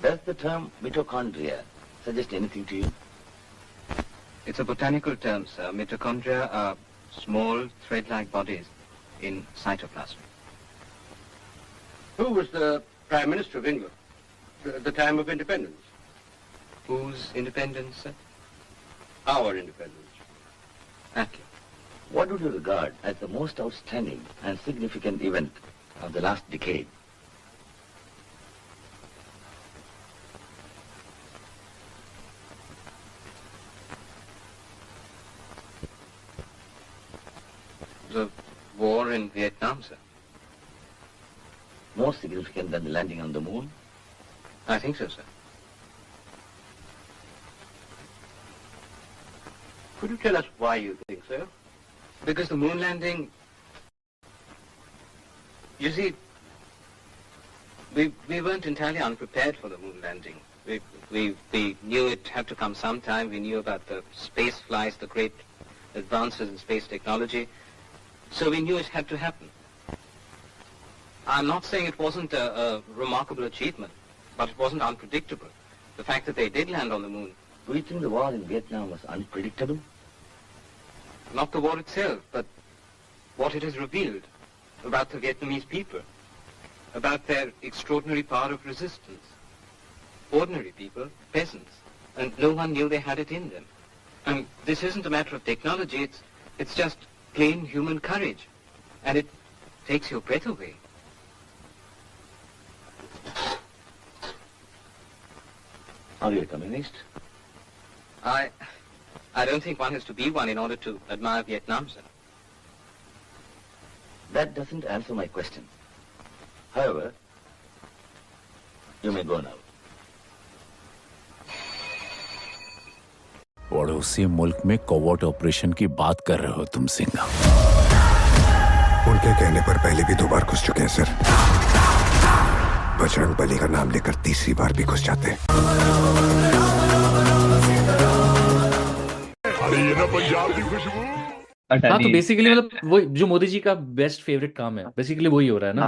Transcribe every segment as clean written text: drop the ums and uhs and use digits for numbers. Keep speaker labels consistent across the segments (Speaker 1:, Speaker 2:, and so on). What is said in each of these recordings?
Speaker 1: Does the term mitochondria suggest anything to you?
Speaker 2: It's a botanical term, sir. Mitochondria are small, thread-like bodies in cytoplasm.
Speaker 3: Who was the Prime Minister of England at the time of independence?
Speaker 2: Whose independence, sir?
Speaker 3: Our independence.
Speaker 2: Thank you.
Speaker 1: What would you regard as the most outstanding and significant event of the last decade?
Speaker 2: The war in Vietnam, sir.
Speaker 1: More significant than the landing on the moon?
Speaker 2: I think so, sir.
Speaker 3: Could you tell us why you think so?
Speaker 2: Because the moon landing, you see, we weren't entirely unprepared for the moon landing. We knew it had to come sometime. We knew about the space flights, the great advances in space technology. So we knew it had to happen. I'm not saying it wasn't a remarkable achievement, but it wasn't unpredictable. The fact that they did land on the moon.
Speaker 1: Do you think the war in Vietnam was unpredictable?
Speaker 2: Not the war itself, but what it has revealed about the Vietnamese people, about their extraordinary power of resistance. Ordinary people, peasants, and no one knew they had it in them. And this isn't a matter of technology, it's just plain human courage. And it takes your breath away.
Speaker 1: Are you a communist?
Speaker 2: I don't think one has to be one in order to admire Vietnam, sir.
Speaker 1: That doesn't answer my question. However, you may go now.
Speaker 4: पड़ोसी मुल्क में covert operation की बात कर रहे हो तुम सिंघम?
Speaker 5: उनके कहने पर पहले भी 2 बार घुस चुके हैं सर। बजरंग बली का नाम लेकर तीसरी बार भी घुस जाते हैं।
Speaker 6: हाँ, तो बेसिकली मतलब वो जो मोदी जी का बेस्ट फेवरेट काम है, बेसिकली वही हो रहा है ना।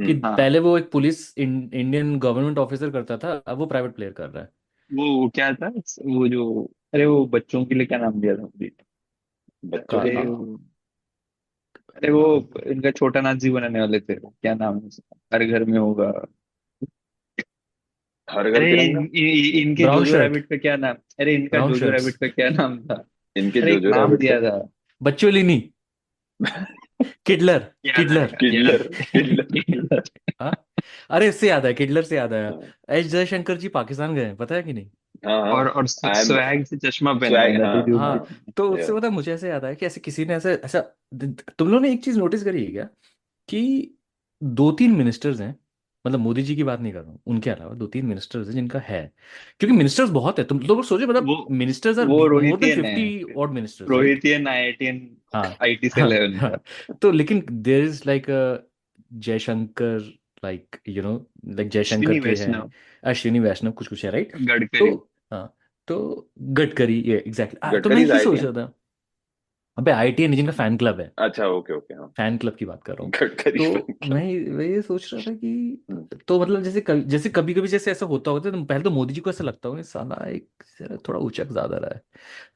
Speaker 6: कि पहले वो एक पुलिस इंडियन गवर्नमेंट ऑफिसर करता था, अब वो प्राइवेट प्लेयर कर रहा है।
Speaker 7: वो क्या था, वो जो, अरे वो बच्चों के लिए क्या नाम दिया था अभी? अरे वो इनका छोटा नाथ जी बनाने वाले थे, क्या नाम है उसका? हर घर में होगा, हर घर। अरे इनके जोजो रैबिट का क्या नाम? अरे इनका जोजो रैबिट का क्या नाम था? इनके जोजो नाम दिया था
Speaker 6: बच्चोलिनी, किडलर, हाँ। अरे इससे याद है, किडलर से याद आया, एस जयशंकर जी पाकिस्तान गए, पता है कि नहीं?
Speaker 7: और स्वैग से चश्मा पहना है।
Speaker 6: हाँ, तो उससे पता मुझे ऐसे याद आया कि ऐसे किसी ने ऐसा तुम लोगों ने एक चीज नोटिस करी है क्या कि 2-3 मिनिस्टर्स हैं, मतलब मोदी जी की बात नहीं कर रहा हूँ, उनके अलावा 2-3 मिनिस्टर्स हैं जिनका है, क्योंकि मिनिस्टर्स बहुत है। तुम लोग सोचो, मतलब ministers are more than 50 odd ministers.
Speaker 7: रोहितियन, आईआईटियन, आईटी से लेवल।
Speaker 6: तो लेकिन there is like Jaishankar, like you know, like Jaishankar के हैं, अश्विनी वैष्णव, कुछ है, राइट?
Speaker 7: गडकरी।
Speaker 6: तो हाँ, तो गडकरी, ये एग्जैक्टली। तो मैं ये सोच रहा था, अबे आईटीएन जिनका फैन क्लब है।
Speaker 7: अच्छा, ओके, हाँ, फैन
Speaker 6: क्लब की बात कर रहा हूँ। तो मैं ये सोच रहा था कि तो मतलब जैसे कभी कभी जैसे ऐसा होता होता है, तो पहले तो मोदी जी को ऐसा लगता होगा साला एक थोड़ा उचक ज्यादा रहा है।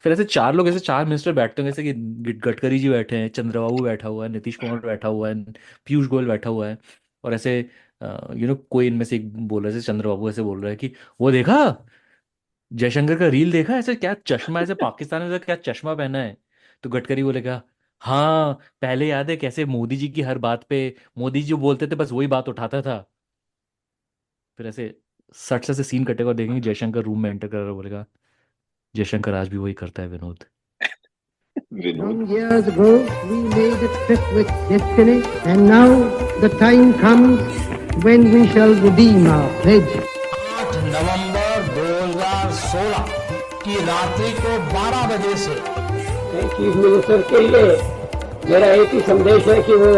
Speaker 6: फिर ऐसे 4 मिनिस्टर बैठते होंगे, जैसे कि गडकरी जी बैठे हैं, चंद्रबाबू बैठा हुआ है, नीतीश कुमार बैठा हुआ है, पीयूष गोयल बैठा हुआ है, और ऐसे कोई इनमें से एक बोल रहा है, चंद्रबाबू ऐसे बोल रहा है कि वो देखा जयशंकर का रील, देखा ऐसे क्या चश्मा, ऐसे पाकिस्तान में क्या चश्मा पहना है? तो गडकरी बोलेगा, हाँ पहले याद है कैसे मोदी जी की हर बात पे मोदी जी जो बोलते थे बस वही बात उठाता था। फिर ऐसे सट से सीन कटेगा और देखेंगे जयशंकर रूम में एंटर कर रहा, बोलेगा जयशंकर आज भी वही करता है Vinod.
Speaker 8: Some years ago, we made a trip with destiny, and now the time comes when we shall redeem our pledge.
Speaker 9: 8 नवंबर 2016 की रात्रि को 12 बजे से
Speaker 8: चीफ मिनिस्टर के लिए मेरा एक ही संदेश है कि वो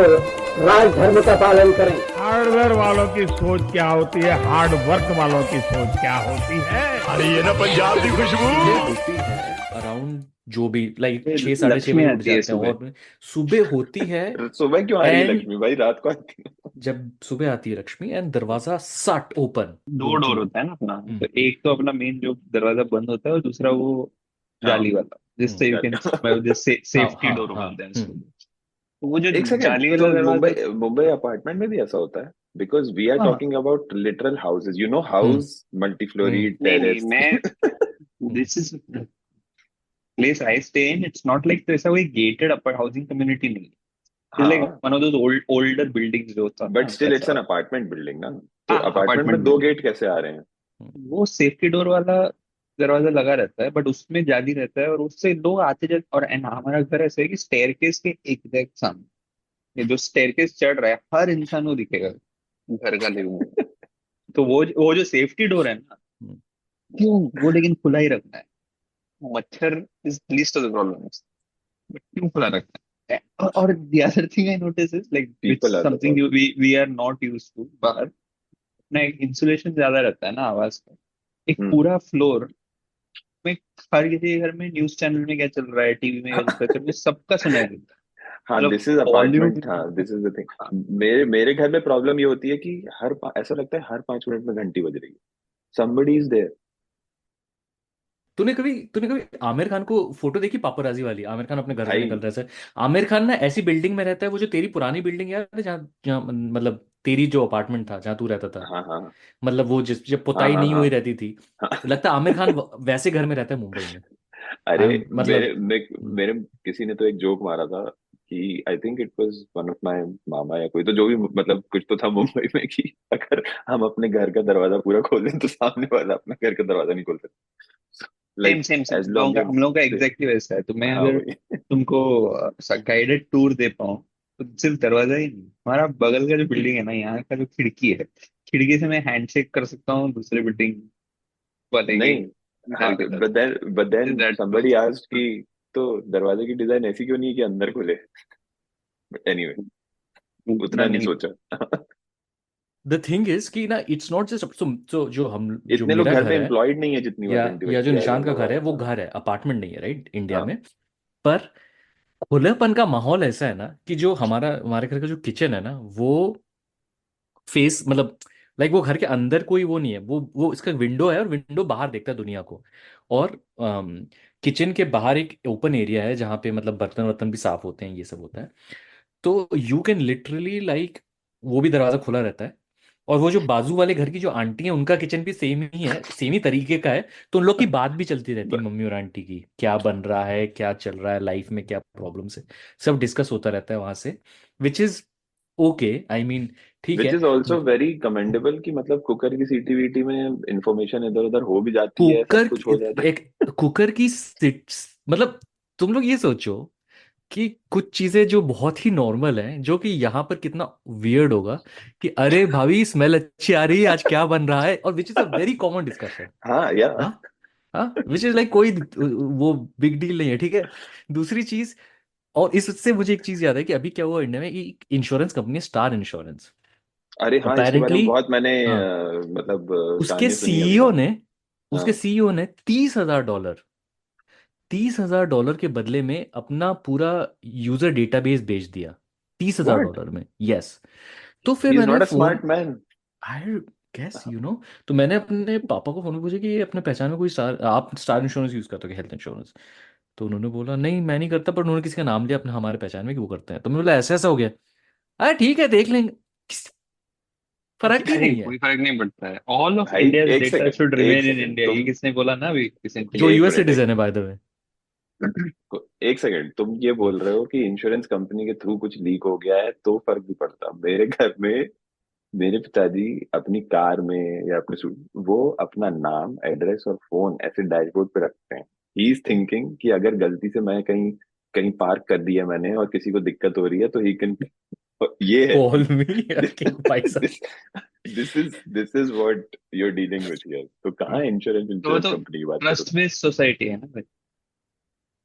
Speaker 8: राज धर्म का पालन करें।
Speaker 10: हार्डवेयर वालों की सोच क्या होती है, हार्ड वर्क वालों की सोच क्या होती है?
Speaker 4: अरे ये ना पंजाब की खुशबू
Speaker 6: होती है। अराउंड जो भी लाइक
Speaker 7: ये
Speaker 6: 6 साढ़े 6
Speaker 7: लक्ष्मी
Speaker 6: बजे उठ
Speaker 7: आती है
Speaker 6: जाते हैं,
Speaker 7: सुबह।
Speaker 6: और सुबह होती है।
Speaker 11: सुबह क्यों आ रही है
Speaker 6: एंड
Speaker 11: लक्ष्मी भाई, रात को आती है।
Speaker 6: जब सुबह आती है लक्ष्मी एंड दरवाजा सट ओपन,
Speaker 7: दो डोर
Speaker 6: बोलती
Speaker 7: होता है ना अपना,
Speaker 6: हम्म
Speaker 7: तो एक तो अपना मेन जो दरवाजा बंद होता है और दूसरा वो
Speaker 11: हाँ
Speaker 7: जाली वाला, जिससे यू कैन, जिससे
Speaker 6: हाँ
Speaker 7: सेफ्टी
Speaker 6: हाँ
Speaker 7: डोर
Speaker 6: हाँ
Speaker 7: बोलते हैं इसको।
Speaker 6: हम्म
Speaker 7: तो वो जो
Speaker 11: एक सेकेंड,
Speaker 7: जाली
Speaker 11: तो
Speaker 7: वाला दरवाजा।
Speaker 11: मुंबई अपार्टमेंट में भी ऐसा होता है? बिकॉज वी आर
Speaker 7: हाँ।
Speaker 11: Talking about literal houses, you know,
Speaker 6: hmm
Speaker 11: house multifloory
Speaker 7: नहीं नहीं,
Speaker 11: टेरेस।
Speaker 7: मैं
Speaker 6: hmm
Speaker 7: this is place I stay in, it's not like, तो ऐसा कोई गेटेड अपर हाउसिंग कम्युनिटी नहीं है। इट्स लाइक
Speaker 11: हाँ,
Speaker 7: one of those older buildings जो होता है
Speaker 11: बट
Speaker 7: ना,
Speaker 11: स्टिल इट्स एन
Speaker 7: वैसा।
Speaker 11: अपार्टमेंट बिल्डिंग ना। तो
Speaker 7: हाँ,
Speaker 11: अपार्टमेंट में
Speaker 7: अपार्टमेंट
Speaker 11: दो
Speaker 7: बिल्डिंग।
Speaker 11: गेट कैसे आ रहे हैं?
Speaker 7: वो सेफ्टी डोर वाला दरवाजा लगा रहता है, बट उसमें जाली रहता है, और उससे लोग आते जाते, और एंड हमारा घर ऐसा है कि स्टेयरकेस के एग्जैक्ट सामने, ये जो स्टेयरकेस चढ़ रहा है हर इंसान को दिखेगा घर का लिविंग में। तो वो जो सेफ्टी डोर है ना,
Speaker 6: हम्म
Speaker 7: क्यों वो लेकिन खुला ही रखना है। मच्छर is least of the problem, but क्यों खुला रखना है? और the other thing I notice is like which
Speaker 11: people are the
Speaker 7: something
Speaker 11: problem.
Speaker 7: We are not use to बाहर, अपना एक इंसुलेशन ज्यादा रहता है ना आवाज का। एक
Speaker 11: हम्म।
Speaker 7: पूरा फ्लोर में, हर किसी के घर में न्यूज चैनल में क्या चल रहा है, टीवी में क्या चल रहा है, तो सबका सुनाई देता है।
Speaker 11: हाँ,
Speaker 7: मतलब
Speaker 11: दिस इज
Speaker 7: वॉल्यूम।
Speaker 11: अपार्टमेंट, हाँ दिस इज द थिंग। मेरे घर में प्रॉब्लम ये होती है कि ऐसा लगता है हर 5 मिनट में घंटी बज रही है, somebody is there।
Speaker 6: तूने कभी आमिर खान को फोटो देखी पापराजी वाली? आमिर खान अपने घर से
Speaker 11: भाई
Speaker 6: निकल रहे थे। आमिर खान ना ऐसी बिल्डिंग में रहता है, वो जो तेरी पुरानी बिल्डिंग याद है, जहाँ जहाँ मतलब तेरी जो अपार्टमेंट था जहाँ तू रहता था,
Speaker 11: हाँ हाँ
Speaker 6: मतलब वो जिस जब
Speaker 11: हाँ
Speaker 6: पुताई
Speaker 11: हाँ
Speaker 6: नहीं
Speaker 11: हाँ
Speaker 6: हुई रहती थी,
Speaker 11: हाँ।
Speaker 6: लगता है आमिर खान वैसे घर में रहता है मुंबई में।
Speaker 11: अरे,
Speaker 6: मतलब
Speaker 11: मेरे किसी ने तो एक जोक मारा था कि I think it was one of my मामा या कोई तो, जो भी मतलब कुछ तो था मुंबई में, कि अगर हम अपने घर का दरवाजा पूरा खोल दें तो सामने वाला अपना घर का दरवाजा नहीं खोल सकता।
Speaker 7: Same
Speaker 11: like
Speaker 7: same same,
Speaker 11: as long as,
Speaker 7: हम लोगों का एग्जैक्टली वैसा है। तो मैं
Speaker 11: हाँ
Speaker 7: अगर
Speaker 11: भाई।
Speaker 7: तुमको गाइडेड टूर दे पाऊँ, तो सिर्फ दरवाजा ही नहीं, हमारा बगल का जो बिल्डिंग है ना, यहाँ का जो खिड़की है, खिड़की से मैं हैंडशेक कर सकता हूँ दूसरे बिल्डिंग वाले के
Speaker 11: नहीं, हाँ,
Speaker 7: घर के तरफ।
Speaker 11: But then
Speaker 7: that
Speaker 11: somebody
Speaker 7: close.
Speaker 11: asked कि तो दरवाजे की डिजाइन ऐसी क्यों नहीं है कि अंदर खुले? बट एनीवे,
Speaker 7: उतना
Speaker 11: उतना नहीं
Speaker 7: नहीं।
Speaker 11: सोचा।
Speaker 6: द थिंग इज कि ना, इट्स नॉट जस्ट तो जो
Speaker 11: इतने लोग
Speaker 6: मेरा
Speaker 11: घर
Speaker 6: घर
Speaker 11: में
Speaker 6: है,
Speaker 11: एम्प्लॉयड नहीं है जितनी
Speaker 6: या
Speaker 11: वारंटी
Speaker 6: या जो
Speaker 11: बजती है, आई
Speaker 6: निशांत
Speaker 11: डोंट
Speaker 6: का
Speaker 11: नो
Speaker 6: घर है, वो
Speaker 11: व्हाई।
Speaker 6: घर है, अपार्टमेंट नहीं है, राइट, इंडिया
Speaker 11: हाँ
Speaker 6: में। पर खुलेपन का माहौल ऐसा है ना कि जो हमारे घर का जो किचन है ना, वो फेस मतलब लाइक वो घर के अंदर कोई वो नहीं है, वो इसका विंडो है, और विंडो बाहर देखता है दुनिया को। और किचन के बाहर एक ओपन एरिया है जहाँ पे मतलब बर्तन वर्तन भी साफ होते हैं, ये सब होता है। तो यू कैन लिटरली लाइक, वो भी दरवाजा खुला रहता है। और वो जो बाजू वाले घर की जो आंटी है, उनका किचन भी सेम ही है, सेम ही तरीके का है। तो उन लोग की बात भी चलती रहती है,
Speaker 11: हाँ,
Speaker 6: मम्मी और आंटी की, क्या बन रहा है, क्या चल रहा है लाइफ में, क्या प्रॉब्लम्स है, सब डिस्कस होता रहता है वहां से। Which is okay, I mean ठीक
Speaker 11: विच
Speaker 6: है।
Speaker 11: इज ऑल्सो वेरी कमेंडेबल कि मतलब कुकर की सीटी वीटी में इंफॉर्मेशन इधर उधर हो भी जाती है, सब
Speaker 6: कुकर
Speaker 11: कुछ हो जाता
Speaker 6: एक कुकर की मतलब तुम लोग ये सोचो कि कुछ चीजें जो बहुत ही नॉर्मल हैं, जो कि यहाँ पर कितना वियर्ड होगा कि अरे भाभी स्मेल अच्छी आ रही है, आज क्या बन रहा है, और which is a very common discussion.
Speaker 11: है। हाँ या
Speaker 6: हाँ हाँ, विच इज लाइक कोई वो बिग डील नहीं है, ठीक है। दूसरी चीज, और इससे मुझे एक चीज याद है कि अभी क्या हुआ इंडिया में, कि इंश्योरेंस कंपनी स्टार इंश्योरेंस,
Speaker 11: अरे हाँ, इसके बारे में
Speaker 6: अपेरेंटली,
Speaker 11: बहुत मैंने
Speaker 6: हाँ,
Speaker 11: मतलब
Speaker 6: उसके
Speaker 11: कहानियां सुनी है अभी।
Speaker 6: सीईओ
Speaker 11: हाँ
Speaker 6: ने
Speaker 11: हाँ।
Speaker 6: उसके सीईओ ने $30,000, $30,000 के बदले में अपना पूरा यूजर डेटाबेस बेच दिया, तीस हजार
Speaker 11: व्हाट?
Speaker 6: डॉलर में, यस। तो फिर
Speaker 11: ही इज
Speaker 6: मैंने
Speaker 11: not a
Speaker 6: phone,
Speaker 11: smart man.
Speaker 6: I guess तो मैंने अपने पापा को फोन में पूछा कि ये अपने पहचान में कोई आप स्टार इंश्योरेंस यूज करते हो, हेल्थ इंश्योरेंस? तो उन्होंने बोला नहीं मैं नहीं करता, पर उन्होंने किसी का नाम लिया अपने हमारे पहचान में कि वो करते हैं। तो मैंने बोला ऐसा ऐसा हो गया, अरे ठीक है देख लेंगे, फर्क ही
Speaker 7: अरे
Speaker 6: नहीं है।
Speaker 7: कोई फर्क नहीं पड़ता है, ऑल ऑफ
Speaker 11: भाई
Speaker 7: इंडिया
Speaker 11: एक
Speaker 7: डेटा शुड
Speaker 11: सेकंड, एक
Speaker 7: रिमेन इन
Speaker 11: सेकंड
Speaker 7: इंडिया, ये
Speaker 11: तुम,
Speaker 7: किसने बोला ना अभी
Speaker 6: जो
Speaker 7: रिसेंटली।
Speaker 11: एक
Speaker 6: यूएस
Speaker 11: मिनट, एक
Speaker 6: सिटीजन है
Speaker 11: मिनट,
Speaker 6: बाय द वे।
Speaker 11: एक सेकंड, तुम ये बोल रहे हो कि इंश्योरेंस कंपनी के थ्रू कुछ लीक हो गया है तो फर्क भी पड़ता? मेरे घर में मेरे पिताजी अपनी कार में या अपने वो अपना नाम, एड्रेस और फोन ऐसे डैशबोर्ड पे रखते हैं। ही इज थिंकिंग कि अगर गलती से मैं कहीं कहीं पार्क कर दिया मैंने और किसी को दिक्कत हो रही है तो ही कैन, ये है।
Speaker 6: कॉल मी
Speaker 11: दिस
Speaker 6: कि भाई साहब।
Speaker 11: This this is what you are dealing with here. तो कहाँ इंश्योरेंस
Speaker 7: तो वो
Speaker 11: इंश्योरेंस
Speaker 7: तो
Speaker 11: कंपनी की बात
Speaker 7: ट्रस्ट बेस्ड सोसाइटी है ना भाई।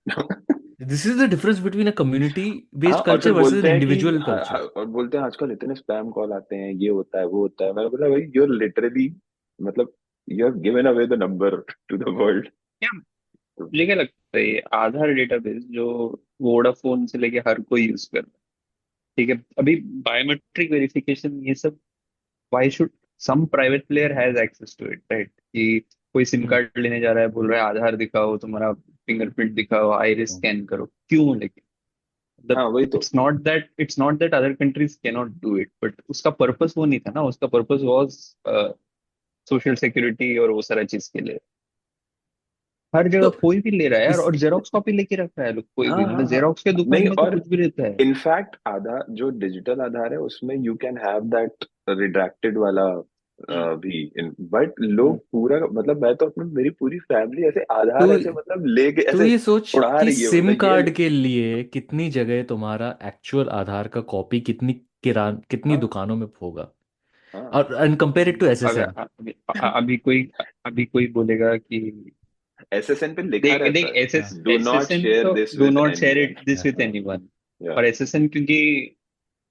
Speaker 11: करोगे?
Speaker 6: This is the difference between a community
Speaker 11: हाँ,
Speaker 6: बेस्ड
Speaker 11: और फिर
Speaker 6: कल्चर वर्सेस
Speaker 11: बोलते
Speaker 6: एन
Speaker 11: हैं कि
Speaker 6: इंडिविजुअल कल्चर।
Speaker 11: और बोलते हैं आजकल इतने स्पैम कॉल आते हैं, ये होता है वो होता है। मैंने बोला भाई, यू आर लिटरली मतलब you have given away the number two the world.
Speaker 7: मुझे क्या लगता है ये आधार डेटाबेस जो वोडाफोन से लेके हर कोई यूज कर रहा है, ठीक है, अभी बायोमेट्रिक वेरिफिकेशन ये सब, why should some private player has access to it, right? कि कोई सिम कार्ड लेने जा रहा है, बोल रहा है आधार दिखाओ, तुम्हारा फिंगरप्रिंट दिखाओ, आइरिस स्कैन करो, क्यों? लेकिन मतलब
Speaker 11: हाँ वही तो।
Speaker 7: It's not that other countries can not do it, but उसका पर्पस वो नहीं था ना, उसका पर्पस वाज सोशल सिक्योरिटी और वो सारा चीज के लिए। हर जगह
Speaker 6: तो
Speaker 7: कोई भी ले रहा है यार,
Speaker 6: इस
Speaker 7: और जेरोक्स कॉपी लेके रखा है लोग, कोई
Speaker 11: हाँ
Speaker 7: भी,
Speaker 11: हाँ
Speaker 7: मतलब
Speaker 11: हाँ।
Speaker 7: जेरोक्स के दुकान
Speaker 11: नहीं,
Speaker 7: में तो
Speaker 11: और
Speaker 7: कुछ भी रहता है।
Speaker 11: इनफैक्ट आधार जो डिजिटल आधार है उसमें यू कैन हैव दैट रिड्रैक्टेड वाला भी, बट लोग पूरा, मतलब मैं तो अपनी मेरी पूरी फैमिली ऐसे आधार
Speaker 6: तू
Speaker 11: ऐसे मतलब लेके
Speaker 6: तू
Speaker 11: ऐसे
Speaker 6: ये सोच
Speaker 11: उड़ा
Speaker 6: कि
Speaker 11: रही है,
Speaker 6: सिम
Speaker 11: मतलब ये।
Speaker 6: कार्ड के लिए कितनी जगह तुम्हारा एक्चुअल आधार का कॉपी कितनी
Speaker 11: हाँ
Speaker 6: दुकानों में होगा,
Speaker 11: हाँ।
Speaker 6: और एंड कंपेयर इट टू
Speaker 7: अगर
Speaker 6: एसएसएन।
Speaker 7: अभी कोई बोलेगा कि
Speaker 11: एसएसएन पे लिखा
Speaker 7: देख देख
Speaker 11: रहता
Speaker 6: हाँ
Speaker 11: है, डू नॉट
Speaker 7: एसएसएन
Speaker 11: शेयर
Speaker 7: तो
Speaker 11: this
Speaker 7: do
Speaker 11: with
Speaker 7: not share
Speaker 11: anyone.
Speaker 7: It this with
Speaker 6: हाँ
Speaker 7: एनीवन,
Speaker 11: या
Speaker 7: और एसएसएन क्योंकि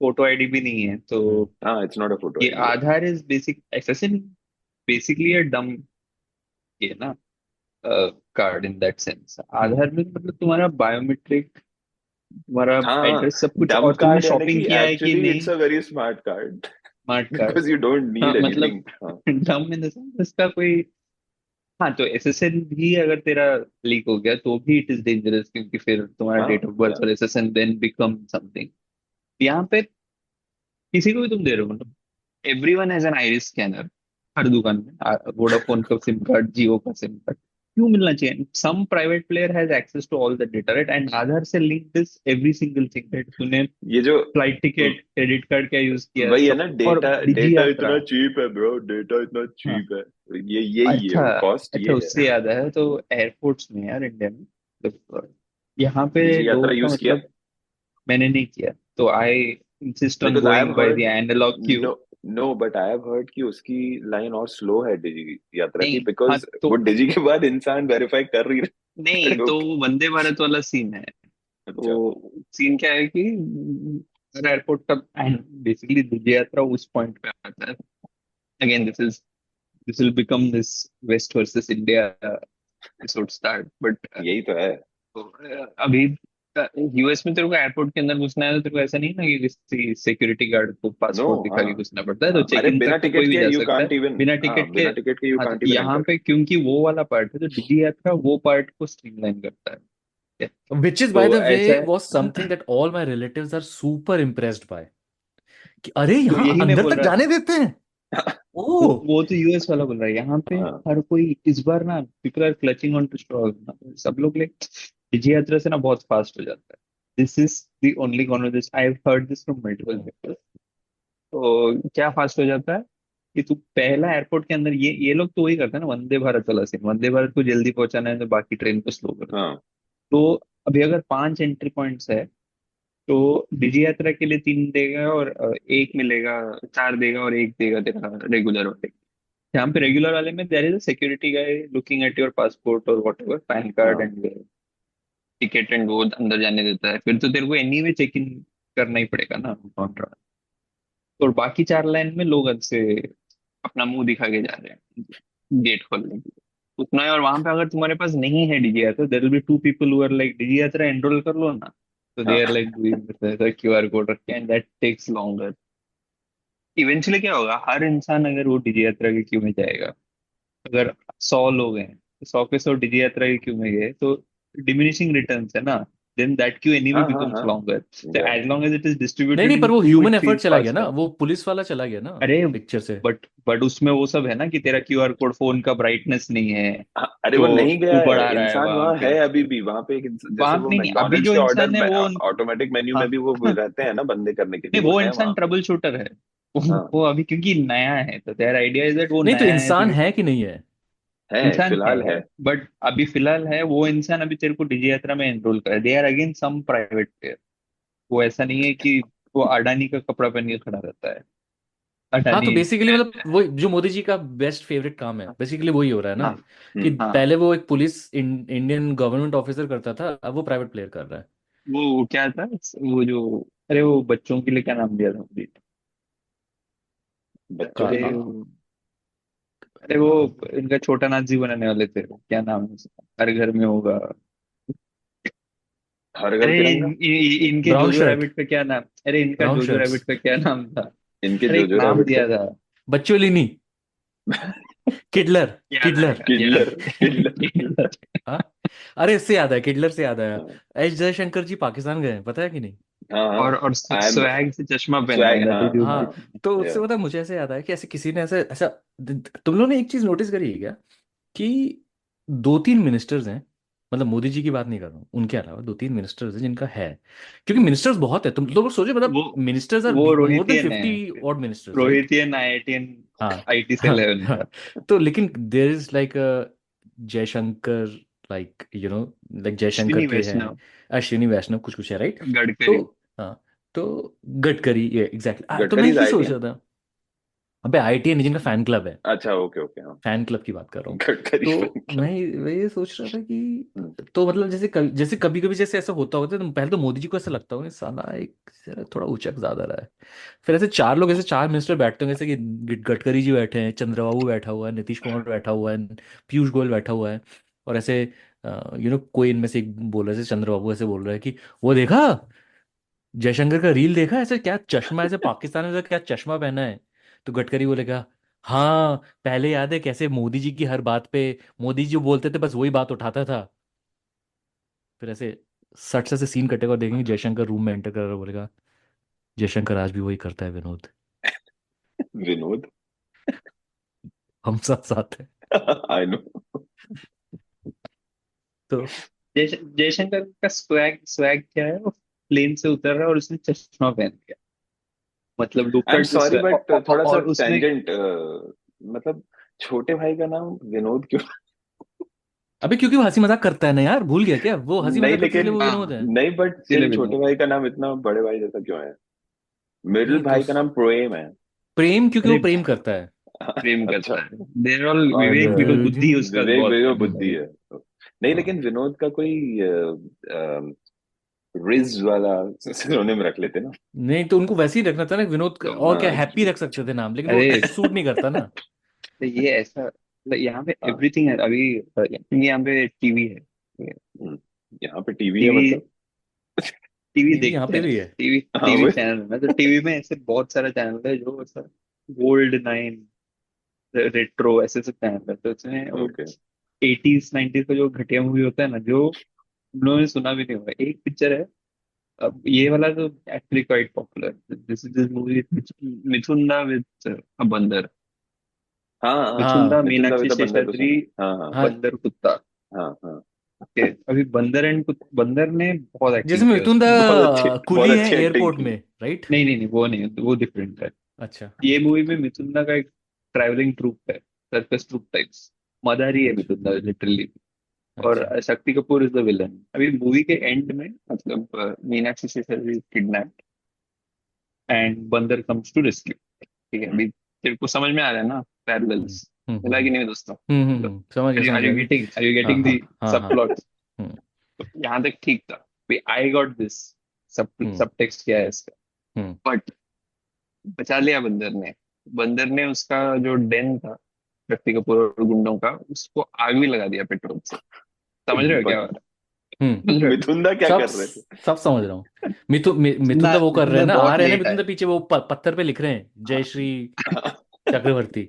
Speaker 7: फोटो आईडी भी नहीं है, तो
Speaker 11: हाँ, इट्स नॉट अ फोटो
Speaker 7: ये
Speaker 11: ID.
Speaker 7: Aadhaar is basic, SSN basically अ डम, ये ना, कार्ड इन दैट सेंस। आधार में मतलब तुम्हारा बायोमेट्रिक, तुम्हारा
Speaker 11: हाँ,
Speaker 7: एड्रेस, सब कुछ,
Speaker 11: डम
Speaker 7: और तुमने
Speaker 11: कार्ड यानी
Speaker 7: शॉपिंग
Speaker 11: कि
Speaker 7: किया है कि
Speaker 11: एक्चुअली
Speaker 7: नहीं,
Speaker 11: it's a very smart card
Speaker 7: smart card.
Speaker 11: Because you don't
Speaker 7: हाँ
Speaker 11: नीड
Speaker 7: मतलब
Speaker 11: एनीथिंग। हाँ
Speaker 7: डम इन द सेंस इसका कोई, हाँ तो एसएसएन भी अगर तेरा लीक हो गया तो भी इट इज डेंजरस, क्योंकि फिर तुम्हारा
Speaker 11: हाँ
Speaker 7: डेट ऑफ बर्थ
Speaker 11: या
Speaker 7: और एसएसएन देन बिकम समथिंग। यहाँ पे किसी को भी तुम दे रहे हो, मतलब everyone has an iris scanner हर दुकान में, वोडाफोन का सिम कार्ड, जियो का सिम कार्ड, क्यों मिलना चाहिए? Some private player has access to all the data, right? And Aadhaar से link this every single thing, right? तूने
Speaker 11: ये जो
Speaker 7: फ्लाइट टिकट, क्रेडिट कार्ड क्या यूज किया,
Speaker 11: वही है
Speaker 7: सब,
Speaker 11: ना,
Speaker 7: और
Speaker 11: डेटा
Speaker 7: डिजी
Speaker 11: डेटा
Speaker 7: यात्रा।
Speaker 11: इतना चीप है ब्रो, डेटा इतना
Speaker 7: हाँ,
Speaker 11: चीप है। ये यही है,
Speaker 7: अच्छा,
Speaker 11: कॉस्ट
Speaker 7: अच्छा,
Speaker 11: ये है।
Speaker 7: उससे याद है, तो एयरपोर्ट्स में यार इंडिया में, मतलब यहाँ पे
Speaker 11: डिजी
Speaker 7: लोगों
Speaker 11: यात्रा
Speaker 7: का
Speaker 11: यूज किया?
Speaker 7: मतलब, मैंने नहीं किया, तो I insist on
Speaker 11: because I have
Speaker 7: going by the
Speaker 11: herd,
Speaker 7: analogue queue.
Speaker 11: No no, but I have heard कि उसकी लाइन और स्लो है डिजी यात्रा की,
Speaker 7: नहीं, हाँ
Speaker 11: बिकॉज
Speaker 7: तो,
Speaker 11: वो डिजी के बाद इंसान वेरीफाई कर रही
Speaker 7: नहीं
Speaker 11: खड़े
Speaker 7: तो
Speaker 11: होके।
Speaker 7: वो वंदे भारत वाला सीन है।
Speaker 11: अच्छा।
Speaker 7: तो सीन क्या है कि हर एयरपोर्ट का, एंड बेसिकली दिल्ली यात्रा उस पॉइंट पे आता है। Again this will become this west versus India episode start, but
Speaker 11: यही तो है।
Speaker 7: अभी यूएस में तेरे को एयरपोर्ट के अंदर घुसना है तो तेरे को ऐसा नहीं ना कि किसी सिक्योरिटी गार्ड को
Speaker 11: नो,
Speaker 7: पासपोर्ट दिखा
Speaker 11: हाँ
Speaker 7: के घुसना पड़ता है, तो
Speaker 11: हाँ,
Speaker 7: चेक
Speaker 11: अरे
Speaker 7: इन
Speaker 11: बिना
Speaker 7: तक तो
Speaker 11: टिकट
Speaker 7: कोई भी
Speaker 11: के
Speaker 7: जा
Speaker 11: यू
Speaker 7: सकता है
Speaker 11: कांट इवन,
Speaker 7: बिना
Speaker 11: हाँ
Speaker 7: टिकट के।
Speaker 11: बिना टिकट के यू
Speaker 7: हाँ तो
Speaker 11: कांट इवन
Speaker 7: यहाँ
Speaker 11: एंटर।
Speaker 7: पे क्योंकि वो वाला पार्ट है, तो डिजी यात्रा वो पार्ट को स्ट्रीमलाइन करता है, ठीक है?
Speaker 6: Which is, by
Speaker 7: तो
Speaker 6: the
Speaker 7: ऐसा
Speaker 6: way,
Speaker 7: है।
Speaker 6: was something that all my relatives are super impressed by. कि अरे
Speaker 7: तो
Speaker 6: यहाँ
Speaker 7: यही मैं
Speaker 6: अंदर
Speaker 7: बोल
Speaker 6: तक
Speaker 7: रहा
Speaker 6: जाने देते हैं।
Speaker 7: वो
Speaker 6: ओह।
Speaker 7: वो तो यूएस वाला बोल रहा है, यहाँ पे
Speaker 11: हाँ
Speaker 7: हर कोई इस बार ना, people are clutching on to straw, सब लोग ले डिजी यात्रा से ना बहुत फास्ट हो जाता है। This is the only conversation I have heard this from multiple people. तो क्या फास्ट हो जाता है कि तू पहला एयरपोर्ट के अंदर, ये लोग तो वही करते हैं ना, वंदे भारत वाला सीन, वंदे भारत को जल्दी पहुंचाना है तो बाकी ट्रेन को स्लो कर दो।
Speaker 11: हाँ
Speaker 7: तो अभी अगर 5 एंट्री पॉइंट्स है, तो डिजी यात्रा के लिए 3 देगा, और एक मिलेगा, 4 देगा, और एक देगा तेरा रेगुलर वाले। यहाँ पे रेगुलर वाले में there is a security guy looking at your passport और वॉट एवर, पैन कार्ड
Speaker 11: हाँ।
Speaker 7: एंड टिकट, एंड वो अंदर जाने देता है। फिर तो तेरे को एनीवे चेक इन करना ही पड़ेगा ना काउंटर। और बाकी 4 लाइन में लोग से अपना मुंह दिखा के जा रहे हैं गेट खोलने के लिए, उतना ही। और वहां पे अगर तुम्हारे पास नहीं है Digi Yatra, there will be 2 people who are like Digi Yatra enrol कर लो ना, तो दे आर
Speaker 11: हाँ
Speaker 7: लाइक डूइंग क्यूआर कोड रख के, and that takes longer. Eventually क्या होगा, हर इंसान अगर वो डीजी यात्रा की क्यू में जाएगा, अगर 100 लोग हैं तो 100 के 100 डिजी यात्रा की क्यू में गए, तो डिमिनिशिंग रिटर्न्स है ना, देन दैट क्यू एनीवे
Speaker 11: हाँ हाँ
Speaker 7: बिकम्स
Speaker 11: हाँ।
Speaker 7: लॉन्गर, तो
Speaker 11: या
Speaker 7: as long as it is
Speaker 6: नहीं
Speaker 7: डिस्ट्रीब्यूटेड
Speaker 6: नहीं,
Speaker 7: इन
Speaker 6: पर वो
Speaker 7: 2
Speaker 6: ह्यूमन
Speaker 7: इट
Speaker 6: एफर्ट
Speaker 7: फील्स
Speaker 6: चला गया ना,
Speaker 7: फास्टर।
Speaker 6: वो पुलिस वाला चला गया ना
Speaker 7: अरे
Speaker 6: पिक्चर से।
Speaker 7: बट उसमें वो सब है ना कि तेरा क्यूआर कोड फोन का ब्राइटनेस नहीं है,
Speaker 11: हाँ, अरे वो
Speaker 7: तो
Speaker 11: नहीं गया
Speaker 7: तू
Speaker 11: है,
Speaker 7: बढ़ा रहा है
Speaker 11: इंसान
Speaker 7: वहां
Speaker 11: वहां
Speaker 7: पे।
Speaker 11: है अभी भी, वहां पे एक जैसे
Speaker 7: वहां
Speaker 11: वो
Speaker 7: नहीं नहीं, अभी
Speaker 11: मैकडोनल्ड्स
Speaker 7: जो
Speaker 11: के ऑर्डर
Speaker 7: इंसान है वो,
Speaker 11: ऑटोमेटिक मेन्यू में
Speaker 7: हाँ
Speaker 11: भी वो रहते हैं ना बंदे करने के लिए,
Speaker 7: नहीं,
Speaker 11: वो
Speaker 7: वो
Speaker 11: है
Speaker 7: इंसान
Speaker 11: वहां पे।
Speaker 7: ट्रबल शूटर है।
Speaker 11: हाँ
Speaker 7: वो अभी क्योंकि नया है, तो देयर आइडिया इज दैट वो
Speaker 6: नहीं तो
Speaker 7: नया है, तो
Speaker 6: इंसान है कि नहीं है?
Speaker 11: है
Speaker 7: इंसान है,
Speaker 11: फिलहाल है।
Speaker 7: बट अभी फिलहाल है वो इंसान, अभी तेरे को डिजी यात्रा में एनरोल कर, they are again some private player. वो ऐसा नहीं है कि वो अडानी का कपड़ा पहन के खड़ा रहता है,
Speaker 6: हाँ तो
Speaker 7: अडानी।
Speaker 6: बेसिकली मतलब वो जो मोदी जी का बेस्ट फेवरेट काम है, बेसिकली वही हो रहा है ना,
Speaker 7: हाँ
Speaker 6: कि
Speaker 11: हम्म।
Speaker 7: हाँ,
Speaker 6: पहले वो एक इंडियन गवर्नमेंट ऑफिसर करता था, अब वो प्राइवेट प्लेयर कर रहा है।
Speaker 7: वो क्या था, वो जो, अरे वो बच्चों के लिए क्या नाम दिया था मुझे,
Speaker 11: बच्चों
Speaker 6: का
Speaker 11: के
Speaker 7: अरे
Speaker 11: लिए?
Speaker 7: अरे वो इनका छोटा नाथ जी बनाने वाले थे, क्या नाम है उसका, हर घर में होगा।
Speaker 11: हर घर
Speaker 7: अरे
Speaker 11: तिरंगा।
Speaker 7: इनके
Speaker 6: ब्राउन
Speaker 7: जोजो
Speaker 6: शर्ट,
Speaker 7: रैबिट का क्या नाम, अरे इनका
Speaker 6: ब्राउन
Speaker 7: जोजो
Speaker 6: शर्ट्स,
Speaker 7: रैबिट का क्या नाम था?
Speaker 11: इनके
Speaker 7: अरे एक
Speaker 11: जोजो
Speaker 7: नाम
Speaker 11: रैबिट
Speaker 7: दिया
Speaker 11: का
Speaker 7: था।
Speaker 6: बच्चोलिनी, किडलर,
Speaker 7: याद
Speaker 6: किडलर।
Speaker 7: आएगा, याद
Speaker 11: किडलर, किडलर।
Speaker 7: आएगा।
Speaker 6: हाँ, अरे इससे याद आया, किडलर से याद आया,
Speaker 11: हाँ
Speaker 6: एस जयशंकर जी पाकिस्तान गए हैं, पता है कि नहीं?
Speaker 11: हाँ हाँ।
Speaker 7: और
Speaker 11: आई एम
Speaker 7: स्वैग से चश्मा पहना है,
Speaker 11: स्वैग,
Speaker 7: दैट
Speaker 11: हाँ
Speaker 7: इज द
Speaker 11: हाँ।
Speaker 7: ओनली
Speaker 6: हाँ,
Speaker 7: थिंग।
Speaker 6: तो
Speaker 11: या
Speaker 6: उससे पता है, मुझे ऐसे याद आया कि ऐसे किसी ने ऐसे ऐसा, तुम लोगों ने एक चीज नोटिस करी है क्या कि दो तीन मिनिस्टर्स हैं, मतलब मोदी जी की बात नहीं कर रहा हूँ, उनके अलावा दो तीन मिनिस्टर्स हैं जिनका है, क्योंकि मिनिस्टर्स बहुत है, तुम लोग सोचो, मतलब
Speaker 7: वो
Speaker 6: मिनिस्टर्स आर
Speaker 7: वो
Speaker 6: मोर देन
Speaker 7: रोहितियन है,
Speaker 6: 50 ऑड मिनिस्टर्स, राइट?
Speaker 7: रोहितियन आईआईटीएन,
Speaker 6: हाँ,
Speaker 7: आईटी
Speaker 6: हाँ,
Speaker 7: सेल है
Speaker 6: हाँ।
Speaker 7: उनका।
Speaker 6: तो लेकिन there is like Jaishankar, like like Jaishankar
Speaker 7: Ashwini
Speaker 6: के हैं,
Speaker 7: वैष्णव,
Speaker 6: अश्विनी वैष्णव, कुछ कुछ है, राइट? तो
Speaker 7: गडकरी।
Speaker 6: हाँ, तो गडकरी, ये एग्जैक्टली, तो मैं
Speaker 11: गडकरी
Speaker 6: ये सोच
Speaker 11: आईटी।
Speaker 6: रहा था, अबे आईटी है जिनका फैन क्लब है,
Speaker 11: अच्छा, ओके ओके, हाँ।
Speaker 6: फैन क्लब की बात कर रहा हूँ।
Speaker 11: गडकरी
Speaker 6: तो
Speaker 11: fan club।
Speaker 6: मैं ये सोच रहा था कि, तो मतलब जैसे कभी कभी जैसे ऐसा होता होता है, तो पहले तो मोदी जी को ऐसा लगता होगा, साला एक जरा थोड़ा उचक ज्यादा रहा है। फिर ऐसे चार लोग, ऐसे चार मिनिस्टर बैठते होंगे, जैसे कि गडकरी जी बैठे हैं, चंद्रबाबू बैठा हुआ है, नीतीश कुमार बैठा हुआ है, पीयूष गोयल बैठा हुआ है, और ऐसे कोई इनमें से एक बोल रहा है, जैसे चंद्रबाबू ऐसे बोल रहा है कि वो देखा, जयशंकर का रील देखा, ऐसे क्या चश्मा, ऐसे पाकिस्तान में ऐसा क्या चश्मा पहना है? तो गडकरी बोलेगा, हाँ पहले याद है कैसे मोदी जी की हर बात पे, मोदी जी जो बोलते थे बस वही बात उठाता था। फिर ऐसे सट से सीन कटेगा और देखेंगे जयशंकर रूम में एंटर कर रहा है, बोलेगा, जयशंकर आज भी वही करता है विनोद,
Speaker 11: विनोद।
Speaker 6: हम साथ साथ हैं।
Speaker 11: I know.
Speaker 6: तो
Speaker 7: जयशंकर का स्वैग स्वैग क्या है, वो प्लेन से उतर रहा है और उसने चश्मा पहन लिया, मतलब look
Speaker 11: I am
Speaker 7: at this.
Speaker 11: Sorry but थोड़ा सा
Speaker 7: और उसमें,
Speaker 11: टेंजेंट, मतलब छोटे भाई का नाम विनोद क्यों?
Speaker 6: अबे क्योंकि वो हंसी मजाक करता है ना यार, भूल गया क्या? वो हंसी
Speaker 11: नहीं
Speaker 6: मजाक करता है, इसलिए
Speaker 11: लेकिन,
Speaker 6: वो विनोद
Speaker 7: हाँ
Speaker 6: है।
Speaker 11: नहीं बट
Speaker 7: इसीलिए
Speaker 11: स्टिल छोटे
Speaker 7: विनोद।
Speaker 11: भाई का नाम इतना बड़े भाई जैसा क्यों है? मिडिल
Speaker 6: नहीं तो
Speaker 11: भाई का नाम प्रेम है।
Speaker 6: प्रेम, क्योंकि वो
Speaker 7: अरे
Speaker 6: प्रेम करता है।
Speaker 7: प्रेम
Speaker 11: अच्छा।
Speaker 7: करता है, देर ऑल
Speaker 6: और
Speaker 7: विवेक, बिकॉज बुद्धि उसका
Speaker 11: विवेक
Speaker 7: बहुत
Speaker 11: विवेक
Speaker 7: है।
Speaker 11: बुद्धि है। नहीं
Speaker 6: हाँ,
Speaker 11: लेकिन विनोद का कोई रिज वाला सिनोनिम रख लेते ना।
Speaker 6: नहीं तो उनको वैसे ही रखना था ना विनोद और क्या,
Speaker 11: हाँ।
Speaker 6: हैप्पी रख सकते थे नाम, लेकिन वो
Speaker 7: अरे
Speaker 6: सूट नहीं करता ना।
Speaker 7: तो ये ऐसा, मतलब यहाँ पे
Speaker 11: हाँ।
Speaker 7: एवरीथिंग है अभी, यहाँ पे टीवी है,
Speaker 11: हम्म, यहाँ पे टीवी है
Speaker 7: टीवी,
Speaker 11: मतलब।
Speaker 7: टीवी
Speaker 6: टीवी यहाँ
Speaker 7: देखते
Speaker 6: पे
Speaker 7: हैं,
Speaker 6: भी है।
Speaker 7: टीवी
Speaker 11: हाँ
Speaker 7: टीवी
Speaker 11: वो।
Speaker 7: चैनल है ना, तो टीवी में ऐसे बहुत सारा चैनल है जो ऐसा गोल्ड नाइन, रेट्रो, ऐसे सब चैनल है, तो उसमें वो
Speaker 11: ओके।
Speaker 7: 80s 90s का जो घटिया मूवी होता है ना, जो हम लोगों ने सुना भी नहीं होगा, एक पिक्चर है, अब ये वाला तो actually quite popular, this is this movie, मिथुंदा with बंदर,
Speaker 11: हाँ हाँ।
Speaker 7: मिथुंदा
Speaker 6: हाँ,
Speaker 11: मिथुन
Speaker 7: मीनाक्षी
Speaker 11: दाविदा बंदर तो
Speaker 7: शेषाद्री,
Speaker 11: सुना। हाँ हाँ
Speaker 6: हाँ,
Speaker 7: बंदर कुत्ता।
Speaker 11: हाँ हाँ।
Speaker 7: ओके, अभी बंदर एंड बंदर ने बहुत एक्टिंग
Speaker 6: जिसमें
Speaker 7: किया
Speaker 6: मिथुन दा
Speaker 7: उसमें।
Speaker 11: बहुत
Speaker 6: कुली है
Speaker 11: अच्छी एक्टिंग
Speaker 6: एयरपोर्ट
Speaker 11: की।
Speaker 6: में, राइट?
Speaker 7: नहीं नहीं नहीं, वो नहीं, वो डिफरेंट है।
Speaker 6: अच्छा,
Speaker 7: ये मूवी में मिथुंदा का एक ट्रैवलिंग ट्रूप है, सर्कस ट्रूप टाइप्स, मदारी है
Speaker 6: अच्छा,
Speaker 7: मिथुंदा लिटरली। और
Speaker 6: अच्छा,
Speaker 7: Shakti Kapoor is the villain. अभी मूवी के एंड में, मतलब मीनाक्षी शेषाद्री किडनैप एंड बंदर कम्स टू रेस्क्यू। ठीक है, अभी तेरे को समझ में आ रहा है ना
Speaker 6: हम्म,
Speaker 7: पैरेलल्स,
Speaker 6: हम्म,
Speaker 7: मिला कि नहीं दोस्तों?
Speaker 6: समझ गया,
Speaker 7: आर
Speaker 6: समझ
Speaker 7: यू
Speaker 6: गया कि,
Speaker 7: गेटिंग, आर यू
Speaker 6: हाँ,
Speaker 7: गेटिंग दी
Speaker 6: हाँ, हाँ,
Speaker 7: सब
Speaker 6: हाँ,
Speaker 7: प्लॉट?
Speaker 6: हम्म,
Speaker 7: यहाँ तक ठीक था, आई गॉट दिस, सब
Speaker 6: हम्म,
Speaker 7: सब टेक्स्ट क्या है इसका,
Speaker 6: हम्म,
Speaker 7: बट बचा लिया बंदर ने। बंदर ने उसका जो डेन था, शक्ति कपूर और गुंडों का, उसको आग भी लगा दिया पेट्रोल से। समझ रहे हो क्या हो
Speaker 11: बट
Speaker 7: रहा है? समझ रहे हो?
Speaker 11: मिथुन दा क्या
Speaker 6: सब
Speaker 11: कर रहे थे?
Speaker 6: सब समझ रहा हूँ। मिथुन
Speaker 7: मिथुना
Speaker 6: दा वो कर रहे हैं
Speaker 7: मिथुना
Speaker 6: ना, आ
Speaker 7: बहुत
Speaker 6: रहे हैं ना,
Speaker 7: लेट
Speaker 6: मिथुन
Speaker 7: आया।
Speaker 6: दा पीछे वो पत्थर पे लिख रहे हैं, जय श्री चक्रवर्ती।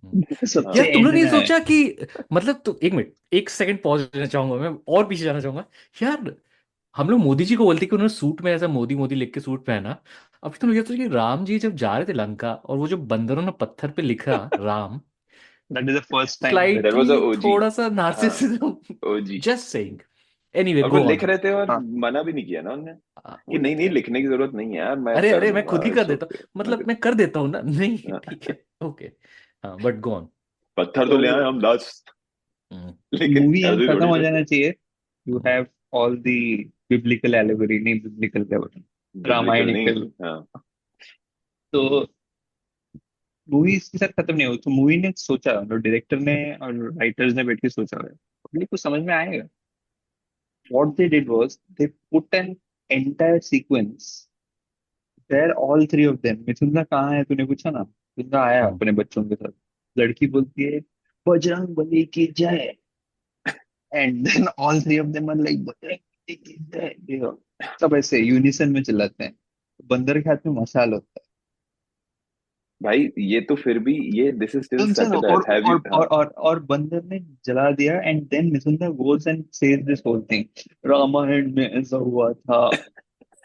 Speaker 6: हम्म।
Speaker 7: सबसे
Speaker 6: यार तुमने
Speaker 7: एंड
Speaker 6: नहीं
Speaker 7: में आया।
Speaker 6: सोचा कि, मतलब तो एक मिनट, एक सेकंड पॉज लेना चाहूंगा मैं, और पीछे जाना चाहूंगा यार। हम लोग मोदी जी को बोलते कि उन्होंने सूट में ऐसा मोदी मोदी लिख के सूट पहना। अब तुम ये सोचो कि राम जी जब जा रहे थे लंका, और वो जो बंदरों ने पत्थर पे लिखा Ram,
Speaker 7: that is the first time.
Speaker 11: There was a
Speaker 6: slightly
Speaker 11: OG.
Speaker 6: थोड़ा सा
Speaker 11: हाँ,
Speaker 6: narcissism,
Speaker 11: OG.
Speaker 6: Just saying. Anyway,
Speaker 11: और वो
Speaker 6: गो
Speaker 11: लिख
Speaker 6: ऑन।
Speaker 11: रहे थे और
Speaker 7: हाँ,
Speaker 11: मना भी नहीं किया ना उनने, कि
Speaker 6: वही
Speaker 11: नहीं नहीं
Speaker 6: क्या,
Speaker 11: लिखने की जरूरत नहीं है यार, मैं
Speaker 6: अरे
Speaker 11: कर
Speaker 6: अरे मैं खुद
Speaker 11: दूंगा,
Speaker 6: ही कर
Speaker 11: इट्स
Speaker 6: देता
Speaker 11: ओके।
Speaker 6: हूँ, मतलब मैं कर देता हूँ ना, नहीं ठीक है, ओके, हाँ, बट गो ऑन।
Speaker 11: पत्थर तो
Speaker 7: तो
Speaker 11: ले आए हम 10, लेकिन
Speaker 7: मूवी
Speaker 11: कर
Speaker 7: यहाँ
Speaker 11: दी
Speaker 7: खत्म
Speaker 11: थोड़ी
Speaker 7: हो
Speaker 11: सकते।
Speaker 7: जाना चाहिए। You have all the biblical allegory, नहीं बिब्लिकल क्या बोलते हैं,
Speaker 11: बिब्लिकल नहीं।
Speaker 7: रामायणिकल।
Speaker 11: हाँ।
Speaker 7: तो मूवी इसके साथ खत्म नहीं हुई, तो मूवी ने सोचा, और डायरेक्टर ने और राइटर्स ने बैठ के सोचा है, पब्लिक को समझ में आएगा। What they did was they put an entire sequence where all three of them, Mithun कहाँ है, तूने पूछा ना, मिथुन आया अपने बच्चों के साथ, लड़की बोलती है बजरंग बली की जय, and then all three of them are like Bajrang Bali की जय, सब ऐसे यूनिसन में चिल्लाते हैं। बंदर के हाथ में मशाल होता है।
Speaker 11: भाई ये तो फिर भी ये दिस इज स्टिल
Speaker 7: सुनो,
Speaker 11: सटल हैव यू
Speaker 7: और बंदर ने जला दिया, and then Mithun goes and says this whole thing, Ramayana में ऐसा हुआ था,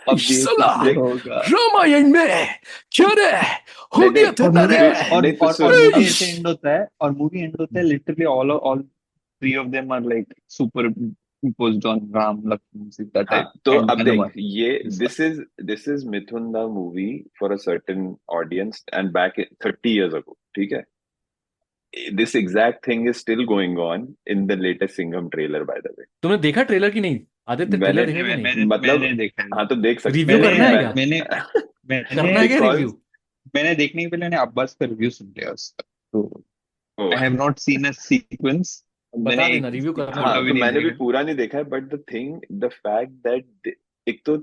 Speaker 7: अब ये
Speaker 4: साला,
Speaker 7: कैसे होगा।
Speaker 4: रामायण में क्या रे हो
Speaker 11: नहीं
Speaker 4: गया था
Speaker 7: और
Speaker 4: ना
Speaker 7: मूवी
Speaker 4: रे।
Speaker 11: नहीं तो
Speaker 7: और
Speaker 11: सुन
Speaker 7: मूवी ऐसे एंड होता है, और मूवी एंड होता है literally all three of them are like super imposed on Ram, Lakshman, Sita
Speaker 11: हाँ
Speaker 7: type,
Speaker 11: तो
Speaker 7: and
Speaker 11: अब देख
Speaker 7: Hanuman.
Speaker 11: ये this is Mithun the movie for a certain audience and back 30 years ago, ठीक है। This exact thing is still going on in the latest Singham trailer by the way.
Speaker 6: तुमने देखा trailer की नहीं? आदित्य
Speaker 11: मैंने
Speaker 6: ट्रेलर देखा कि नहीं?
Speaker 11: मतलब
Speaker 7: मैंने देखा है।
Speaker 11: हाँ तो देख सकते
Speaker 6: रिव्यू
Speaker 11: हैं
Speaker 6: करना है
Speaker 11: मैं
Speaker 6: क्या?
Speaker 7: मैंने
Speaker 6: करना है
Speaker 7: मैंने
Speaker 6: क्या
Speaker 11: because
Speaker 6: रिव्यू?
Speaker 7: मैंने देखने के पहले मैंने अब्बास का रिव्यू सुन लिया उसका, तो
Speaker 11: oh,
Speaker 7: I have not seen a sequence.
Speaker 6: बता
Speaker 7: मैंने
Speaker 6: देना,
Speaker 7: एक
Speaker 6: रिव्यू करना
Speaker 11: हाँ
Speaker 7: फोटो
Speaker 6: है।
Speaker 7: भी
Speaker 11: तो
Speaker 7: नहीं
Speaker 11: मैंने भी
Speaker 7: देखा।
Speaker 11: पूरा नहीं देखा है but the thing the fact that एक तो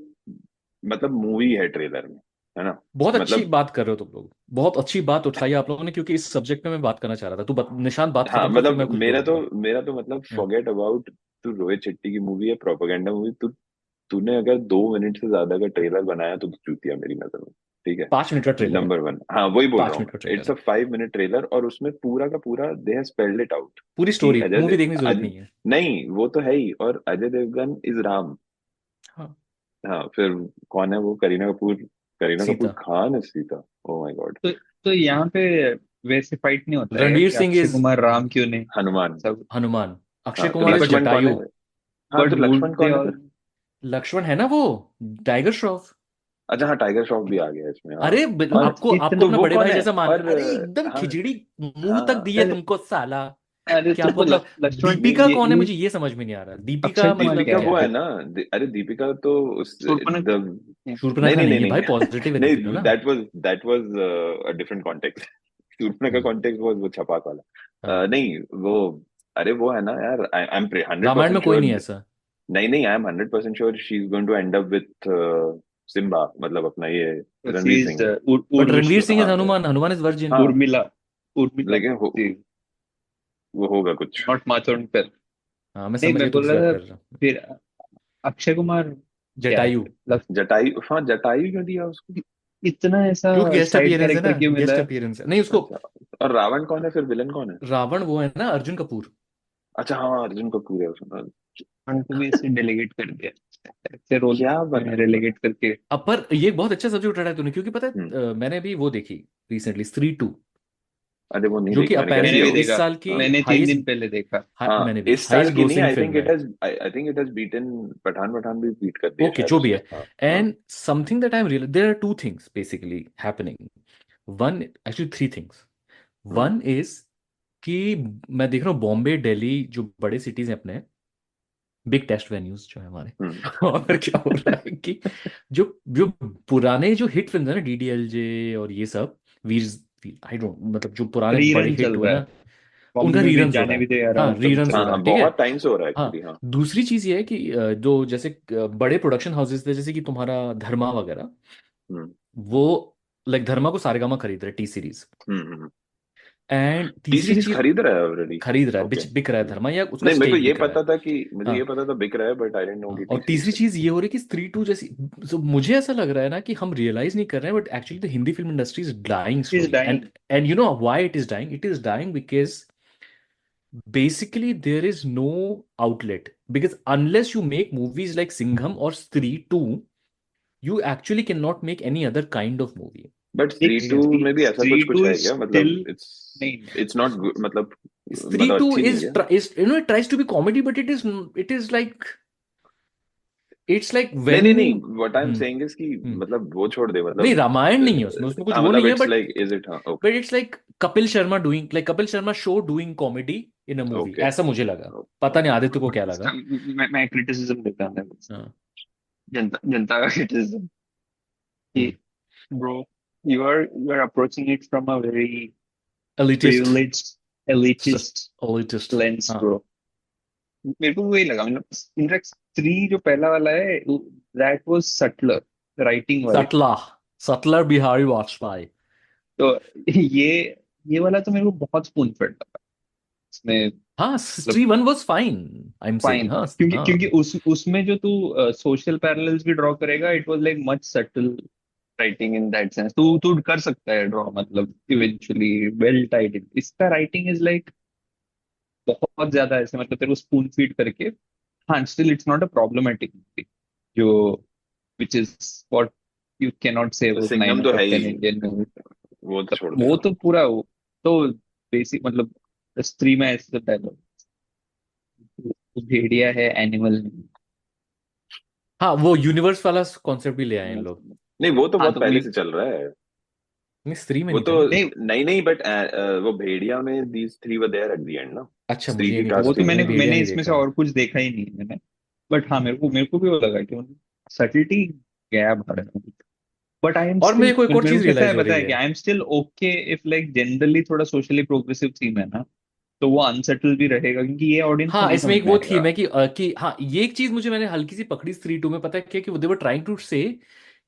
Speaker 11: मतलब मूवी है ट्रेलर में, है ना।
Speaker 6: बहुत अच्छी
Speaker 11: मतलब
Speaker 6: बात कर रहे हो तुम लोग, बहुत अच्छी बात उठाई आप लोगों ने, क्योंकि इस सब्जेक्ट में मैं बात करना चाह रहा था। निशांत बात
Speaker 11: हाँ
Speaker 6: खत्म कर, फिर
Speaker 11: मतलब
Speaker 6: मैं कुछ बोलूंगा।
Speaker 11: मेरा तो मतलब
Speaker 6: हाँ।
Speaker 11: फॉरगेट अबाउट तू रोहित शेट्टी की मूवी है, प्रोपेगेंडा मूवी, तूने अगर 2 मिनट से ज्यादा का ट्रेलर बनाया तो तू चूतिया मेरी नजर में, ठीक है।
Speaker 6: 5 मिनट का ट्रेलर है।
Speaker 11: नंबर 1, हाँ वही बोल रहा
Speaker 6: 5
Speaker 11: हूँ
Speaker 6: मिनट का
Speaker 11: मैं। इट्स
Speaker 6: ट्रेलर
Speaker 11: अ
Speaker 6: है,
Speaker 11: 5 minute ट्रेलर और उसमें पूरा का पूरा they have spelled it out
Speaker 6: पूरी
Speaker 11: कि
Speaker 6: स्टोरी, मूवी देखने की जरूरत नहीं है।
Speaker 11: नहीं वो तो है ही, और अजय देवगन इज राम।
Speaker 6: हाँ,
Speaker 11: हाँ फिर कौन है वो, करीना कपूर
Speaker 6: सीता।
Speaker 11: खान है सीता। Oh my God.
Speaker 7: तो यहाँ पे वैसे फाइट नहीं होता है
Speaker 6: रणवीर
Speaker 7: कि
Speaker 6: सिंह
Speaker 7: अक्षय
Speaker 6: इज
Speaker 7: कुमार राम क्यों नहीं,
Speaker 11: हनुमान।
Speaker 7: सब।
Speaker 6: हनुमान, अक्षय
Speaker 11: हाँ तो
Speaker 6: कुमार इज
Speaker 11: लक्ष्मण कौन है?
Speaker 6: जटायु।
Speaker 11: हाँ
Speaker 7: बट
Speaker 11: तो
Speaker 7: वुड
Speaker 11: लक्ष्मण
Speaker 7: दे
Speaker 11: कौन है
Speaker 7: ऑल,
Speaker 11: फिर?
Speaker 6: लक्ष्मण है ना वो, टाइगर श्रॉफ।
Speaker 11: अच्छा हाँ टाइगर श्रॉफ भी आ गया इसमें, हाँ।
Speaker 6: अरे
Speaker 11: और
Speaker 6: आपको
Speaker 7: इतना
Speaker 6: अपना
Speaker 11: तो वो
Speaker 6: बड़े
Speaker 11: कौन
Speaker 6: भाई
Speaker 11: है?
Speaker 6: जैसा मान,
Speaker 11: और
Speaker 6: अरे एकदम
Speaker 11: हाँ
Speaker 6: खिचड़ी मुंह तक
Speaker 11: हाँ
Speaker 6: दी है
Speaker 7: अरे
Speaker 6: तुमको साला।
Speaker 7: अरे
Speaker 6: क्या
Speaker 7: तुमको
Speaker 6: मतलब
Speaker 7: लक्ष्मण
Speaker 6: दीपिका कौन है,
Speaker 7: ये
Speaker 6: मुझे ये समझ में नहीं आ रहा।
Speaker 7: अक्षय
Speaker 6: दीपिका
Speaker 7: कुमार
Speaker 6: मतलब
Speaker 11: दीपिका
Speaker 7: क्या
Speaker 6: क्या
Speaker 11: वो
Speaker 6: है?
Speaker 11: है
Speaker 7: है?
Speaker 11: ना। अरे दीपिका तो उस
Speaker 7: शूर्पणखा
Speaker 11: द
Speaker 7: है।
Speaker 11: नहीं
Speaker 6: शूर्पणखा
Speaker 11: नहीं
Speaker 6: नहीं
Speaker 11: नहीं
Speaker 6: है भाई,
Speaker 11: नहीं
Speaker 6: पॉजिटिव है दीपिका
Speaker 11: नहीं
Speaker 6: ना।
Speaker 11: That was a different context. Surpanakha का
Speaker 6: हम्म,
Speaker 11: कॉन्टेक्स्ट वो छपाक वाला।
Speaker 6: हाँ।
Speaker 11: नहीं वो, अरे वो है ना यार, आई एम हंड्रेड
Speaker 6: रामायण में
Speaker 11: परसेंट
Speaker 6: कोई
Speaker 11: श्योर।
Speaker 6: नहीं है ऐसा।
Speaker 11: नहीं नहीं I am 100% sure she is going to end up with Simmba, मतलब अपना ये
Speaker 7: she
Speaker 11: Ranveer
Speaker 7: is
Speaker 11: Singh.
Speaker 6: But Ranveer Singh is
Speaker 11: हाँ
Speaker 6: हनुमान, हनुमान इज वर्जिन।
Speaker 11: हाँ
Speaker 7: उर्मिला, उर्मिला
Speaker 11: लेकिन वो होगा कुछ।
Speaker 7: नॉट माथुर पर।
Speaker 6: हाँ मैं
Speaker 7: नहीं,
Speaker 6: समझ
Speaker 7: मैं
Speaker 6: गया तू
Speaker 7: बोल
Speaker 6: किसी
Speaker 7: रहा
Speaker 6: बात
Speaker 7: था
Speaker 6: कर रहा हूँ।
Speaker 7: फिर अक्षय कुमार क्या है
Speaker 6: जटायु,
Speaker 7: फिर? मतलब
Speaker 11: जटायु, हाँ जटायु क्यों दिया उसको?
Speaker 7: इतना ऐसा
Speaker 6: क्योंकि गेस्ट
Speaker 7: साइड
Speaker 6: अपीयरेंस है ना,
Speaker 7: कैरेक्टर क्यों मिला
Speaker 6: गेस्ट
Speaker 7: है?
Speaker 6: अपीयरेंस है नहीं उसको।
Speaker 11: अच्छा, और रावण कौन है फिर, विलन कौन है?
Speaker 6: रावण वो है ना, अर्जुन कपूर।
Speaker 11: अच्छा हाँ अर्जुन कपूर है उसमें।
Speaker 7: उनको भी ऐसे डेलीगेट कर दिया, ऐसे रोल
Speaker 11: क्या
Speaker 7: में
Speaker 11: बना है
Speaker 7: रेलेगेट करके।
Speaker 6: अब पर ये बहुत अच्छा सब्जेक्ट उठाया तूने, क्योंकि पता है
Speaker 11: हम्म।
Speaker 6: मैंने भी वो देखी रिसेंटली, स्त्री 2,
Speaker 11: अरे वो नहीं
Speaker 6: जो कि
Speaker 11: देखी मैंने, कैसी
Speaker 7: मैंने
Speaker 11: है
Speaker 7: भी
Speaker 11: वो?
Speaker 6: अपेरेंटली इस
Speaker 7: देखा,
Speaker 6: साल की
Speaker 7: मैंने 3 दिन
Speaker 6: हाईएस्ट,
Speaker 7: पहले देखा।
Speaker 11: हाँ
Speaker 6: मैंने भी
Speaker 11: इस साल
Speaker 6: हाईएस्ट
Speaker 11: की नहीं,
Speaker 6: ग्रोसिंग फिल्म है।
Speaker 11: I think it has beaten Pathaan. Pathaan भी बीट कर दिया
Speaker 6: ओके
Speaker 11: शायद
Speaker 6: जो भी
Speaker 11: उसने,
Speaker 6: है,
Speaker 11: हाँ हाँ।
Speaker 6: And something that I am real, there are two things basically happening. One, actually three things.
Speaker 11: Hmm,
Speaker 6: one is कि मैं देख रहा हूँ बॉम्बे, दिल्ली, जो बड़े सिटीज हैं अपने, बिग टेस्ट वेन्यूज जो है हमारे
Speaker 11: हम्म,
Speaker 6: और क्या हो रहा है कि जो जो पुराने जो हिट फिल्म है ना, डीडीएलजे और ये सब, वीर, आई डोंट, मतलब जो पुराने बड़े
Speaker 7: रीरन
Speaker 6: हिट
Speaker 7: चल
Speaker 6: हुए
Speaker 7: रहा
Speaker 6: ना,
Speaker 7: है बॉम्बे
Speaker 6: उनका
Speaker 7: में भी,
Speaker 6: रीरन्स हो रहा
Speaker 7: जाने
Speaker 6: है।
Speaker 7: भी दे यार
Speaker 6: हाँ
Speaker 7: सब
Speaker 6: रीरन्स
Speaker 7: चल
Speaker 6: हो
Speaker 11: हाँ
Speaker 6: रहा
Speaker 7: रहा
Speaker 11: हाँ
Speaker 6: है, ठीक है।
Speaker 11: बहुत टाइम से हो रहा है
Speaker 6: हाँ
Speaker 11: एक्चुअली, हाँ।
Speaker 6: दूसरी चीज ये है कि जो जैसे बड़े प्रोडक्शन हाउसेस थे, जैसे कि तुम्हारा धर्मा वगैरह,
Speaker 11: हम्म
Speaker 6: वो लाइक धर्मा को सारेगामा खरीद रहे, T series.
Speaker 11: Hmm.
Speaker 6: And
Speaker 11: T
Speaker 6: तीसरी
Speaker 11: सीरीज
Speaker 6: चीज,
Speaker 11: खरीद रहा है ऑलरेडी?
Speaker 6: खरीद रहा है,
Speaker 11: ओके।
Speaker 6: बिक रहा है धर्मा, या उसका
Speaker 11: नहीं मेरे को
Speaker 6: स्टेक
Speaker 11: ये
Speaker 6: बिक रहा है।
Speaker 11: पता था कि, मुझे
Speaker 6: हाँ
Speaker 11: ये पता था बिक रहा है, बट आई डेंट नो
Speaker 6: हाँ,
Speaker 11: कि टी
Speaker 6: और
Speaker 11: सीरीज
Speaker 6: तीसरी
Speaker 11: का।
Speaker 6: चीज ये हो रही है कि स्त्री 2 जैसी, so मुझे ऐसा लग रहा है ना कि हम रियलाइज नहीं कर रहे हैं, but actually the Hindi film industry is dying
Speaker 7: is
Speaker 6: slowly,
Speaker 7: dying.
Speaker 6: And you know why it is dying because basically there is no outlet, because unless you make movies like Singham or Stree 2, you actually cannot make any other kind of movie.
Speaker 11: But स्त्री to में भी ऐसा
Speaker 7: स्त्री
Speaker 11: कुछ कुछ
Speaker 7: to
Speaker 11: है
Speaker 7: is
Speaker 11: क्या,
Speaker 7: still,
Speaker 11: मतलब
Speaker 7: नहीं
Speaker 11: इट्स नॉट मतलब
Speaker 6: Stree 2
Speaker 11: अच्छी नहीं
Speaker 6: is
Speaker 11: है?
Speaker 6: is it tries to be comedy, but it is like, it's like
Speaker 11: नहीं
Speaker 6: when
Speaker 11: नहीं नहीं, what I am
Speaker 6: hmm,
Speaker 11: saying is कि
Speaker 6: हम्म,
Speaker 11: मतलब वो छोड़ दे,
Speaker 6: नहीं
Speaker 11: मतलब
Speaker 6: रामायण नहीं है उसमें कुछ
Speaker 11: हाँ
Speaker 6: वो
Speaker 11: मतलब
Speaker 6: नहीं है,
Speaker 11: it's
Speaker 6: but
Speaker 11: like, is it, हाँ okay
Speaker 6: it's like Kapil Sharma doing, like Kapil Sharma show doing comedy in a movie,
Speaker 11: okay
Speaker 6: ऐसा मुझे लगा। पता नहीं
Speaker 11: ओके।
Speaker 6: आदित्य को क्या लगा।
Speaker 7: मैं क्रिटिसिज्म देता हूँ,
Speaker 6: हाँ
Speaker 7: जनता जनता का क्रिटिसिज्म कि
Speaker 6: हम्म,
Speaker 7: bro, you are approaching it from a very
Speaker 6: elitist,
Speaker 7: privileged, elitist
Speaker 6: elitist,
Speaker 7: lens,
Speaker 6: हाँ
Speaker 7: bro. मेरे को वही लगा, मतलब इनफैक्ट थ्री जो पहला वाला है, that was subtler writing wise.
Speaker 6: सटला, सटलर बिहारी वाजपेयी।
Speaker 7: तो ये ये वाला तो मेरे को बहुत स्पून फेड लगा इसमें,
Speaker 6: हाँ,
Speaker 7: मतलब
Speaker 6: स्त्री one was fine, I am saying.
Speaker 7: Fine,
Speaker 6: हाँ
Speaker 7: क्योंकि
Speaker 6: हाँ
Speaker 7: उसमें जो तू सोशल पैरेलल्स भी ड्रॉ करेगा, it was like much subtle writing in that sense. तू तू कर सकता है ड्रॉ, मतलब इवेंचुअली वेल टाइड। इसका राइटिंग इज लाइक बहुत ज्यादा ऐसे, मतलब तेरे को स्पून फीड करके। हाँ, still it's not a problematic movie, जो which is what you can not say
Speaker 11: तो
Speaker 7: अबाउट नाइन
Speaker 11: सिंघम तो
Speaker 7: आउट
Speaker 11: है
Speaker 7: ऑफ
Speaker 11: ही,
Speaker 7: टेन इंडियन मूवी।
Speaker 11: वो तो छोड़
Speaker 7: वो
Speaker 11: देना।
Speaker 7: तो पूरा तो बेसिक, मतलब स्त्री में ऐसे डायलॉग, भेड़िया है एनिमल।
Speaker 6: हाँ, वो यूनिवर्स वाला कॉन्सेप्ट भी ले आए हैं इन लोग।
Speaker 11: नहीं वो तो
Speaker 7: हाँ
Speaker 11: बहुत
Speaker 7: तो
Speaker 11: पहले
Speaker 7: वही,
Speaker 11: से चल रहा है।
Speaker 6: नहीं, स्त्री में
Speaker 11: वो
Speaker 6: नहीं
Speaker 11: तो
Speaker 6: था ये।
Speaker 7: नहीं
Speaker 11: नहीं नहीं, बट वो भेड़िया में these three were there at the end ना।
Speaker 6: अच्छा,
Speaker 11: स्त्री
Speaker 6: मुझे ये
Speaker 11: की
Speaker 6: नहीं पता
Speaker 7: वो तो
Speaker 6: था,
Speaker 11: कास्टिंग
Speaker 6: मैंने
Speaker 11: में।
Speaker 6: भेड़िया
Speaker 7: मैंने
Speaker 6: नहीं
Speaker 7: इसमें से
Speaker 6: देखा।
Speaker 7: और कुछ देखा ही नहीं है मैंने। बट हाँ, मेरे को भी वो लगा कि सटलिटी गया भारत में। बट आई एम
Speaker 6: और
Speaker 7: स्टिल,
Speaker 6: मेरे को एक और
Speaker 7: मेरे को
Speaker 6: चीज
Speaker 7: कैसा
Speaker 6: रियलाइज
Speaker 7: है
Speaker 6: हो
Speaker 7: पता
Speaker 6: रही
Speaker 7: है कि
Speaker 6: है।
Speaker 7: I am still okay if like generally थोड़ा सोशली प्रोग्रेसिव थीम है ना, तो वो अनसेटल भी रहेगा, क्योंकि ये ऑडियंस को
Speaker 6: हाँ,
Speaker 7: नहीं
Speaker 6: इसमें
Speaker 7: समझ
Speaker 6: एक
Speaker 7: में
Speaker 6: वो
Speaker 7: आएगा।
Speaker 6: थीम है कि हाँ, ये एक चीज मुझे मैंने हल्की सी पकड़ी स्त्री टू में, पता है क्या, कि दे वर ट्राइंग टू से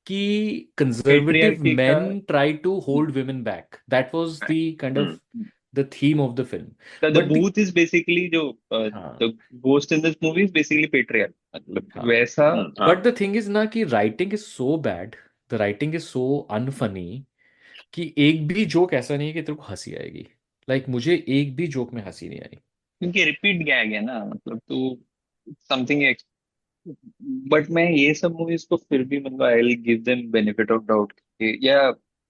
Speaker 6: कि कंजर्वेटिव
Speaker 7: पेट्रियार्की का,
Speaker 6: men try to hold women बैक, that was the kind
Speaker 11: hmm.
Speaker 6: Of the theme of the film.
Speaker 7: The
Speaker 6: but the
Speaker 7: bhoot is basically जो
Speaker 6: हाँ
Speaker 7: the ghost in this movie is basically patriarch, मतलब
Speaker 6: हाँ,
Speaker 7: वैसा।
Speaker 11: हाँ।
Speaker 6: But the thing is ना कि writing is so bad, the writing is so unfunny, कि एक भी जोक ऐसा नहीं है कि तेरे को हंसी आएगी। लाइक मुझे एक भी जोक में हंसी नहीं आई।
Speaker 7: क्योंकि रिपीट गया है ना, मतलब तू समथिंग। बट मैं ये सब मूवीज को फिर भी, मतलब I will give them benefit of doubt. या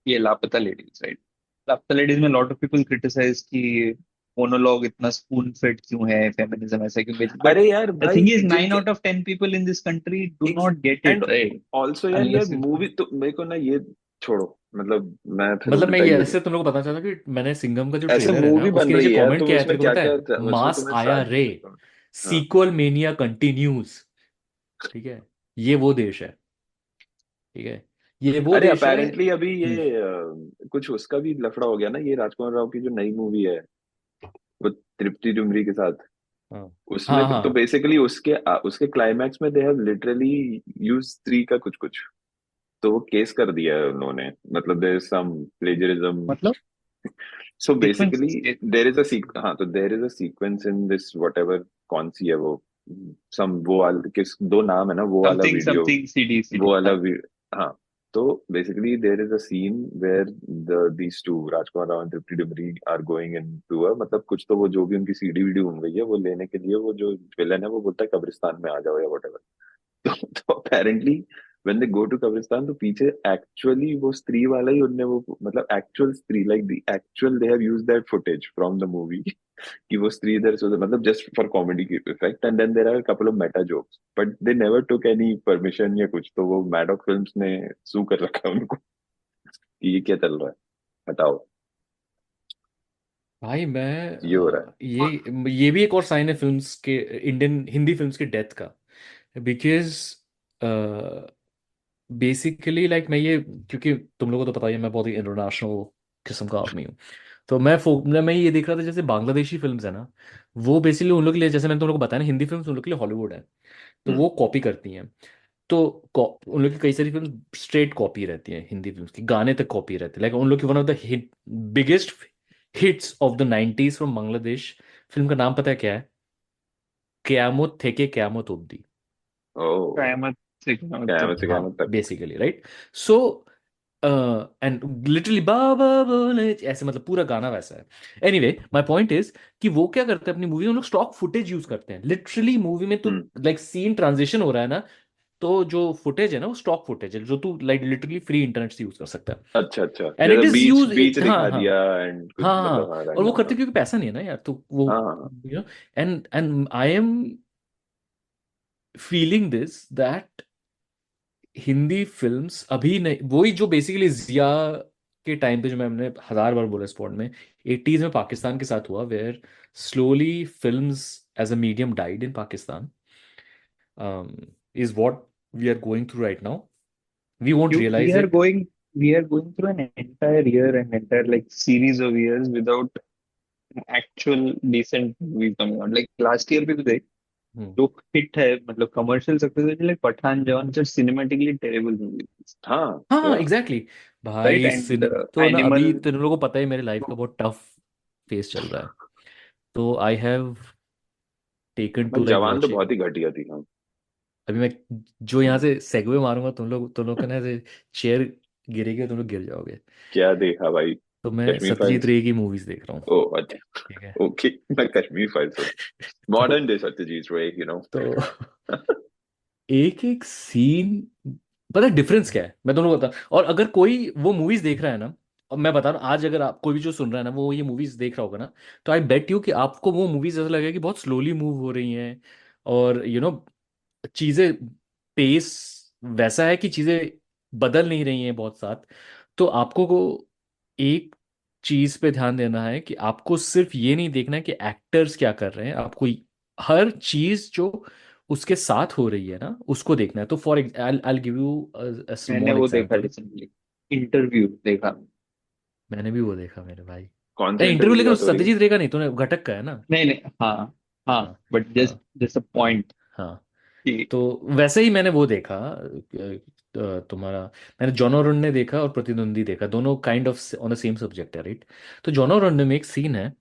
Speaker 7: ये लापता लेडीज, राइट? लापता लेडीज में लॉट ऑफ पीपल क्रिटिसाइज कि मोनोलॉग इतना स्पून फेड क्यों है, फेमिनिज्म ऐसा क्यों, बट
Speaker 11: अरे यार
Speaker 7: द
Speaker 11: भाई
Speaker 7: थिंग इज
Speaker 11: जो
Speaker 7: 9 out of 10 people in this country do not gate
Speaker 11: and
Speaker 7: it, right?
Speaker 11: Also यार ये
Speaker 7: अनलेस
Speaker 11: मूवी तो मेरे को ना ये छोड़ो, मतलब मैं फिर
Speaker 6: मतलब मैं
Speaker 11: उल्टा
Speaker 6: ये
Speaker 11: ही
Speaker 6: ऐसे तुम लोग को बताना चाहता हूँ कि मैंने सिंघम का जो
Speaker 11: ऐसे
Speaker 6: ट्रेलर है ना,
Speaker 11: मूवी बन
Speaker 6: उसके नीचे
Speaker 11: रही है
Speaker 6: कमेंट
Speaker 11: तुम
Speaker 6: क्या है
Speaker 11: उसमें
Speaker 6: तेरे को
Speaker 11: क्या
Speaker 6: पता
Speaker 11: क्या,
Speaker 6: है?
Speaker 11: उसमें
Speaker 6: मास
Speaker 11: तुम्हें
Speaker 6: आया
Speaker 11: सारी
Speaker 6: रे,
Speaker 11: हाँ।
Speaker 6: Sequel mania continues. ठीक है, ये वो देश है। ठीक है, ये वो
Speaker 11: अरे
Speaker 6: देश है।
Speaker 11: अपेरेंटली अभी ये कुछ उसका भी लफड़ा हो गया ना, ये राजकुमार राव की जो नई मूवी है वो तृप्ति डिमरी के साथ।
Speaker 6: हाँ
Speaker 11: उसमें
Speaker 6: हाँ
Speaker 11: तो
Speaker 6: हाँ।
Speaker 11: बेसिकली उसके उसके क्लाइमैक्स में दे हैव लिटरली यूज स्त्री का कुछ कुछ, तो वो केस कर दिया है उन्होंने, मतलब देयर इज सम प्लेजरिज्म।
Speaker 7: मतलब
Speaker 11: so
Speaker 7: sequence,
Speaker 11: basically there is a हाँ, तो there is a sequence in this whatever, कौन सी है वो, सम वो वाला किस दो नाम है ना वो वाला
Speaker 7: समथिंग
Speaker 11: वीडियो,
Speaker 7: समथिंग सीडी
Speaker 11: वो
Speaker 7: सीडी,
Speaker 11: वाला
Speaker 7: हाँ।
Speaker 11: हाँ। तो basically there is a scene where these two Rajkummar Rao and Triptii Dimri are going into मतलब कुछ तो वो जो भी उनकी सीडी वीडियो घूम गई है वो लेने के लिए, वो जो विलन है वो बोलता है कब्रिस्तान में आ जाओ या वट। तो apparently when they go to कब्रिस्तान तो पीछे एक्चुअली वो स्त्री वाला ही उनने वो मतलब actual Stree like the actual they have used that footage from the movie कि वो स्त्री इधर से उधर, मतलब जस्ट फॉर कॉमेडी की effect, and then there are couple of meta jokes but they never took any permission या कुछ, तो वो मैडॉक फिल्म्स ने सू कर रखा है उनको कि ये क्या चल रहा है, हटाओ।
Speaker 6: भाई मैं
Speaker 11: ये हो रहा
Speaker 6: ये भी एक और साइन है फिल्म्स के, इंडियन हिंदी फिल्म्स के डेथ का। बिकॉज बेसिकली लाइक मैं ये, क्योंकि तुम लोगों को तो पता ही है मैं बहुत ही इंटरनेशनल किस्म का आदमी हूँ। तो मैं ये देख रहा था जैसे बांग्लादेशी फिल्म्स है ना, वो बेसिकली उन लोग के लिए, जैसे मैंने तुम लोग को बताया ना, हिंदी फिल्म्स उन लोग के लिए हॉलीवुड है। तो
Speaker 11: है।
Speaker 6: वो कॉपी करती हैं। तो उन लोग की कई सारी फिल्म स्ट्रेट कॉपी रहती हैं, हिंदी फिल्म्स की गाने तक कॉपी रहते हैं। लाइक उन लोग की one of the biggest hits of the 90s from Bangladesh, film का नाम पता है क्या है? क्यामत थे के क्यामत उद्दी।
Speaker 11: ओ,
Speaker 7: कयामत से कयामत
Speaker 11: क्या
Speaker 7: तक।
Speaker 11: मतलब क्या
Speaker 6: हाँ,
Speaker 11: मतलब।
Speaker 6: Basically right. So and literally बाबा बोले ऐसे, मतलब पूरा गाना वैसा है। एनीवे माय पॉइंट इज कि वो क्या करते हैं अपनी मूवी में, उन लोग स्टॉक फुटेज यूज करते हैं। लिटरली मूवी में तो
Speaker 11: हम्म।
Speaker 6: लाइक सीन ट्रांजिशन हो रहा है ना, तो जो फुटेज है ना वो स्टॉक फुटेज है, जो तू लाइक लिटरली फ्री इंटरनेट से यूज कर सकता है।
Speaker 11: अच्छा अच्छा,
Speaker 6: एंड इट
Speaker 11: जैसे
Speaker 6: इज
Speaker 11: बीच
Speaker 6: यूज,
Speaker 11: बीच
Speaker 6: हाँ
Speaker 11: दिखा
Speaker 6: हाँ
Speaker 11: दिया एंड कुछ
Speaker 6: हाँ
Speaker 11: मतलब,
Speaker 6: हाँ।
Speaker 11: हाँ
Speaker 6: और वो
Speaker 11: रैंडम
Speaker 6: करते
Speaker 11: सा।
Speaker 6: क्योंकि पैसा नहीं है ना यार, तो वो
Speaker 11: हाँ हाँ हाँ।
Speaker 6: You know. And I am feeling this that Hindi films अभी नहीं, वही जो बेसिकली जिया के टाइम पे, जो मैंने हजार बार बोला स्पॉट में, 80s में पाकिस्तान के साथ हुआ, where slowly films as a medium died in Pakistan, is what we are going through right now. We won't
Speaker 7: You,
Speaker 6: realise it.
Speaker 7: we are going through an entire year and entire like series of years without an actual decent movie coming out. Like last year भी तो देख, जो hit है, मतलब commercial success है, like Pathan, जवान, just cinematically terrible movies.
Speaker 11: हाँ
Speaker 6: हाँ
Speaker 11: या
Speaker 6: एग्जैक्टली। भाई
Speaker 7: एंड
Speaker 6: तो ना
Speaker 7: एनिमल।
Speaker 6: अभी तो तुम लोगों को पता है मेरे लाइफ का बहुत टफ फेस चल रहा है, तो I have taken to like
Speaker 11: Jawan तो
Speaker 6: वॉचिंग।
Speaker 11: बहुत ही घटिया थी, हाँ।
Speaker 6: अभी मैं जो यहाँ से सेगवे मारूंगा, तुम लोग का ना ऐसे चेयर गिरेगी और तुम लोग गिर जाओगे।
Speaker 11: क्या देखा भाई?
Speaker 6: तो मैं
Speaker 11: कश्मीर
Speaker 6: सत्यजीत
Speaker 11: फाइल्स?
Speaker 6: रे की मूवीज देख रहा हूँ।
Speaker 11: ओ अच्छा।
Speaker 6: ठीक है।
Speaker 11: ओके। मैं कश्मीर फाइल्स हूँ।
Speaker 6: तो
Speaker 11: मॉडर्न डे सत्यजीत रे,
Speaker 6: तो एक एक सीन, पता है डिफरेंस क्या है, मैं दोनों बता। और अगर कोई वो मूवीज देख रहा है ना, और मैं बता रहा हूँ आज अगर आप कोई भी जो सुन रहा है ना वो ये मूवीज देख रहा होगा ना, तो आई बेट यू कि आपको वो मूवीज ऐसा लगेगा कि बहुत स्लोली मूव हो रही हैं, और चीजें, पेस वैसा है कि चीजें बदल नहीं रही हैं बहुत साथ। तो आपको को एक चीज पे ध्यान देना है कि आपको सिर्फ ये नहीं देखना है कि एक्टर्स क्या कर रहे हैं, आपको हर चीज जो उसके साथ हो रही है ना उसको देखना है। तो फॉर आई गिव यू अ
Speaker 7: मैंने
Speaker 6: स्मॉल
Speaker 7: वो देखा
Speaker 6: एग्जांपल।
Speaker 7: रिसेंटली, इंटरव्यू देखा।
Speaker 6: मैंने भी वो देखा मेरे भाई।
Speaker 11: कौन सा
Speaker 6: नहीं, इंटरव्यू
Speaker 11: इंटरव्यू की
Speaker 6: लेकिन
Speaker 11: बात
Speaker 6: उस
Speaker 11: हो रही है?
Speaker 6: सत्यजीत रे का नहीं, तूने घटक का है ना।
Speaker 7: नहीं नहीं, हाँ हाँ,
Speaker 6: हाँ
Speaker 7: बट जस्ट
Speaker 6: हाँ
Speaker 7: जस्ट अ
Speaker 6: हाँ
Speaker 7: पॉइंट
Speaker 6: हाँ।
Speaker 7: कि
Speaker 6: तो वैसे ही मैंने वो देखा, तुम्हारा, मैंने जॉन और ने देखा और प्रतिद्वंदी देखा, दोनों kind of on the same subject है, राइट। तो जॉन और में एक सीन है,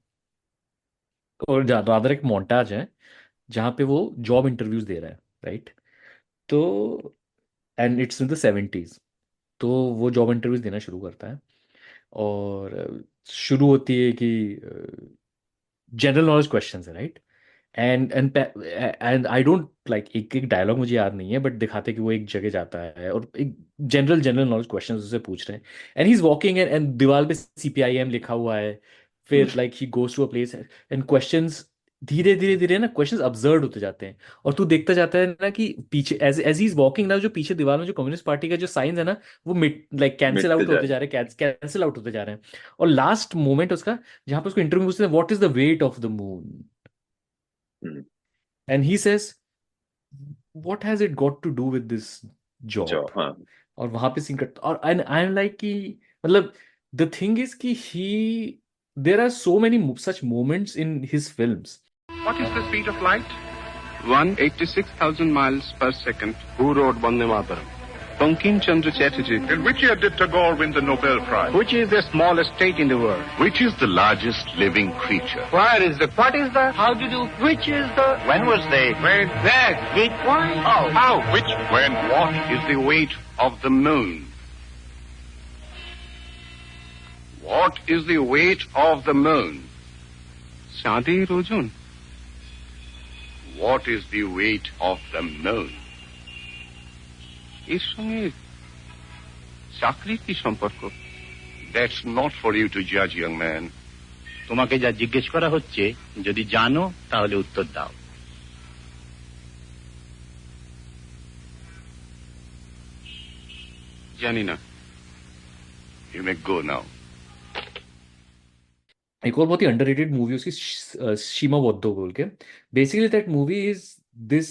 Speaker 6: और रादर एक मोन्टाज है, जहाँ पे वो जॉब इंटरव्यूज दे रहा है, राइट। तो and it's in the 70s। तो वो जॉब इंटरव्यूज देना शुरू करता है, और शुरू होती है कि जनरल नॉलेज क्वेश्चंस है, right. And I don't like, एक एक डायलॉग मुझे याद नहीं है, बट दिखाते कि वो एक जगह जाता है और एक जनरल नॉलेज क्वेश्चन उससे पूछ रहे हैं, and he is walking and दीवार पे CPIM लिखा हुआ है। फिर like he goes to a place and questions, धीरे धीरे धीरे ना क्वेश्चंस अब्जर्व होते जाते हैं, और तू देखता जाता है ना कि पीछे as as he is walking ना, जो पीछे दीवार में जो कम्युनिस्ट पार्टी का जो साइंस है ना, वो मिट लाइक कैंसिल
Speaker 11: मिटते
Speaker 6: आउट
Speaker 11: जा
Speaker 6: होते जा रहे हैं, कैंसिल आउट होते जा रहे हैं। और लास्ट मोमेंट उसका, जहाँ पे उसको इंटरव्यू पूछते हैं what is the weight of the moon,
Speaker 11: रहे।
Speaker 6: And he says what has it got to do with this
Speaker 11: जो
Speaker 6: job।
Speaker 11: हाँ।
Speaker 6: और वहां पे सीन कट, और एंड आई एम लाइक कि मतलब द थिंग इज कि he there are so many such moments in his films।
Speaker 12: What is the speed of light? 186,000 miles per second. Who wrote Vande Mataram? Bankim Chandra Chatterjee.
Speaker 10: In which year did Tagore win the Nobel Prize?
Speaker 12: Which is the smallest state in the world?
Speaker 10: Which is the largest living creature?
Speaker 12: Where is the? What is the? How to do? Which is the? When was they?
Speaker 10: When?
Speaker 12: Where? Which? Why?
Speaker 10: How? How? Which? When? What is the weight of the moon? What is the weight of the moon?
Speaker 12: Shadi Rojun.
Speaker 10: What is the weight of the moon?
Speaker 12: এর সঙ্গে চাকরির কি সম্পর্ক?
Speaker 10: That's not for you to judge, young man.
Speaker 13: তোমাকে যা জিজ্ঞেস করা হচ্ছে, যদি জানো তাহলে উত্তর দাও।
Speaker 12: জানি না।
Speaker 10: You may go now.
Speaker 6: एक और बहुत ही अंडररेटेड मूवी उसकी शीमा बद्दो बोल के। Basically that movie is this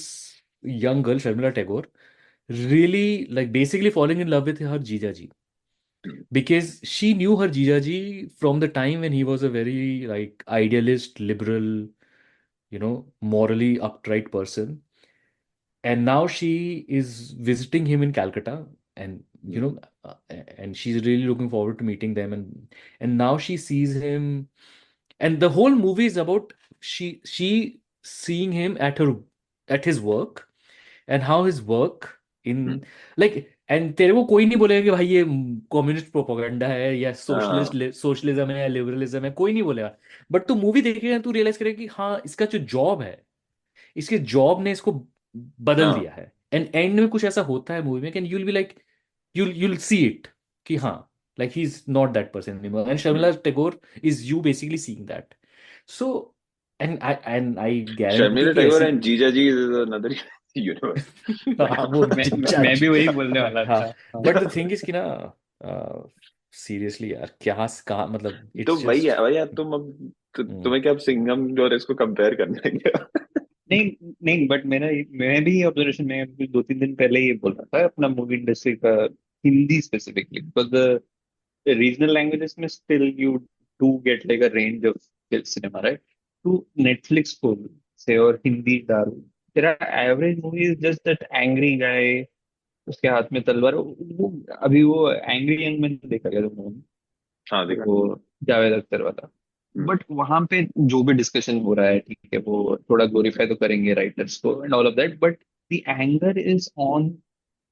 Speaker 6: young girl Sharmila Tagore really like basically falling in love with her Jijaji, because she knew her Jijaji from the time when he was a very like idealist, liberal, morally upright person, and now she is visiting him in Calcutta, and and she's really looking forward to meeting them, and now she sees him, and the whole movie is about she seeing him at his work, and how his work in like, and तेरे को कोई नहीं बोलेगा कि भाई ये communist propaganda है या सोशलिज्म है या लिबरलिज्म है, कोई नहीं बोलेगा। बट तू मूवी देखेगा तू रियलाइज करेगा कि हाँ इसका जो जॉब है, इसके जॉब ने इसको बदल दिया है, एंड एंड में कुछ ऐसा होता है मूवी में can you'll be like you'll see it कि हाँ like he's not that person anymore, and Sharmila Tagore is you basically seeing that, so and I guarantee
Speaker 11: Sharmila
Speaker 6: कि
Speaker 11: टैगोर
Speaker 6: ऐसी
Speaker 11: एंड जीजाजी इज अनदर यूनिवर्स।
Speaker 6: हाँ वो
Speaker 7: मैं भी वही बोलने वाला
Speaker 6: हाँ,
Speaker 7: था।
Speaker 6: बट द थिंग इज कि ना सीरियसली यार क्या कहा, मतलब
Speaker 11: तो
Speaker 6: इट्स
Speaker 11: वही
Speaker 6: जस्ट
Speaker 11: है भैया, तुम अब तुम्हें क्या अब सिंघम और इसको कंपेयर करना है क्या?
Speaker 7: नहीं नहीं, बट मैं भी ऑब्जर्वेशन में अभी 2-3 दिन पहले ये बोल रहा था अपना मूवी इंडस्ट्री का, Hindi specifically, because the regional languages में still you do get like a range of cinema, right. टू नेटफ्लिक्स खोल से और हिंदी डाल, तेरा average movie is just that angry guy उसके हाथ में तलवार, वो अभी वो एंग्री यंग मैन देखा गया तुमने?
Speaker 11: हाँ देखा।
Speaker 7: वो जावेद अख्तर वाला। बट वहां पे जो भी डिस्कशन हो रहा है, ठीक है, वो थोड़ा ग्लोरीफाई तो करेंगे राइटर्स को and all of that, but the anger is on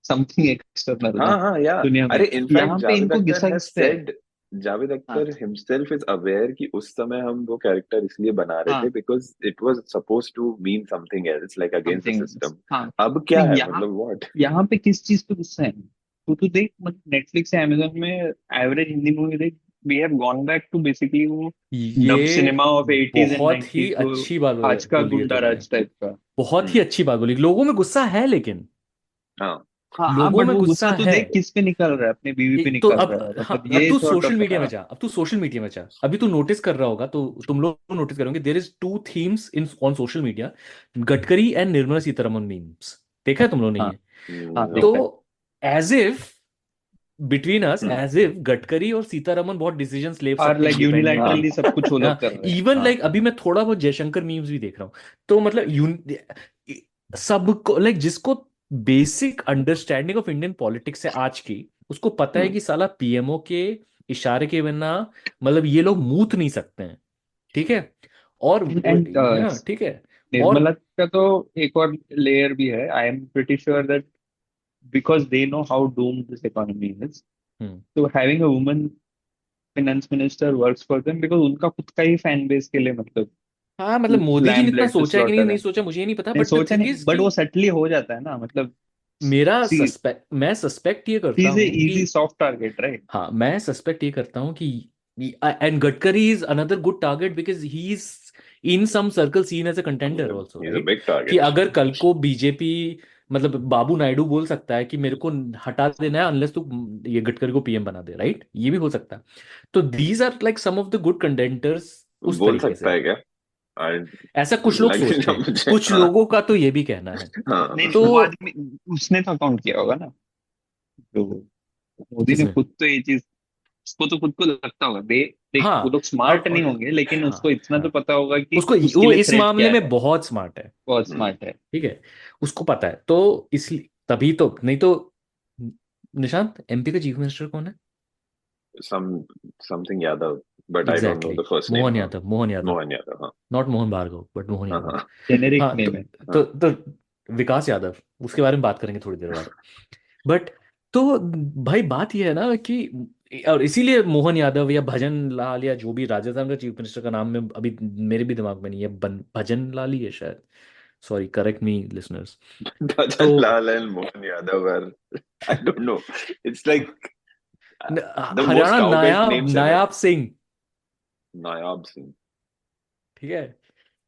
Speaker 7: something external ना
Speaker 11: हाँ हाँ या
Speaker 7: दुनिया में।
Speaker 11: अरे इनफैक्ट
Speaker 7: यहाँ पे
Speaker 11: जावेद
Speaker 7: इनको
Speaker 11: अख्तर
Speaker 7: घिसा
Speaker 11: हैज
Speaker 7: घिसता है।
Speaker 11: सेड, जावेद
Speaker 7: हाँ
Speaker 11: अख्तर हिमसेल्फ इज अवेयर कि उस समय हम वो कैरेक्टर इसलिए बना रहे थे
Speaker 7: हाँ,
Speaker 11: because it was suppose to mean something else like against the
Speaker 7: something.
Speaker 11: System.
Speaker 7: हाँ,
Speaker 11: अब
Speaker 7: तो
Speaker 11: क्या है
Speaker 7: यहाँ
Speaker 11: मतलब व्हाट।
Speaker 7: यहाँ पे किस चीज पे गुस्सा है? तो देख, मतलब नेटफ्लिक्स या अमेजोन में एवरेज हिंदी मूवी देख, we have gone back to basically वो डब
Speaker 6: ये
Speaker 7: सिनेमा ऑफ 80s एंड
Speaker 6: बहुत ही
Speaker 7: 90s, वो
Speaker 6: अच्छी बात
Speaker 7: आज का
Speaker 6: बोली है
Speaker 7: गुंडा
Speaker 6: तुमने,
Speaker 7: राज टाइप का।
Speaker 6: बहुत ही अच्छी बात बोली। लोगों में गुस्सा है, लेकिन
Speaker 11: हाँ
Speaker 7: हाँ,
Speaker 6: लोगों
Speaker 7: बट
Speaker 6: में
Speaker 7: वो
Speaker 6: गुस्सा
Speaker 7: गुस्सा तो
Speaker 6: है।
Speaker 7: देख किस पे निकल रहा है, अपने बीवी पे
Speaker 6: तो
Speaker 7: निकल
Speaker 6: अब,
Speaker 7: रहा है,
Speaker 6: हाँ,
Speaker 7: मतलब
Speaker 6: अब
Speaker 7: ये
Speaker 6: तू
Speaker 7: सॉर्ट
Speaker 6: सोशल
Speaker 7: ऑफ।
Speaker 6: मीडिया में जा, अब तू सोशल मीडिया में जा, अभी तू नोटिस कर रहा होगा, तो तुम लोग नोटिस करोगे, there is two themes in on social media, Gadkari and Nirmala Sitharaman memes. देखा है तुम लोगों ने
Speaker 7: हाँ
Speaker 6: ये?
Speaker 7: हाँ,
Speaker 11: नो।
Speaker 6: तो
Speaker 7: देखा है।
Speaker 6: As if between us, as if Gadkari और सीतारमन बहुत डिसीजंस ले
Speaker 7: और
Speaker 6: सकते हैं
Speaker 7: लाइक
Speaker 11: हाँ
Speaker 7: यूनिलैटरली
Speaker 6: इंडिपेंडेंटली।
Speaker 7: सब कुछ वो लोग कर रहे हैं।
Speaker 6: इवन
Speaker 7: हाँ
Speaker 6: लाइक अभी मैं थोड़ा बहुत जयशंकर मीम्स भी देख रहा हूँ, तो मतलब सबको लाइक जिसको basic understanding of Indian politics है आज की, उसको पता है कि साला पीएमओ के इशारे के बिना मतलब ये लोग मूत नहीं सकते हैं, ठीक है? और
Speaker 7: एंड
Speaker 6: है ना, ठीक है। और
Speaker 7: निर्मला का तो एक और लेयर भी है। I am pretty sure that because they know how doomed this economy is,
Speaker 6: hmm,
Speaker 7: तो having a woman finance minister works for them, because उनका खुद का ही फैन बेस के लिए, मतलब
Speaker 6: हाँ, मतलब मोदी जी ने
Speaker 7: लैम्ब
Speaker 6: इतना
Speaker 7: लेड टू
Speaker 6: सोचा है कि नहीं
Speaker 7: स्लॉटर
Speaker 6: नहीं
Speaker 7: है।
Speaker 6: सोचा मुझे ये नहीं पता,
Speaker 7: नहीं
Speaker 6: बट द
Speaker 7: सोचा
Speaker 6: थिंग
Speaker 7: नहीं,
Speaker 6: इज
Speaker 7: बट
Speaker 6: कि
Speaker 7: वो सटली हो जाता है ना, मतलब
Speaker 6: मेरा
Speaker 7: सी
Speaker 6: सस्पेक्ट मैं सस्पेक्ट ये करता
Speaker 7: इज ए
Speaker 6: हूँ कि,
Speaker 7: इजी सॉफ्ट टारगेट, राइट?
Speaker 6: हाँ, मैं सस्पेक्ट ये करता हूँ कि and Gadkari is another good target because he is in some circle seen as a contender also,
Speaker 11: he is a
Speaker 6: right?
Speaker 11: Big
Speaker 6: कि
Speaker 11: टारगेट।
Speaker 6: अगर कल को बीजेपी, मतलब बाबू नायडू बोल सकता है कि मेरे को हटा देना है अनलेस तू ये गडकरी को पीएम बना दे, राइट? ये भी हो सकता है। तो these are like some of the good contenders उस
Speaker 11: बोल
Speaker 6: तरीके
Speaker 11: सकता
Speaker 6: से।
Speaker 11: है क्या? I-
Speaker 6: ऐसा कुछ लोग
Speaker 11: लगे
Speaker 6: सोचते
Speaker 11: ना
Speaker 6: हैं,
Speaker 11: मुझे।
Speaker 6: कुछ
Speaker 11: हाँ
Speaker 6: लोगों का तो ये भी कहना है।
Speaker 7: नहीं
Speaker 11: हाँ
Speaker 7: नहीं, वो
Speaker 6: तो
Speaker 7: आदमी उसने तो अकाउंट किया होगा ना, तो मोदी ने
Speaker 6: किसमें?
Speaker 7: खुद तो ये चीज, उसको तो खुद को लगता होगा। दे देख, वो
Speaker 6: हाँ,
Speaker 7: लोग स्मार्ट नहीं
Speaker 6: अब
Speaker 7: होंगे, लेकिन
Speaker 6: हाँ
Speaker 7: उसको इतना तो
Speaker 6: हाँ,
Speaker 7: पता होगा कि
Speaker 6: उसको
Speaker 7: उसके
Speaker 6: वो
Speaker 7: लिए
Speaker 6: इस
Speaker 7: थ्रेट
Speaker 6: मामले
Speaker 7: क्या
Speaker 6: में
Speaker 7: है।
Speaker 6: बहुत स्मार्ट है,
Speaker 7: बहुत स्मार्ट है।
Speaker 6: ठीक है, उसको पता है। तो इसलिए तभी तो, नहीं तो निशांत, एमपी का चीफ मिनिस्टर कौन है?
Speaker 11: some something Yadav, but I don't know
Speaker 6: exactly
Speaker 11: the first name.
Speaker 6: Mohan
Speaker 11: हाँ
Speaker 6: यादव, मोहन यादव,
Speaker 11: मोहन यादव। हाँ
Speaker 6: नॉट मोहन भार्गव बट मोहन
Speaker 11: हाँ
Speaker 6: यादव।
Speaker 11: हाँ
Speaker 7: जेनेरिक
Speaker 6: हाँ,
Speaker 7: नेम है।
Speaker 6: तो विकास यादव, उसके बारे में बात करेंगे थोड़ी देर बाद। बट तो भाई बात ये है ना कि, और इसीलिए मोहन यादव या भजन लाल या जो भी राजस्थान का चीफ मिनिस्टर का नाम में अभी मेरे भी दिमाग में नहीं है, भजन लाल ही है शायद, सॉरी करेक्ट मी लिसनर्स।
Speaker 11: Bhajan
Speaker 6: तो
Speaker 11: Lal and Mohan Yadav are, I don't know. It's like the most
Speaker 6: Haryana
Speaker 11: cow-based
Speaker 6: Nayab
Speaker 11: names ever.
Speaker 6: Nayab Singh,
Speaker 11: Nayab Singh.
Speaker 6: ठीक है?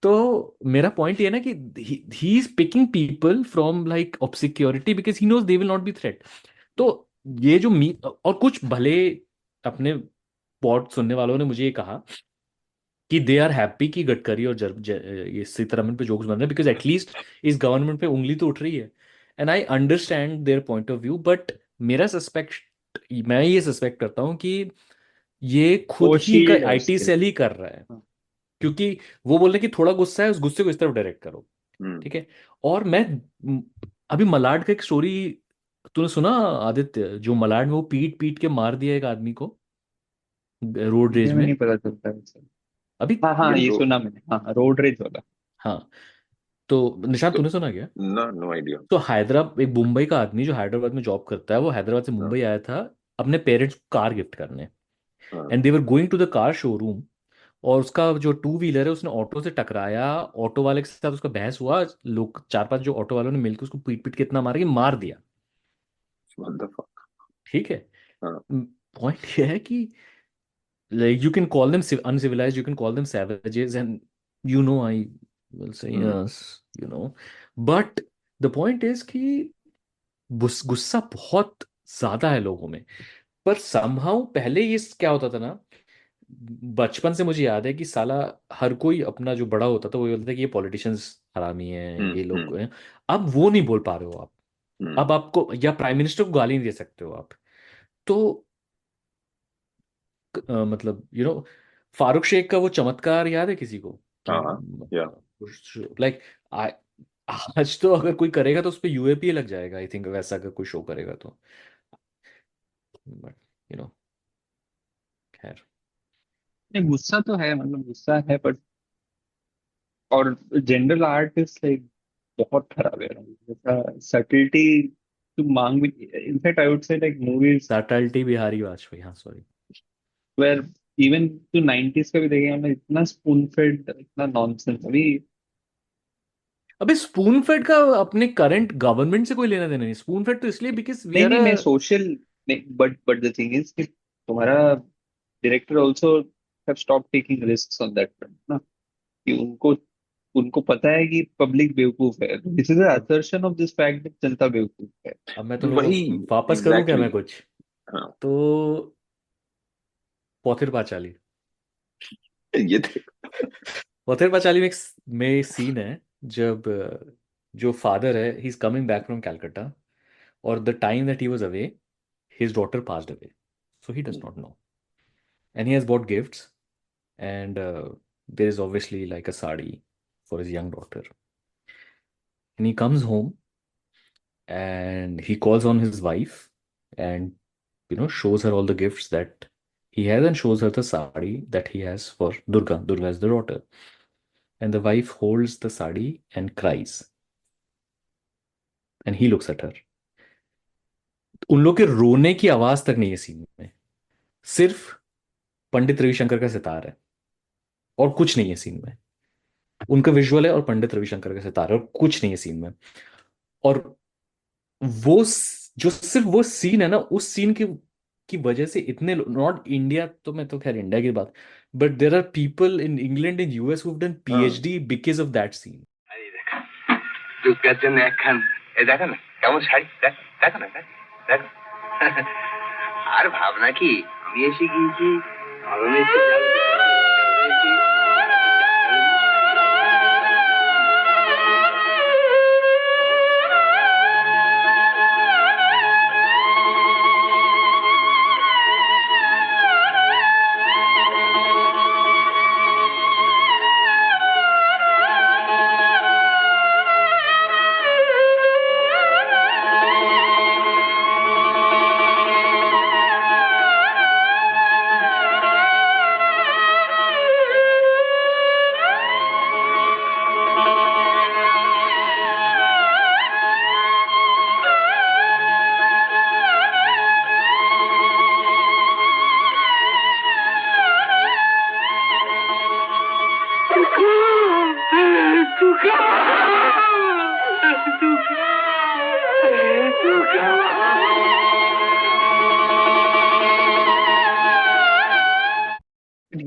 Speaker 6: तो मेरा पॉइंट ये ना कि he is picking people from like obscurity because he knows they will not be threat. तो ये जो मी और कुछ भले अपने पॉड सुनने वालों ने मुझे ये कहा कि दे आर हैप्पी कि गडकरी और ये सीतारमन पे जोक्स बन रहे हैं बिकॉज एटलीस्ट इस गवर्नमेंट पे उंगली तो उठ रही है, and I understand their point of view. But मेरा सस्पेक्ट मैं ये सस्पेक्ट करता हूँ कि ये खुद
Speaker 7: वो
Speaker 6: ही का
Speaker 7: शील्ड है
Speaker 6: आईटी
Speaker 7: उसके
Speaker 6: सेल
Speaker 7: लिए।
Speaker 6: ही कर रहा है,
Speaker 7: हाँ।
Speaker 6: क्योंकि वो बोल रहे हैं कि थोड़ा गुस्सा है, उस गुस्से को इस तरफ डायरेक्ट करो,
Speaker 11: Hmm.
Speaker 6: ठीक है? और मैं अभी मलाड का एक स्टोरी तूने सुना आदित्य, जो मलाड में वो पीट पीट के मार दिया एक आदमी को रोड
Speaker 7: मुझे
Speaker 6: रेज
Speaker 7: में
Speaker 6: में
Speaker 7: नहीं पता चलता है सर।
Speaker 6: अभी।
Speaker 7: हाँ हाँ,
Speaker 11: ये
Speaker 7: ये
Speaker 11: तो
Speaker 7: सुना मैंने, हाँ, रोड रेज वाला।
Speaker 6: हाँ, तो निशांत
Speaker 11: तो
Speaker 6: तूने सुना क्या?
Speaker 11: no idea.
Speaker 6: तो हैदराबाद, एक मुंबई का आदमी जो हैदराबाद में जॉब करता है, वो हैदराबाद से
Speaker 11: हाँ
Speaker 6: मुंबई आया था अपने पेरेंट्स को कार गिफ्ट करने,
Speaker 11: हाँ
Speaker 6: and they were going to the car showroom, और उसका जो टू व्हीलर है उसने ऑटो से टकराया, ऑटो वाले के साथ उसका बहस हुआ, लोग चार पांच जो ऑटो वालों ने मिलकर उसको पीट पीट के इतना मारा कि मार दिया,
Speaker 11: what the fuck.
Speaker 6: ठीक है?
Speaker 11: हाँ
Speaker 6: पॉइंट ये है कि like you can call them uncivilized, you can call them savages, and I will say
Speaker 11: hmm
Speaker 6: yes, but the point is कि गुस्सा बहुत ज्यादा है लोगों में। पर somehow पहले ये क्या होता था ना, बचपन से मुझे याद है कि साला हर कोई अपना जो बड़ा होता था वो ये बोलता था कि ये पॉलिटिशियंस हरामी हैं, ये लोग
Speaker 11: हम्म
Speaker 6: हैं। अब वो नहीं बोल पा रहे हो आप,
Speaker 11: हम्म
Speaker 6: अब आपको या प्राइम मिनिस्टर को गाली नहीं दे सकते हो आप। तो मतलब फारूक शेख का वो चमत्कार याद है किसी को?
Speaker 11: हाँ हाँ या
Speaker 6: लाइक आज तो अगर कोई करेगा तो उस पर यूएपी लग जाएगा, आई थिंक, वैसा अगर कोई शो करेगा तो। बट यू नो, खैर।
Speaker 7: नहीं, गुस्सा तो है, मतलब गुस्सा है, बट और जनरल आर्ट इज लाइक बहुत खराब है, जैसा सटलिटी तुम मांग भी, in fact I would say like movies
Speaker 6: subtlety Bihari Vajpayee, हाँ सॉरी।
Speaker 7: वेयर इवन तो 90s का भी देखेगा ना, इतना स्पून फेड, इतना नॉनसेंस अभी।
Speaker 6: अबे स्पून फेड का अपने करंट गवर्नमेंट से कोई लेना देना नहीं। स्पून फेड तो इसलिए बिकॉज वी
Speaker 7: नहीं
Speaker 6: आर
Speaker 7: नहीं, मैं
Speaker 6: अ।
Speaker 7: सोशल नहीं, बट द थिंग इज कि तुम्हारा director also have stop taking risks on that front ना, कि उनको उनको पता है कि पब्लिक बेवकूफ है, this is assertion of this fact कि जनता बेवकूफ है।
Speaker 6: अब मैं तुम लोगों
Speaker 11: वही
Speaker 6: को वापस करूं क्या मैं
Speaker 11: एग्जैक्टली
Speaker 6: कुछ?
Speaker 11: हाँ
Speaker 6: तो पौथिर पांचाली।
Speaker 11: ये देख
Speaker 6: पौथिर पांचाली में में सीन है जब जो फादर है, he is coming back from Calcutta, और the time that he was away his daughter passed away, so he does not know, and he has bought gifts, and there is obviously like a sari for his young daughter, and he comes home and he calls on his wife and shows her all the gifts that he has, and shows her the sari that he has for Durga is the daughter, and the wife holds the sari and cries, and he looks at her. उन लोग के रोने की आवाज तक नहीं है scene में, सिर्फ पंडित रविशंकर का सितार है और कुछ नहीं है सीन में। उनका विजुअल है और पंडित रविशंकर का सितार है और कुछ नहीं है सीन में। और जो सिर्फ वो सीन है ना, उस सीन की वजह से इतने, नॉट इंडिया, तो मैं तो खैर इंडिया की बात, but there are people in England, in US who have done PhD because of that scene.
Speaker 2: দুর্গার জন্য একখান এ দেখো না কেমন শাড়ি, দেখো না দেখো। আর ভাবনা কি, আমি এসে গিয়েছি গরমে এসে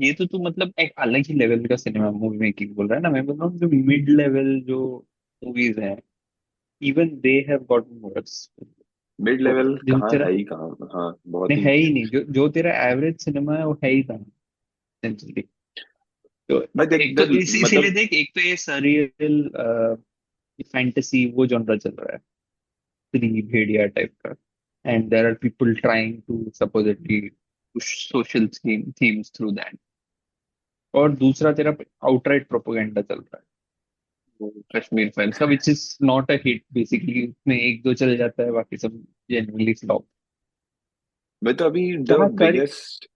Speaker 7: ये तो तू मतलब एक अलग ही लेवल का सिनेमा मूवी मेकिंग बोल रहा है ना, मैं बोल रहा हूँ जो मिड लेवल जो मूवीज हैं, even they have gotten worse.
Speaker 11: Mid
Speaker 7: तो
Speaker 11: लेवल
Speaker 7: जिन
Speaker 11: कहाँ
Speaker 7: तेरा
Speaker 11: है ही कहाँ, हाँ बहुत
Speaker 7: नहीं
Speaker 11: ही
Speaker 7: है ही नहीं, जो जो तेरा एवरेज सिनेमा है वो है ही कहाँ essentially। तो
Speaker 11: भाई देख
Speaker 7: एक तो इसीलिए
Speaker 11: मतलब
Speaker 7: देख, एक तो ये सरियल फैंटेसी वो जॉनरा चल रहा है, थ्री भेड़िया टाइप का, and there are people trying to supposedly push social themes through that. और दूसरा तेरा आउटराइट प्रोपेगेंडा चल रहा है वो कश्मीर फाइल्स का, which is not a hit basically, उसमें एक दो चल जाता है, बाकी सब जेन्युइनली फ्लॉप।
Speaker 11: मैं तो अभी द
Speaker 7: क्या कर
Speaker 11: बिगेस्ट,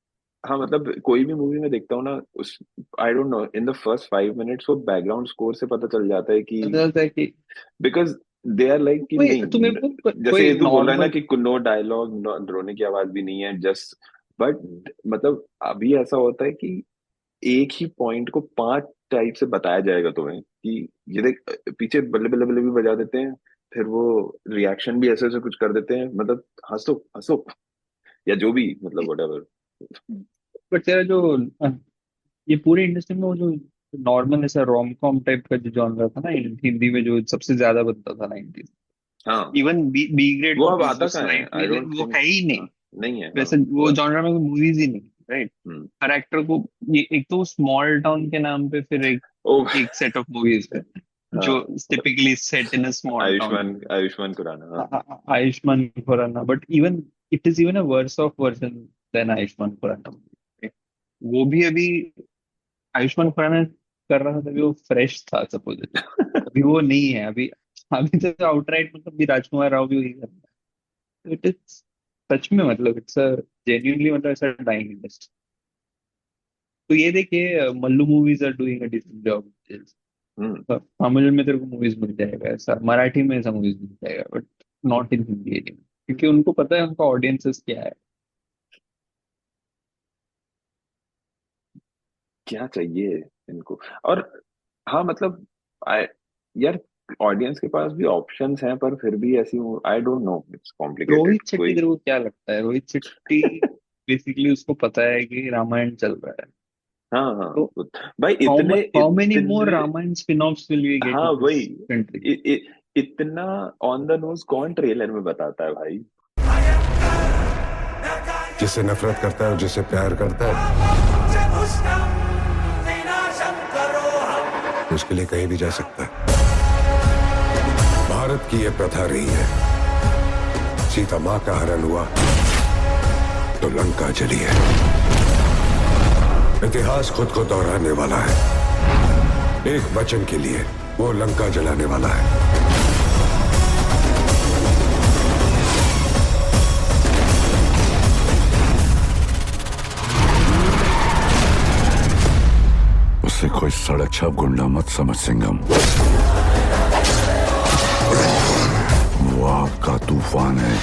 Speaker 11: हाँ मतलब कोई भी मूवी में देखता हूँ ना, उस आई don't no in the first 5 minutes वो बैकग्राउंड स्कोर से पता चल जाता है कि
Speaker 7: पता चलता है कि
Speaker 11: बिकॉज दे आर लाइक कि
Speaker 7: कोई तुम्हें
Speaker 11: नहीं, जैसे
Speaker 7: कोई
Speaker 11: ये तू बोल रहा है ना
Speaker 7: नॉर्मल
Speaker 11: कि नो डायलॉग, रोने की आवाज भी नहीं है, जस्ट बट मतलब अभी ऐसा होता है कि एक ही पॉइंट को 5 टाइप से बताया जाएगा तुम्हें कि ये देख, पीछे बल्ले बल्ले बल्ले भी बजा देते हैं, फिर वो रिएक्शन भी ऐसे ऐसे कुछ कर देते हैं, मतलब हंसो हंसो या जो भी, मतलब व्हाटएवर।
Speaker 7: बट तेरा जो ये पूरी इंडस्ट्री में वो जो नॉर्मल ऐसा रोम कॉम टाइप का जो जॉनर था ना हिंदी में, जो सबसे ज्यादा बनता था 90s,
Speaker 11: हाँ
Speaker 7: इवन बी ग्रेड
Speaker 11: वो अब
Speaker 7: मूवीज
Speaker 11: आता
Speaker 7: जो
Speaker 11: कहाँ है,
Speaker 7: स्लाइट
Speaker 11: आई डोंट
Speaker 7: वो
Speaker 11: थिंक।
Speaker 7: है ही नहीं।
Speaker 11: नहीं है, हाँ
Speaker 7: वैसे वो
Speaker 11: वो
Speaker 7: जॉनर में मूवीज ही नहीं, राइट।
Speaker 11: हम्म।
Speaker 7: हर एक्टर को ये एक तो स्मॉल टाउन के नाम पे फिर
Speaker 11: ओ
Speaker 7: एक सेट ऑफ मूवीज है जो
Speaker 11: हाँ
Speaker 7: typically set in a small town.
Speaker 11: Ayushmann Khurrana, हाँ
Speaker 7: Ayushmann Khurrana, but even it is even a worse of version then Ayushmann Khurrana. वो भी अभी आयुष्मान खुराना कर रहा था तभी वो फ्रेश था सपोज, अभी वो नहीं है अभी। अभी तो आउटराइट मतलब भी राजकुमार राव भी वही कर रहा है। इट इज सच में मतलब इट्स अ जेन्युइनली मतलब ऐसा डाइंग इंडस्ट्री। तो ये देखिए Mallu movies are doing a decent job. Tamil में तेरे को मूवीज मिल जाएगा ऐसा, मराठी में ऐसा मूवीज मिल जाएगा, but not in Hindi area, क्योंकि उनको पता है उनका ऑडियंसेस क्या है।
Speaker 11: क्या चाहिए इनको। और हाँ मतलब आई यार ऑडियंस के पास भी ऑप्शंस हैं, पर फिर भी ऐसी आई don't no, it's complicated
Speaker 7: Rohit Shetty
Speaker 11: कोई।
Speaker 7: तेरे को क्या लगता है? रोहित शेट्टी बेसिकली उसको पता है कि रामायण चल रहा है,
Speaker 11: हाँ हाँ
Speaker 7: तो
Speaker 11: भाई इतने
Speaker 7: हाउ मेनी मोर
Speaker 11: इतने
Speaker 7: Ramayana spin offs will we get
Speaker 11: हाँ
Speaker 7: इन
Speaker 11: वही
Speaker 7: दिस कंट्री?
Speaker 11: इतना ऑन द नोज कौन ट्रेलर में बताता है भाई।
Speaker 5: जिससे नफरत करता है और जिससे प्यार करता है उसके लिए कहीं भी जा सकता है। भारत की यह प्रथा रही है, सीता मां का हरण हुआ तो लंका जली है। इतिहास खुद को दोहराने वाला है, एक वचन के लिए वो लंका जलाने वाला है। उसे कोई सड़क छाप गुंडा मत समझ सिंघम, वो आग का तूफान है।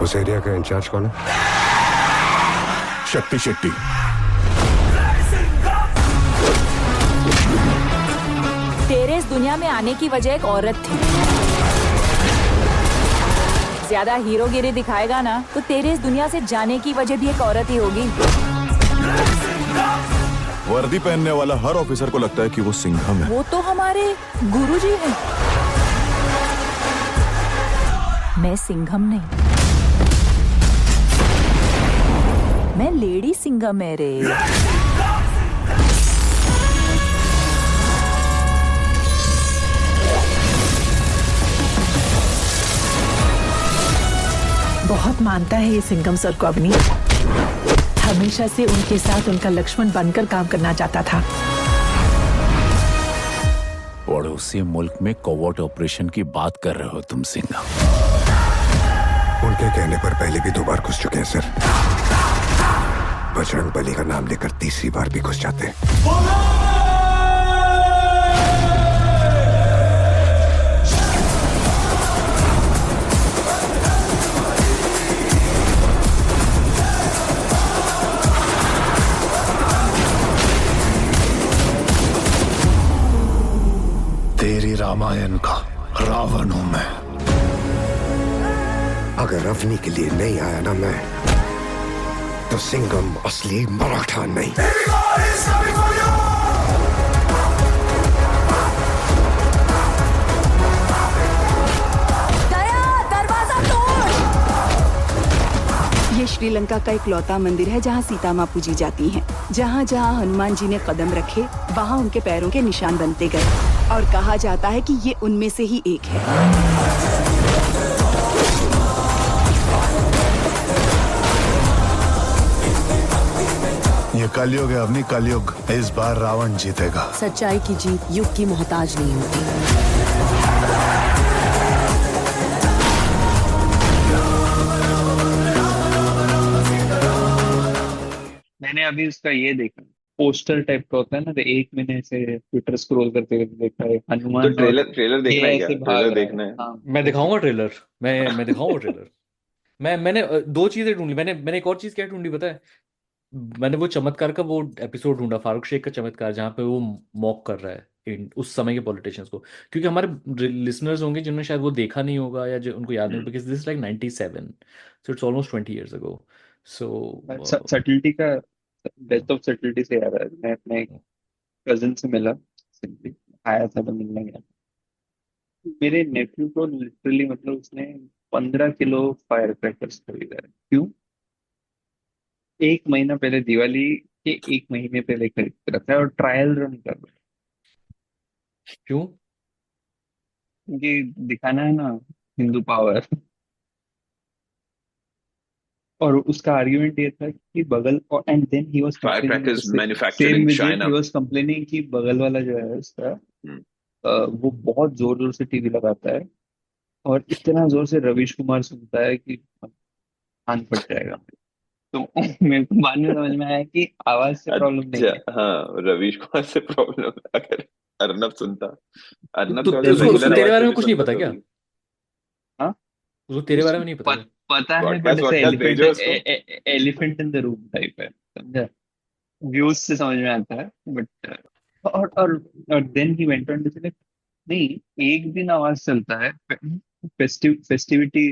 Speaker 5: उस एरिया का इंचार्ज कौन है? शक्ति शेट्टी।
Speaker 14: तेरे इस दुनिया में आने की वजह एक औरत थी। ज्यादा हीरोगिरी दिखाएगा ना तो तेरे इस दुनिया से जाने की वजह भी एक औरत ही होगी।
Speaker 15: वर्दी पहनने वाला हर ऑफिसर को लगता है कि वो सिंघम है।
Speaker 14: वो तो हमारे गुरुजी हैं। मैं सिंघम नहीं, मैं लेडी सिंघम है रे।
Speaker 16: बहुत मानता है ये सिंघम सर को अवनी। हमेशा से उनके साथ उनका लक्ष्मण बनकर काम करना चाहता था।
Speaker 4: पड़ोसी मुल्क में कोवर्ट ऑपरेशन की बात कर रहे हो तुम सिंघम?
Speaker 5: उनके कहने पर पहले भी 2 बार घुस चुके हैं सर। बजरंग बली का नाम लेकर तीसरी बार भी घुस जाते हैं।
Speaker 15: तेरी रामायण का रावण हूं मैं।
Speaker 5: अगर अवनी के लिए नहीं आया ना मैं, तो सिंघम असली मराठा नहीं।
Speaker 17: ये श्रीलंका का इकलौता मंदिर है जहाँ सीता माँ पूजी जाती हैं। जहाँ जहाँ हनुमान जी ने कदम रखे वहाँ उनके पैरों के निशान बनते गए और कहा जाता है कि ये उनमें से ही एक है।
Speaker 15: ये कलयुग है अवनी, कलयुग। इस बार रावण जीतेगा।
Speaker 17: सच्चाई की जीत युग की मोहताज नहीं होती।
Speaker 7: मैंने अभी इसका ये देखा, पोस्टर टाइप का होता है ना, तो एक मैंने ऐसे ट्विटर स्क्रॉल करते हुए देखा है
Speaker 11: तो
Speaker 7: हनुमान और
Speaker 11: ट्रेलर देखना है
Speaker 7: ये
Speaker 11: क्या?
Speaker 7: ऐसे भाग
Speaker 11: ट्रेलर
Speaker 7: रहा है।
Speaker 11: देखना है?
Speaker 7: हाँ
Speaker 6: मैं दिखाऊंगा ट्रेलर। मैं दिखाऊंगा ट्रेलर। मैंने 2 चीजें ढूंढी। मैंने एक और चीज क्या ढूंढी पता है? मैंने वो चमत्कार का वो एपिसोड ढूंढा, फारूक शेख का चमत्कार, जहाँ पे वो मॉक कर रहा है उस समय के पॉलिटिशियंस को। क्योंकि हमारे लिसनर्स होंगे जिन्होंने शायद वो देखा नहीं होगा या जो उनको याद नहीं होगा, because this like 97, so it's almost 20 years ago। So
Speaker 7: subtlety का, डेथ ऑफ सटलिटी से याद है, मैं अपने कजिन से मिला, आया था तो मिलने गया। मेरे नेफ्यू को लिटरली मतलब उसने 15 किलो फायर क्रैकर्स खरीदा है। क्यों? 1 महीना पहले, दिवाली के 1 महीने पहले खरीद के रखा है और ट्रायल रन कर रहा है।
Speaker 6: क्यों?
Speaker 7: क्योंकि दिखाना है ना हिंदू पावर। और उसका आर्गुमेंट ये था कि बगल और and then he was complaining
Speaker 11: Firecrackers manufactured
Speaker 7: same
Speaker 11: in
Speaker 7: with it, he
Speaker 11: China.
Speaker 7: Was complaining कि बगल वाला जो है उसका
Speaker 11: हम्म,
Speaker 7: वो बहुत जोर जोर से टीवी लगाता है और इतना जोर से रवीश कुमार सुनता है कि कान फट जाएगा। तो मेरे को बाद में समझ में आया कि आवाज से प्रॉब्लम नहीं है।
Speaker 11: अच्छा हाँ, रवीश कुमार से प्रॉब्लम। अगर अर्नब सुनता, अर्नब
Speaker 6: तो
Speaker 11: के
Speaker 7: तो
Speaker 11: पास
Speaker 6: उसको
Speaker 11: रेगुलर
Speaker 6: तेरे
Speaker 11: आवाज
Speaker 6: बारे
Speaker 11: से
Speaker 6: में
Speaker 11: भी
Speaker 6: कुछ नहीं
Speaker 11: सुनता
Speaker 6: पता
Speaker 11: तो
Speaker 6: क्या?
Speaker 11: भी।
Speaker 6: उसको तेरे बारे में नहीं पता क्या?
Speaker 7: पता है बट
Speaker 11: पॉडकास्ट
Speaker 7: ऐसे
Speaker 11: वॉडकास्ट भेजो उसको।
Speaker 7: Elephant in the room type है, समझा? व्यूज से समझ में आता है बट और then he went on to say नहीं, एक दिन आवाज चलता है फेस्टिविटी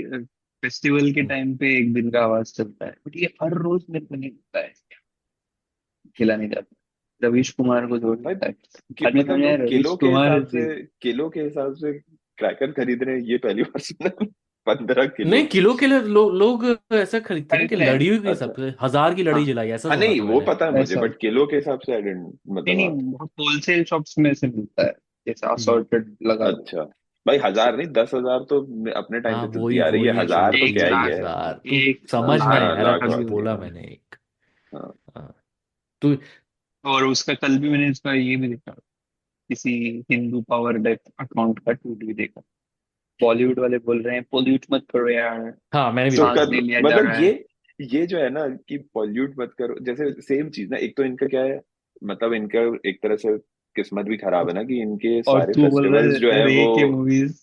Speaker 7: फेस्टिवल के टाइम पे एक दिन का आवाज चलता है, बट ये हर रोज मेरे को नहीं होता है, खेला नहीं जाता। रवीश कुमार को जोड़
Speaker 11: भाई
Speaker 7: देता है। बाद में समझ
Speaker 11: मतलब
Speaker 7: में आया
Speaker 11: लोग
Speaker 7: रवीश कुमार
Speaker 11: किलो के हिसाब से क्रैकर खरीद रहे हैं, ये पहली बार सुना। 15 किलो।
Speaker 6: नहीं, किलो के लिए लोग ऐसा खरीदते हैं कि
Speaker 7: खरीद रहे हैं।
Speaker 6: लड़ी हुई के
Speaker 11: अच्छा
Speaker 6: हिसाब से 1000 की लड़ी
Speaker 7: हाँ
Speaker 6: जलाई, ऐसा
Speaker 11: हाँ,
Speaker 6: सुना
Speaker 11: नहीं
Speaker 6: था
Speaker 11: वो
Speaker 6: मैंने।
Speaker 11: पता है मुझे,
Speaker 7: ऐसा
Speaker 11: बट किलो के हिसाब से आई डेंट
Speaker 7: नहीं
Speaker 11: मतलब
Speaker 7: नहीं,
Speaker 11: हाँ।
Speaker 7: बहुत होलसेल शॉप्स में से मिलता है, जैसे असॉर्टेड लगा हुआ।
Speaker 11: अच्छा भाई, 1000 नहीं 10,000 तो अपने टाइम
Speaker 6: हाँ,
Speaker 11: पे चलती
Speaker 6: वही
Speaker 11: आ रही है,
Speaker 6: वही
Speaker 11: 1000 तो
Speaker 6: वही
Speaker 7: एक
Speaker 11: क्या ही
Speaker 7: लाख
Speaker 11: है।
Speaker 6: 1000 तू
Speaker 7: एक
Speaker 6: समझ ना
Speaker 7: लाख
Speaker 6: यार,
Speaker 11: लाख
Speaker 6: कुछ
Speaker 7: अभी
Speaker 11: वाला।
Speaker 6: बोला
Speaker 7: देखा।
Speaker 6: मैंने एक।
Speaker 11: हाँ
Speaker 6: हाँ, तू
Speaker 7: और उसका कल भी मैंने इसका ये भी देखा, किसी हिंदू पावर डेथ अकाउंट का ट्वीट भी देखा। बॉलीवुड वाले बोल रहे हैं पोल्यूट मत करो यार,
Speaker 6: हाँ, मैंने भी
Speaker 11: तो
Speaker 6: देखा
Speaker 7: सांस
Speaker 11: कर
Speaker 6: वो।
Speaker 7: नहीं लिया जा
Speaker 11: मतलब
Speaker 7: रहा है।
Speaker 11: ये जो है ना कि पॉल्यूट मत करो, जैसे सेम चीज ना, एक तो इनका क्या है, मतलब इनका एक तरह से किस्मत भी खराब है ना कि इनके
Speaker 7: और
Speaker 11: सारे
Speaker 7: तू बोल रहा
Speaker 11: फेस्टिवल्स जो
Speaker 7: है
Speaker 11: है
Speaker 7: रे
Speaker 11: वो
Speaker 7: के मूवीज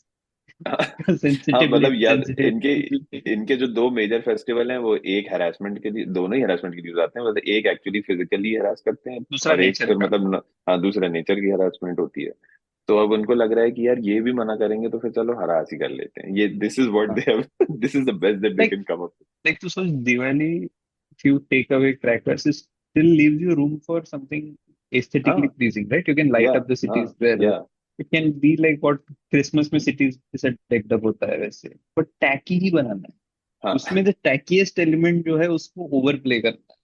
Speaker 11: हाँ मतलब
Speaker 7: सेंसिटिवली
Speaker 11: यार इनके
Speaker 7: सेंसिटिव।
Speaker 11: इनके जो दो मेजर फेस्टिवल हैं वो एक हैरेसमेंट के लिए, दोनों ही हैरेसमेंट के लिए जाते हैं, मतलब एक एक्चुअली फिजिकली हरास करते हैं
Speaker 7: दूसरा
Speaker 11: और एक
Speaker 7: नेचर
Speaker 11: फिर
Speaker 7: का।
Speaker 11: मतलब हाँ दूसरा नेचर की हरासमेंट होती है। तो अब उनको लग रहा है कि यार ये भी मना करेंगे तो फिर चलो हरास ही कर लेते हैं, ये this is what they have, this is the best that they
Speaker 7: like
Speaker 11: can come up.
Speaker 7: Like तू सोच Diwali, if you take away crackers, it still leaves you room for something aesthetically
Speaker 11: हाँ
Speaker 7: pleasing, right? You can
Speaker 11: या
Speaker 7: light up the
Speaker 11: हाँ
Speaker 7: cities where
Speaker 11: या
Speaker 7: it can be like what Christmas में cities जैसे decked up होता है वैसे, but tacky ही बनाना है।
Speaker 11: हाँ।
Speaker 7: उसमें the tackiest element जो है उसको overplay करना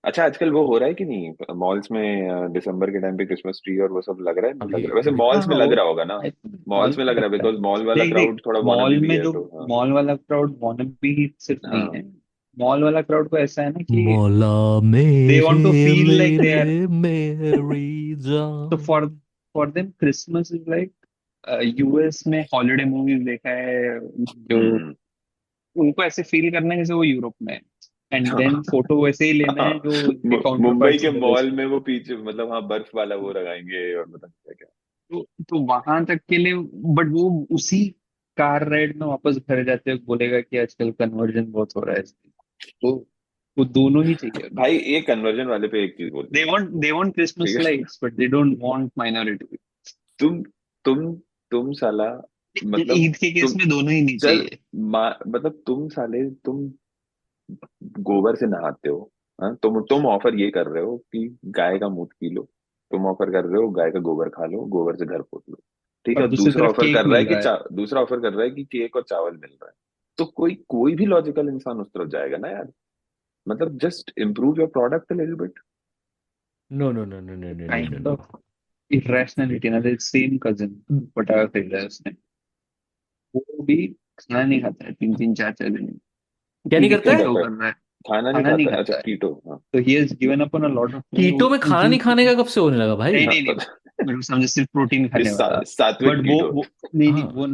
Speaker 11: अच्छा आजकल वो हो रहा है कि नहीं मॉल्स में, दिसंबर के टाइम पे क्रिसमस ट्री और वो सब लग रहा है, नहीं लग
Speaker 6: अभी
Speaker 11: रहा? वैसे
Speaker 6: अभी
Speaker 7: है। हाँ
Speaker 11: मॉल्स में
Speaker 7: हाँ,
Speaker 11: लग
Speaker 7: वो
Speaker 11: रहा होगा ना,
Speaker 7: I think मॉल
Speaker 11: मॉल्स में
Speaker 7: में
Speaker 11: लग रहा है
Speaker 7: लगता है।
Speaker 11: बिकॉज मॉल वाला
Speaker 7: देख देख,
Speaker 11: क्राउड थोड़ा वानाबी
Speaker 7: मॉल
Speaker 11: भी
Speaker 7: में
Speaker 11: है
Speaker 7: जो
Speaker 11: तो हाँ।
Speaker 7: मॉल वाला क्राउड भी सिर्फ नहीं है।
Speaker 11: हाँ
Speaker 7: मॉल वाला क्राउड को ऐसा है ना कि
Speaker 6: मौला
Speaker 7: they want to
Speaker 6: मेरे
Speaker 7: feel like they are,
Speaker 6: मेरे मेरी
Speaker 7: तो
Speaker 6: जान।
Speaker 7: for them Christmas is like US में हॉलिडे मूवीज देखा है जो
Speaker 11: हम्म।
Speaker 7: उनको ऐसे फील करना है जैसे वो यूरोप में है, एंड देन फोटो वैसे ही लेना है जो उनके काउंटर
Speaker 11: मुंबई
Speaker 7: पार्ट्स
Speaker 11: के
Speaker 7: यूएस
Speaker 11: मॉल
Speaker 7: में।
Speaker 11: में वो पीछे मतलब हाँ बर्फ वाला वो लगाएंगे और मतलब क्या क्या।
Speaker 7: तो वहां तक के लिए, बट वो उसी कार राइड में वापस घर जाते हुए बोलेगा कि आजकल कन्वर्जन बहुत हो रहा है तो वो दोनों ही चाहिए।
Speaker 11: भाई ये कन्वर्जन वाले पे एक चीज बोलता हूँ,
Speaker 7: they want
Speaker 11: ठीक
Speaker 7: Christmas
Speaker 11: है?
Speaker 7: lights but they don't want minority।
Speaker 11: तुम तुम तुम साला मतलब
Speaker 7: ईद के केस
Speaker 11: तुम
Speaker 7: में दोनों ही नहीं
Speaker 11: चल
Speaker 7: चाहिए।
Speaker 11: मतलब तुम साले तुम गोबर से नहाते हो, हाँ तुम ऑफर ये कर रहे हो कि गाय का मूत पी लो, तुम ऑफर कर रहे हो गाय का गोबर खा लो, गोबर से घर पोछ लो, ठीक
Speaker 7: और
Speaker 11: है?
Speaker 7: दूसरी तरफ केक मिल रहा है।
Speaker 11: दूसरा ऑफर कर रहा है कि केक और चावल मिल रहा है, तो कोई कोई भी लॉजिकल इंसान उस तरफ जाएगा ना यार, मतलब just improve your product little bit.
Speaker 6: No no no no no no no no
Speaker 7: kind
Speaker 6: no.
Speaker 7: Of irrationality ना, सेम कजिन पटाखा खरीदा है उसने, वो भी खाना नहीं खाता है 3-4 दिन,
Speaker 6: क्या नहीं
Speaker 7: ठीक है
Speaker 6: करता
Speaker 11: क्या
Speaker 6: है?
Speaker 7: कीटो
Speaker 11: करता है?
Speaker 7: कर रहा है,
Speaker 11: खाना नहीं
Speaker 7: खाना नहीं
Speaker 11: खाता? अच्छा
Speaker 7: खाता है।
Speaker 11: कीटो, हाँ
Speaker 7: तो he has given up on a lot of
Speaker 6: keto में खाना नहीं खाने का कब से होने लगा भाई?
Speaker 7: नहीं
Speaker 11: हाँ
Speaker 7: नहीं नहीं, मेरे को समझे सिर्फ प्रोटीन खाने वाला,
Speaker 11: सात्विक
Speaker 7: बट
Speaker 11: कीटो।
Speaker 7: वो नहीं नहीं,
Speaker 6: हाँ,
Speaker 7: वो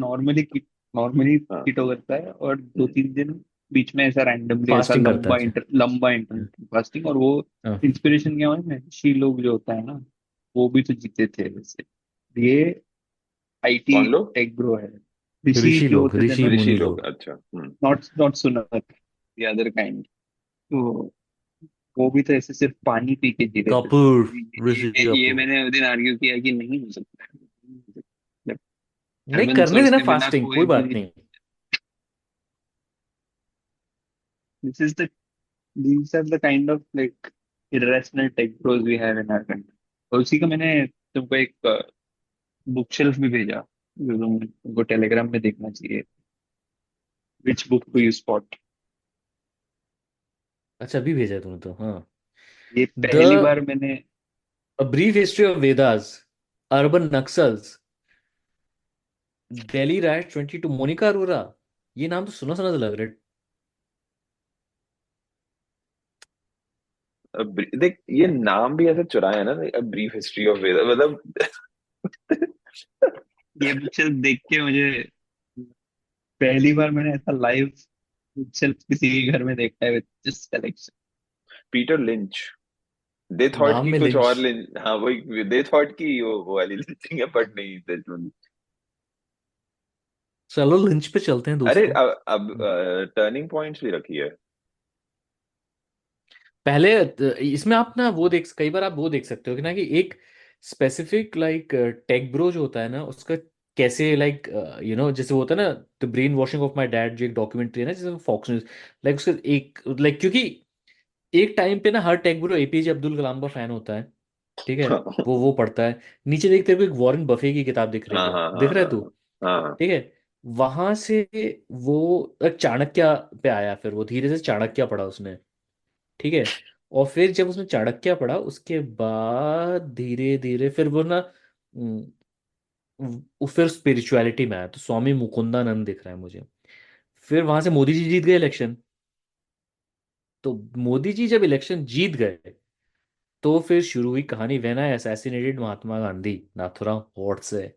Speaker 7: नॉर्मली
Speaker 11: हाँ
Speaker 7: कीटो करता है और 2-3 दिन बीच में ऐसा रैंडमली ऐसा
Speaker 6: फास्टिंग करता है। अच्छा।
Speaker 7: लंबा इंटरमिटेंट फास्टिंग। और वो
Speaker 6: हाँ।
Speaker 7: इंस्पिरेशन क्या है, ऋषि लोग जो होता है ना, वो भी तो जीते थे वैसे। ये आईटी
Speaker 11: कौन लोग?
Speaker 7: टेक ब्रो है, ऋषि
Speaker 6: ऋषि
Speaker 7: जो
Speaker 6: लोग,
Speaker 7: होते थे
Speaker 6: ऋषि
Speaker 7: ना,
Speaker 11: ऋषि
Speaker 6: मुनि
Speaker 11: लोग,
Speaker 6: लोग।
Speaker 11: अच्छा
Speaker 7: नॉट सुनत, द अदर काइंड। तो वो भी तो ऐसे सिर्फ पानी पी के जी रहे थे।
Speaker 6: कपूर, ऋषि
Speaker 7: ये
Speaker 6: कपूर।
Speaker 7: मैंने उस दिन आर्ग्यू किया कि नहीं हो सकता है, जब
Speaker 6: नहीं,
Speaker 7: हेवन
Speaker 6: करने
Speaker 7: सोर्स
Speaker 6: देना
Speaker 7: के बिना
Speaker 6: फास्टिंग,
Speaker 7: कोई
Speaker 6: कोई बात
Speaker 7: भी।
Speaker 6: नहीं।
Speaker 7: This is the these are the kind of like irrational tech pros we have in our country। और उसी का मैंने तुमको एक बुक शेल्फ भी भेजा जो तुमको टेलीग्राम में देखना चाहिए, which book to you spot.
Speaker 6: अच्छा, अभी भेजा है तुमने तो। हाँ।
Speaker 7: ये
Speaker 6: द
Speaker 7: पहली बार मैंने
Speaker 6: a brief history of Vedas, urban Naxals, Delhi riots 22, Monika Arora. ये नाम तो सुना सुना सा लग रहा है।
Speaker 11: देख ये नाम भी ऐसे चुराया है ना, अ ब्रीफ हिस्ट्री ऑफ वेदा, मतलब
Speaker 7: ये पिक्चर देख के मुझे पहली बार मैंने ऐसा लाइव पिक्चर किसी के घर में देखा है with this collection.
Speaker 11: Peter lynch, they thought
Speaker 6: नाम
Speaker 11: कि
Speaker 6: में
Speaker 11: कुछ और
Speaker 6: लिंच।
Speaker 11: लिंच, हाँ वही, दे थॉट कि वो वाली लिंचिंग है, बट नहीं सच में।
Speaker 6: चलो लिंच पे चलते हैं
Speaker 11: अरे
Speaker 6: दोस्तों।
Speaker 11: अब टर्निंग पॉइंट्स भी रखी है।
Speaker 6: पहले इसमें आप ना वो देख, कई बार आप वो देख सकते हो कि ना कि एक स्पेसिफिक लाइक टेक ब्रो जो होता है ना उसका कैसे लाइक जैसे वो होता है ना the brain washing of my dad, जो एक डॉक्यूमेंट्री है ना जैसे फॉक्स न्यूज, लाइक उसका एक लाइक क्योंकि एक टाइम पे ना हर take bro APJ Abdul Kalam का फैन होता है, ठीक है। वो पढ़ता है। नीचे देखते को एक वॉरेन बफे की किताब दिख रही
Speaker 11: हाँ
Speaker 6: है,
Speaker 11: हाँ
Speaker 6: दिख
Speaker 11: हाँ
Speaker 6: रहा है
Speaker 11: हाँ
Speaker 6: तू,
Speaker 11: हाँ
Speaker 6: ठीक है। वहां से वो एक चाणक्य पे आया, फिर वो धीरे से चाणक्य पढ़ा उसने, ठीक है। और फिर जब उसने चाणक्य पढ़ा उसके बाद धीरे धीरे फिर वो ना फिर स्पिरिचुअलिटी में आया तो स्वामी मुकुंदानंद दिख रहा है मुझे। फिर वहां से मोदी जी जीत गए इलेक्शन। तो मोदी जी जब इलेक्शन जीत गए तो फिर शुरू हुई कहानी, when I assassinated Mahatma Gandhi, Nathuram Godse,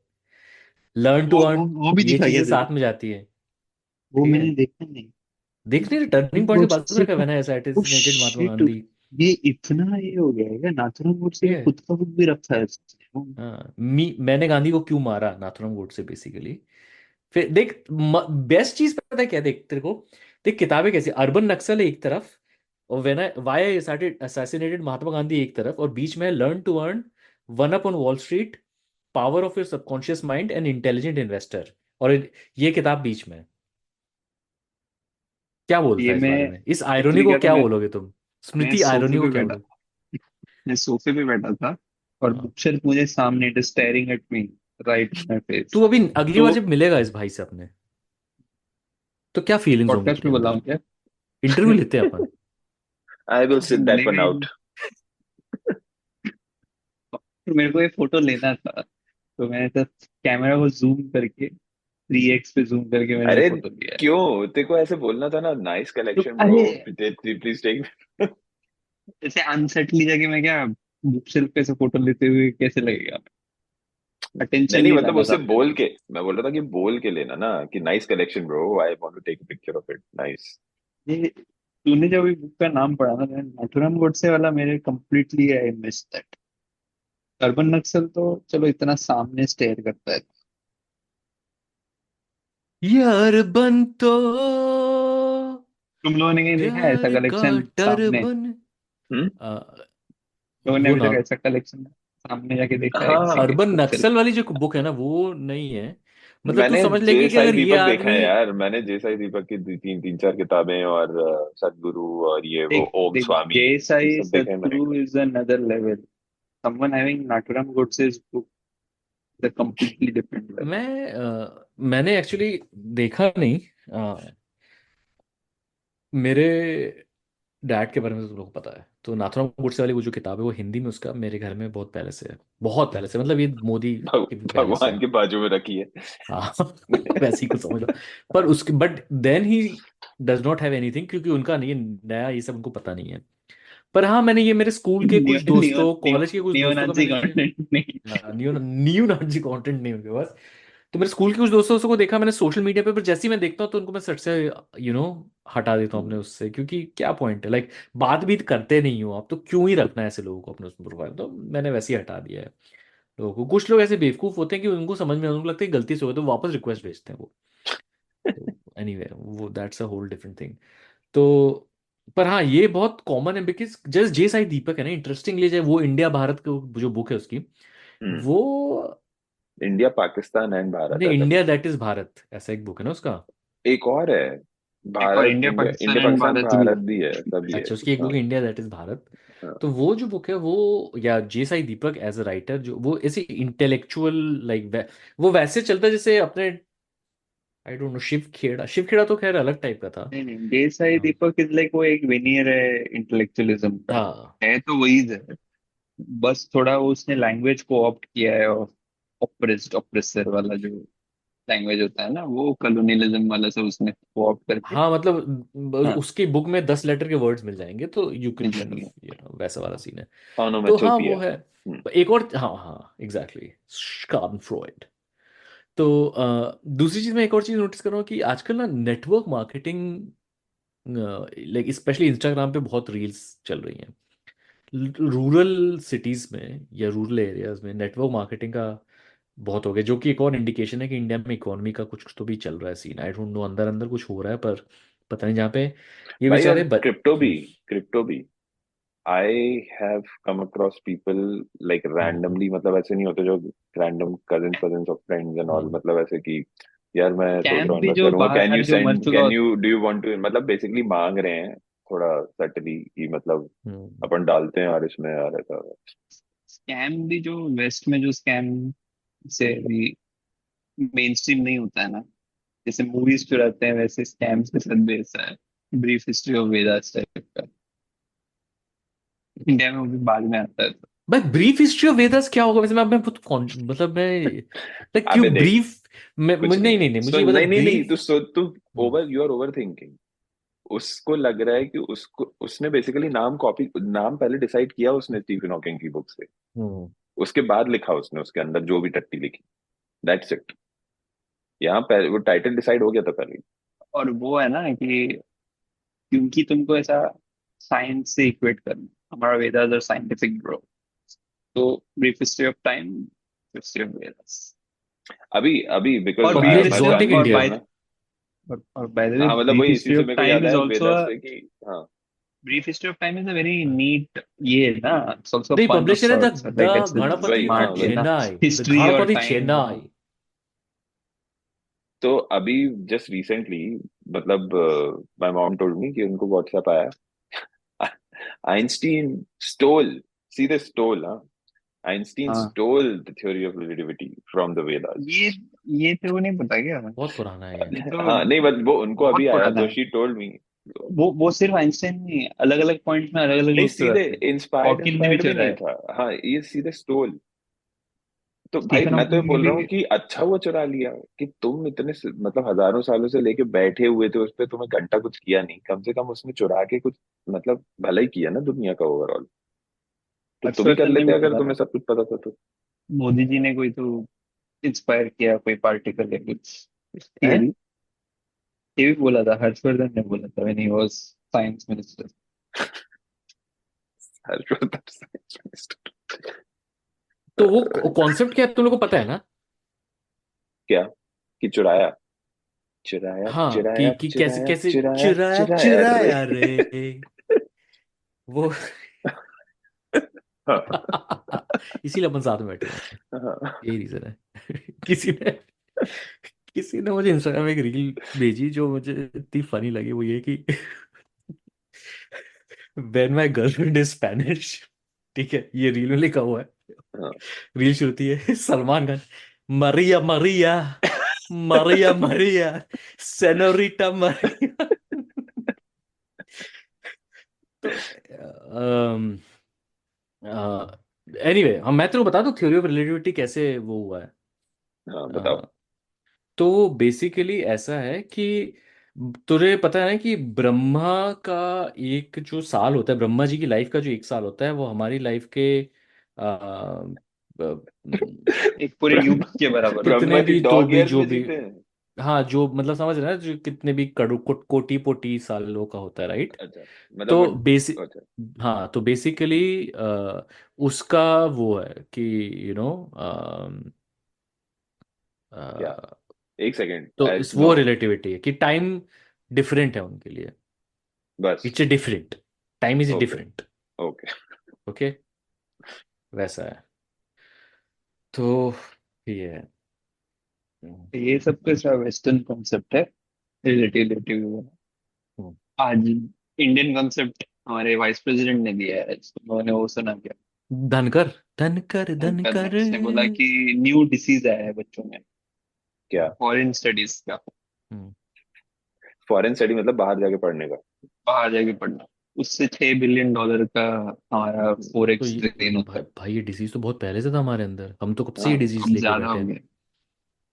Speaker 6: learn to earn,
Speaker 7: वो भी
Speaker 6: ये
Speaker 7: दिखा गया
Speaker 6: चीजें
Speaker 7: तेरे
Speaker 6: साथ
Speaker 7: को?
Speaker 6: में जाती है,
Speaker 7: वो
Speaker 6: ठीक है।
Speaker 7: मैंने देखा नहीं।
Speaker 6: देखने टर्निंग पॉइंट के बाजू में
Speaker 7: गोडसे
Speaker 6: रखा है,
Speaker 7: का,
Speaker 6: when I
Speaker 7: oh
Speaker 6: assassinated Mahatma
Speaker 7: shit,
Speaker 6: Gandhi,
Speaker 7: ये इतना ये हो गया है क्या? नाथुराम गोडसे
Speaker 6: ठीक
Speaker 7: का
Speaker 6: है।
Speaker 7: खुद का बुक भी रखा है उसने?
Speaker 6: हाँ मैंने गांधी को क्यों मारा, नाथुराम गोडसे बेसिकली। फिर देख बेस्ट चीज पता है क्या, देख तेरे को, देख किताबें कैसी, अर्बन नक्सल है एक तरफ, और when I why I started assassinated Mahatma Gandhi एक तरफ, और बीच में learn to earn, one up on Wall Street, power of your subconscious mind and intelligent investor, और ये किताब बीच में है। क्या बोलता
Speaker 7: ये
Speaker 6: है इस
Speaker 7: मैं
Speaker 6: बारे में, इस आयरोनी
Speaker 7: एक्चुअली
Speaker 6: को
Speaker 7: क्या था,
Speaker 6: क्या
Speaker 7: मैं
Speaker 6: बोलोगे तुम,
Speaker 7: मैं
Speaker 6: स्मृति
Speaker 7: सोफे
Speaker 6: आयरोनी को
Speaker 7: पे
Speaker 6: क्या
Speaker 7: बैठा
Speaker 6: बोलोगे।
Speaker 7: था। मैं सोफे पे बैठा था और
Speaker 6: हाँ।
Speaker 7: बुक शेल्फ मुझे सामने, it is staring at me, right in my
Speaker 6: तू
Speaker 7: फेस।
Speaker 6: अभी अगली बार
Speaker 7: तो
Speaker 6: जब मिलेगा इस भाई से अपने, तो क्या फीलिंग्स होंगी
Speaker 7: पॉडकास्ट
Speaker 6: तेरे
Speaker 7: में
Speaker 6: अंदर।
Speaker 7: बुलाऊं क्या?
Speaker 6: इंटरव्यू लेते हैं अपन।
Speaker 11: I will sit that one
Speaker 7: मिलेगा ही नहीं।
Speaker 11: आउट।
Speaker 7: तो मेरे को ये फोटो लेना था, तो मैंने तो कैमरा को जूम करके 3x पे जूम करके मैंने ये
Speaker 11: अरे
Speaker 7: फोटो लिया है।
Speaker 11: क्यों, तेरे को ऐसे बोलना था ना, नाइस
Speaker 7: तो
Speaker 11: कलेक्शन ब्रो,
Speaker 7: अरे
Speaker 11: प्लीज टेक।
Speaker 7: ऐसे अनसेटली जगह मैं क्या बुक शेल्फ पे से फोटो लेते हुए कैसे लगेगा?
Speaker 11: नहीं
Speaker 7: अटेंशन
Speaker 11: नहीं,
Speaker 7: नहीं
Speaker 11: मतलब
Speaker 7: लाना था
Speaker 11: उससे
Speaker 7: अपने
Speaker 11: बोल
Speaker 7: ऊपर।
Speaker 11: के, मैं बोल रहा था कि बोल के लेना ना, कि nice collection bro, I want to take a picture of it, nice.
Speaker 7: ये तूने जब ये बुक का नाम पढ़ा ना, नाथुराम गोडसे वाला, मेरे completely I miss that. Urban Naxal तो चलो इतना सामने स्टेयर करता है।
Speaker 6: यार बन तो
Speaker 7: तुम लोगों ने कहीं देखा है ऐसा
Speaker 6: प्यार का
Speaker 7: कलेक्शन
Speaker 6: डर
Speaker 7: सामने?
Speaker 6: बन,
Speaker 11: हम्म।
Speaker 7: लोगों ने
Speaker 6: वो
Speaker 7: अभी
Speaker 6: ना
Speaker 7: तक ऐसा कलेक्शन सामने जाके देखा है किसी के
Speaker 6: अर्बन
Speaker 7: बुक शेल्फ?
Speaker 6: नक्सल वाली जो बुक है ना वो नहीं है। मतलब तू
Speaker 11: मैंने
Speaker 6: समझ ले
Speaker 11: जे
Speaker 6: कि
Speaker 11: साई
Speaker 6: अगर ये
Speaker 11: दीपक देखा
Speaker 6: आदमी,
Speaker 11: है यार, मैंने जे साई दीपक की तीन तीन चार किताबें, और सदगुरु, और ये वो
Speaker 7: देख
Speaker 11: ओम
Speaker 7: देख,
Speaker 11: स्वामी,
Speaker 7: जय
Speaker 11: ये
Speaker 7: साई
Speaker 11: सब देखे हैं मैंने।
Speaker 7: सद्गुरु is another level. Someone having Naturam Godse's book is a completely different level.
Speaker 6: मैंने एक्चुअली देखा नहीं। मेरे डैड के बारे में तो तुम लोग को पता है, तो नाथुराम गोडसे वाली वो जो किताब है वो हिंदी में उसका मेरे घर में बहुत पहले से है, बहुत पहले से, मतलब ये मोदी के भी पहले से
Speaker 11: भगवान
Speaker 6: है।
Speaker 11: के बाजू में रखी है।
Speaker 6: हाँ वैसे ही कुछ समझ लो। पर उसके but then he does not have anything, क्योंकि उनका नहीं नया ये सब उनको पता नहीं है। पर हाँ मैंने ये मेरे स्कूल के
Speaker 7: नियो
Speaker 6: कुछ
Speaker 7: नियो
Speaker 6: दोस्तों,
Speaker 7: नियो
Speaker 6: कॉलेज के कुछ दोस्तों का
Speaker 7: नियो-नाजी
Speaker 6: मैंने,
Speaker 7: कंटेंट नहीं।
Speaker 6: न्यू न्यू नाजी कंटेंट नहीं उनके पास। तो मेरे स्कूल के कुछ दोस्तों को देखा मैंने सोशल मीडिया पे, पर जैसे ही मैं देखता हूँ तो उनको मैं सट से यू नो हटा देता हूँ अपने उससे, क्योंकि क्या पॉइंट है, लाइक बात भी करते नहीं हो आप तो क्यों ही रखना है ऐसे लोगों को अपने उसमें प्रोफाइल, तो मैंने वैसे ही हटा दिया है लोगों को। कुछ लोग ऐसे बेवकूफ होते हैं कि उनको समझ में, उनको लगता है कि गलती से हो गया, तो वापस रिक्वेस्ट भेजते हैं वो। तो एनीवे वो that's a whole different thing. तो पर हाँ ये बहुत कॉमन है, because just J Sai Deepak है ना, इंटरेस्टिंगली जो वो इंडिया भारत को जो बुक है उसकी,
Speaker 11: हम्म।
Speaker 6: वो
Speaker 11: इंडिया पाकिस्तान एंड भारत
Speaker 6: नहीं,
Speaker 11: ऐसा
Speaker 6: इंडिया
Speaker 11: कुछ।
Speaker 6: दैट इज भारत ऐसा एक बुक है ना उसका।
Speaker 11: एक और है,
Speaker 7: एक और
Speaker 11: Bharat
Speaker 7: India
Speaker 11: India,
Speaker 7: Pakistan
Speaker 11: India
Speaker 7: and
Speaker 11: Pakistan
Speaker 7: Bharat भी है।
Speaker 11: भारत भी है, सभी है
Speaker 6: अच्छा उसकी
Speaker 11: कुछ,
Speaker 6: एक
Speaker 11: हाँ।
Speaker 6: बुक है इंडिया दैट इज भारत।
Speaker 11: हाँ।
Speaker 6: तो वो जो बुक है वो, या जे साई दीपक एज अ राइटर, जो वो ऐसे इंटेलेक्चुअल लाइक वो वैसे चलता है जैसे अपने, I don't know, Shiv Khera, Shiv Khera तो खैर अलग टाइप का था।
Speaker 7: नहीं नहीं, देसाई
Speaker 6: हाँ
Speaker 7: दीपक इज लाइक वो एक विनियर है इंटेलेक्चुअलिज्म का।
Speaker 6: हाँ
Speaker 7: है तो वही है, बस थोड़ा वो उसने लैंग्वेज को ऑप्ट किया है, और ऑप्रेस्ड ऑप्रेसर वाला जो लैंग्वेज होता है ना, वो कॉलोनियलिज्म वाला सब उसने कॉप करके।
Speaker 6: हाँ मतलब
Speaker 7: हाँ,
Speaker 6: उसकी बुक में 10 लेटर के वर्ड्स मिल जाएंगे तो यू कैन
Speaker 7: मिल
Speaker 6: काइंड
Speaker 7: जाएंगे।
Speaker 6: ऑफ वैसा वाला सीन है। तो हाँ
Speaker 11: ऑनोमेटोपिया।
Speaker 6: वो है। एक और हाँ हाँ एग्जैक्टली स्कार्न फ्रॉइड। तो दूसरी चीज मैं एक और चीज नोटिस कर रहा हूँ कि आजकल ना network marketing like specially Instagram पे बहुत रील्स चल रही हैं। रूरल सिटीज में या रूरल एरियाज में नेटवर्क मार्केटिंग का बहुत हो गया, जो कि एक और इंडिकेशन है कि इंडिया में इकोनॉमी का कुछ तो भी चल रहा है सीन। आई डोंट नो अंदर अंदर कुछ हो रहा है पर पता नहीं, जहाँ पे ये
Speaker 11: भाई और
Speaker 6: बेचारे
Speaker 11: क्रिप्टो भी I have come across people like randomly, मतलब ऐसे नहीं होते जो random cousins of friends and all, मतलब ऐसे कि यार मैं सोच रहा
Speaker 7: स्कैम
Speaker 11: हूँ
Speaker 7: भी
Speaker 11: इन्वेस्ट
Speaker 7: जो
Speaker 11: करूंगा, कैन
Speaker 7: बाहर
Speaker 11: यू
Speaker 7: जो मर
Speaker 11: सेंड,
Speaker 7: चुका
Speaker 11: can you do you want to, मतलब बेसिकली मांग रहे हैं थोड़ा सटली कि मतलब अपन डालते हैं और इसमें यार ऐसा।
Speaker 7: स्कैम भी जो वेस्ट में जो स्कैम से भी मेन स्ट्रीम नहीं होता है ना, जैसे मूवीज चुराते हैं वैसे स्कैम्स के साथ भी ऐसा है। Brief history of Vedas type का इंडिया में वो भी बाद में आता है।
Speaker 6: भाई ब्रीफ हिस्ट्री ऑफ वेदास क्या होगा वैसे? मैं बहुत मतलब मैं लाइक क्यों
Speaker 11: अबे देख,
Speaker 6: ब्रीफ
Speaker 11: कुछ
Speaker 6: नहीं
Speaker 11: नहीं
Speaker 6: नहीं नहीं मुझे ये
Speaker 11: सुन,
Speaker 6: बता
Speaker 11: नहीं नहीं नहीं,
Speaker 6: ब्रीफ।
Speaker 11: तू over, you are overthinking. उसको लग रहा है कि उसको, उसने बेसिकली नाम कॉपी, नाम पहले डिसाइड किया उसने स्टीफन हॉकिंग की बुक से, उसके बाद लिखा उसने उसके अंदर जो भी टट्टी लिखी, दैट्स इट। यहाँ पहले वो टाइटल डिसाइड हो गया था पहले।
Speaker 7: और वो है ना कि क्योंकि तुमको ऐसा साइंस से इक्वेट करना, हमारा वेदास और साइंटिफिक ब्रो, तो brief history of time, history of Vedas.
Speaker 11: अभी अभी बिकॉज
Speaker 7: और
Speaker 11: मैं
Speaker 7: ब्रीफ
Speaker 6: exotic
Speaker 11: जानबूझ
Speaker 6: India।
Speaker 11: के ना,
Speaker 7: और बाय द वे
Speaker 11: हाँ मतलब
Speaker 7: ब्रीफ
Speaker 11: वही इसी
Speaker 7: हिस्ट्री
Speaker 11: से
Speaker 7: ऑफ
Speaker 11: मेरे को याद
Speaker 7: टाइम इज
Speaker 11: आया
Speaker 7: आल्सो
Speaker 11: वेदास से कि हाँ।
Speaker 7: Brief history of time is a very neat, ये है ना, इट्स आल्सो
Speaker 6: नहीं
Speaker 7: फन ऑफ
Speaker 6: पब्लिशर है
Speaker 7: sorts,
Speaker 6: the
Speaker 7: like it's
Speaker 6: Ganpati
Speaker 11: वही हाँ
Speaker 7: स्मार्ट, ये
Speaker 11: वही।
Speaker 7: ना,
Speaker 6: चेन्नई, द
Speaker 7: हिस्ट्री और
Speaker 6: गणपति
Speaker 7: टाइम दोनों।
Speaker 6: चेन्नई।
Speaker 11: तो अभी जस्ट रिसेंटली, मतलब माय मॉम टोल्ड मी कि उनको व्हाट्सएप आया, Einstein stole, see the stole, हाँ, आइंस्टीन
Speaker 7: हाँ,
Speaker 11: stole the theory of relativity from the Vedas.
Speaker 7: ये ये तेरे को नहीं पता क्या?
Speaker 6: बहुत पुराना है
Speaker 7: ये
Speaker 6: ये।
Speaker 7: तो
Speaker 11: हाँ नहीं, बट वो उनको अभी
Speaker 7: बहुत
Speaker 11: आया
Speaker 7: पुराना
Speaker 11: तो
Speaker 7: है।
Speaker 11: She told me.
Speaker 7: वो सिर्फ आइंस्टाइन नहीं, अलग अलग पॉइंट में अलग अलग
Speaker 11: नहीं
Speaker 7: लोग
Speaker 11: सीधे
Speaker 7: चुराते हैं।
Speaker 11: इंस्पायर्ड
Speaker 7: हॉकिंस ने भी
Speaker 11: इंस्पायर्ड भी
Speaker 7: चुराया
Speaker 11: नहीं
Speaker 7: है,
Speaker 11: था, हाँ ये सीधे स्टोल। तो भाई
Speaker 7: स्टीफन
Speaker 11: मैं तो ये
Speaker 7: हॉकिंग ने
Speaker 11: बोल रहा हूँ
Speaker 7: भी।
Speaker 11: कि अच्छा वो चुरा लिया कि तुम इतने मतलब हजारों सालों से लेके बैठे हुए थे उस पे, तुम्हें घंटा कुछ किया नहीं, कम से कम उसने चुरा के कुछ मतलब भला ही किया ना दुनिया का ओवरऑल। तो तुम ही कर
Speaker 7: हर्षवर्धन ने
Speaker 11: लेते
Speaker 7: भी
Speaker 11: अगर
Speaker 7: बोला
Speaker 11: तुम्हें
Speaker 7: था,
Speaker 11: सब कुछ पता था तो।
Speaker 7: मोदी जी ने कोई तो इंस्पायर किया कोई पार्टिकल या कुछ
Speaker 11: हैं?
Speaker 7: थियरी, ये भी बोला था, हर्षवर्धन ने बोला था when he was science minister.
Speaker 11: Harshvardhan science minister।
Speaker 6: तो वो कॉन्सेप्ट क्या है तुम लोग को पता है ना?
Speaker 11: क्या कि चुराया चुराया
Speaker 6: हाँ
Speaker 11: चुराया
Speaker 6: कि कैसे
Speaker 11: चुराया
Speaker 6: कैसे
Speaker 11: चुराया
Speaker 6: चुराया
Speaker 11: चुराया रे।
Speaker 6: चुराया रे वो इसीलिए अपन साथ में बैठे हुए हैं,
Speaker 11: हाँ।
Speaker 6: यही रीजन है। किसी ने मुझे इंस्टाग्राम में एक रील भेजी जो मुझे इतनी फनी लगी, वो ये कि when my girlfriend is Spanish, ठीक है ये रील में लिखा हुआ है।
Speaker 11: हाँ।
Speaker 6: रील शुरू होती है सलमान खान, मरिया मरिया मरिया मरिया सेनोरिटा मरिया। तो एनीवे हम मैं तेरे को बता दूं थ्योरी ऑफ रिलेटिविटी कैसे वो हुआ है।
Speaker 11: हाँ बताओ।
Speaker 6: तो बेसिकली ऐसा है कि तुझे पता है ना कि ब्रह्मा का एक जो साल होता है, ब्रह्मा जी की लाइफ का जो एक साल होता है वो हमारी लाइफ के
Speaker 7: एक पूरे युग के बराबर होता
Speaker 11: ब्रह्मा
Speaker 6: कितने
Speaker 11: जी
Speaker 6: भी तो
Speaker 11: डॉग
Speaker 6: भी
Speaker 11: ईयर्स
Speaker 6: जो
Speaker 11: में
Speaker 6: भी,
Speaker 11: जीते हैं।
Speaker 6: हाँ जो मतलब समझ रहे हैं ना, जो कितने भी कोटी पोटी सालों का होता है, राइट?
Speaker 11: अच्छा मतलब
Speaker 6: तो
Speaker 11: वो अच्छा
Speaker 6: हाँ तो बेसिकली उसका वो है कि यू नो
Speaker 11: क्या, एक सेकेंड
Speaker 6: तो
Speaker 11: आई
Speaker 6: इस
Speaker 11: नो
Speaker 6: वो रिलेटिविटी है कि टाइम डिफरेंट है उनके लिए।
Speaker 11: बस।
Speaker 6: It's a different, time is
Speaker 11: okay
Speaker 6: different.
Speaker 11: Okay.
Speaker 6: Okay वैसा है। तो ये है।
Speaker 7: ये सब कैसा वेस्टर्न कॉन्सेप्ट है, रिलेटिव।
Speaker 6: हम्म।
Speaker 7: आज इंडियन कॉन्सेप्ट हमारे वाइस प्रेसिडेंट ने दिया है, उन्होंने वो सुना क्या?
Speaker 6: धनकर धनकर धनकर।
Speaker 7: उसने बोला कि न्यू डिसीज आया है बच्चों में,
Speaker 11: क्या
Speaker 7: फॉरेन स्टडीज का,
Speaker 11: फॉरेन स्टडी मतलब बाहर जाके पढ़ने का?
Speaker 7: बाहर जाके पढ़ना, उससे $6 बिलियन का हमारा
Speaker 6: तो
Speaker 7: 4x
Speaker 6: ये
Speaker 7: गेन होता
Speaker 6: भाई,
Speaker 7: है।
Speaker 6: भाई ये डिजीज तो बहुत पहले से था हमारे अंदर, हम तो कब से
Speaker 7: हाँ,
Speaker 6: ये डिजीज
Speaker 7: अब
Speaker 6: लेके
Speaker 7: ज्यादा
Speaker 6: बैठे
Speaker 7: हो
Speaker 6: हैं।
Speaker 7: गया।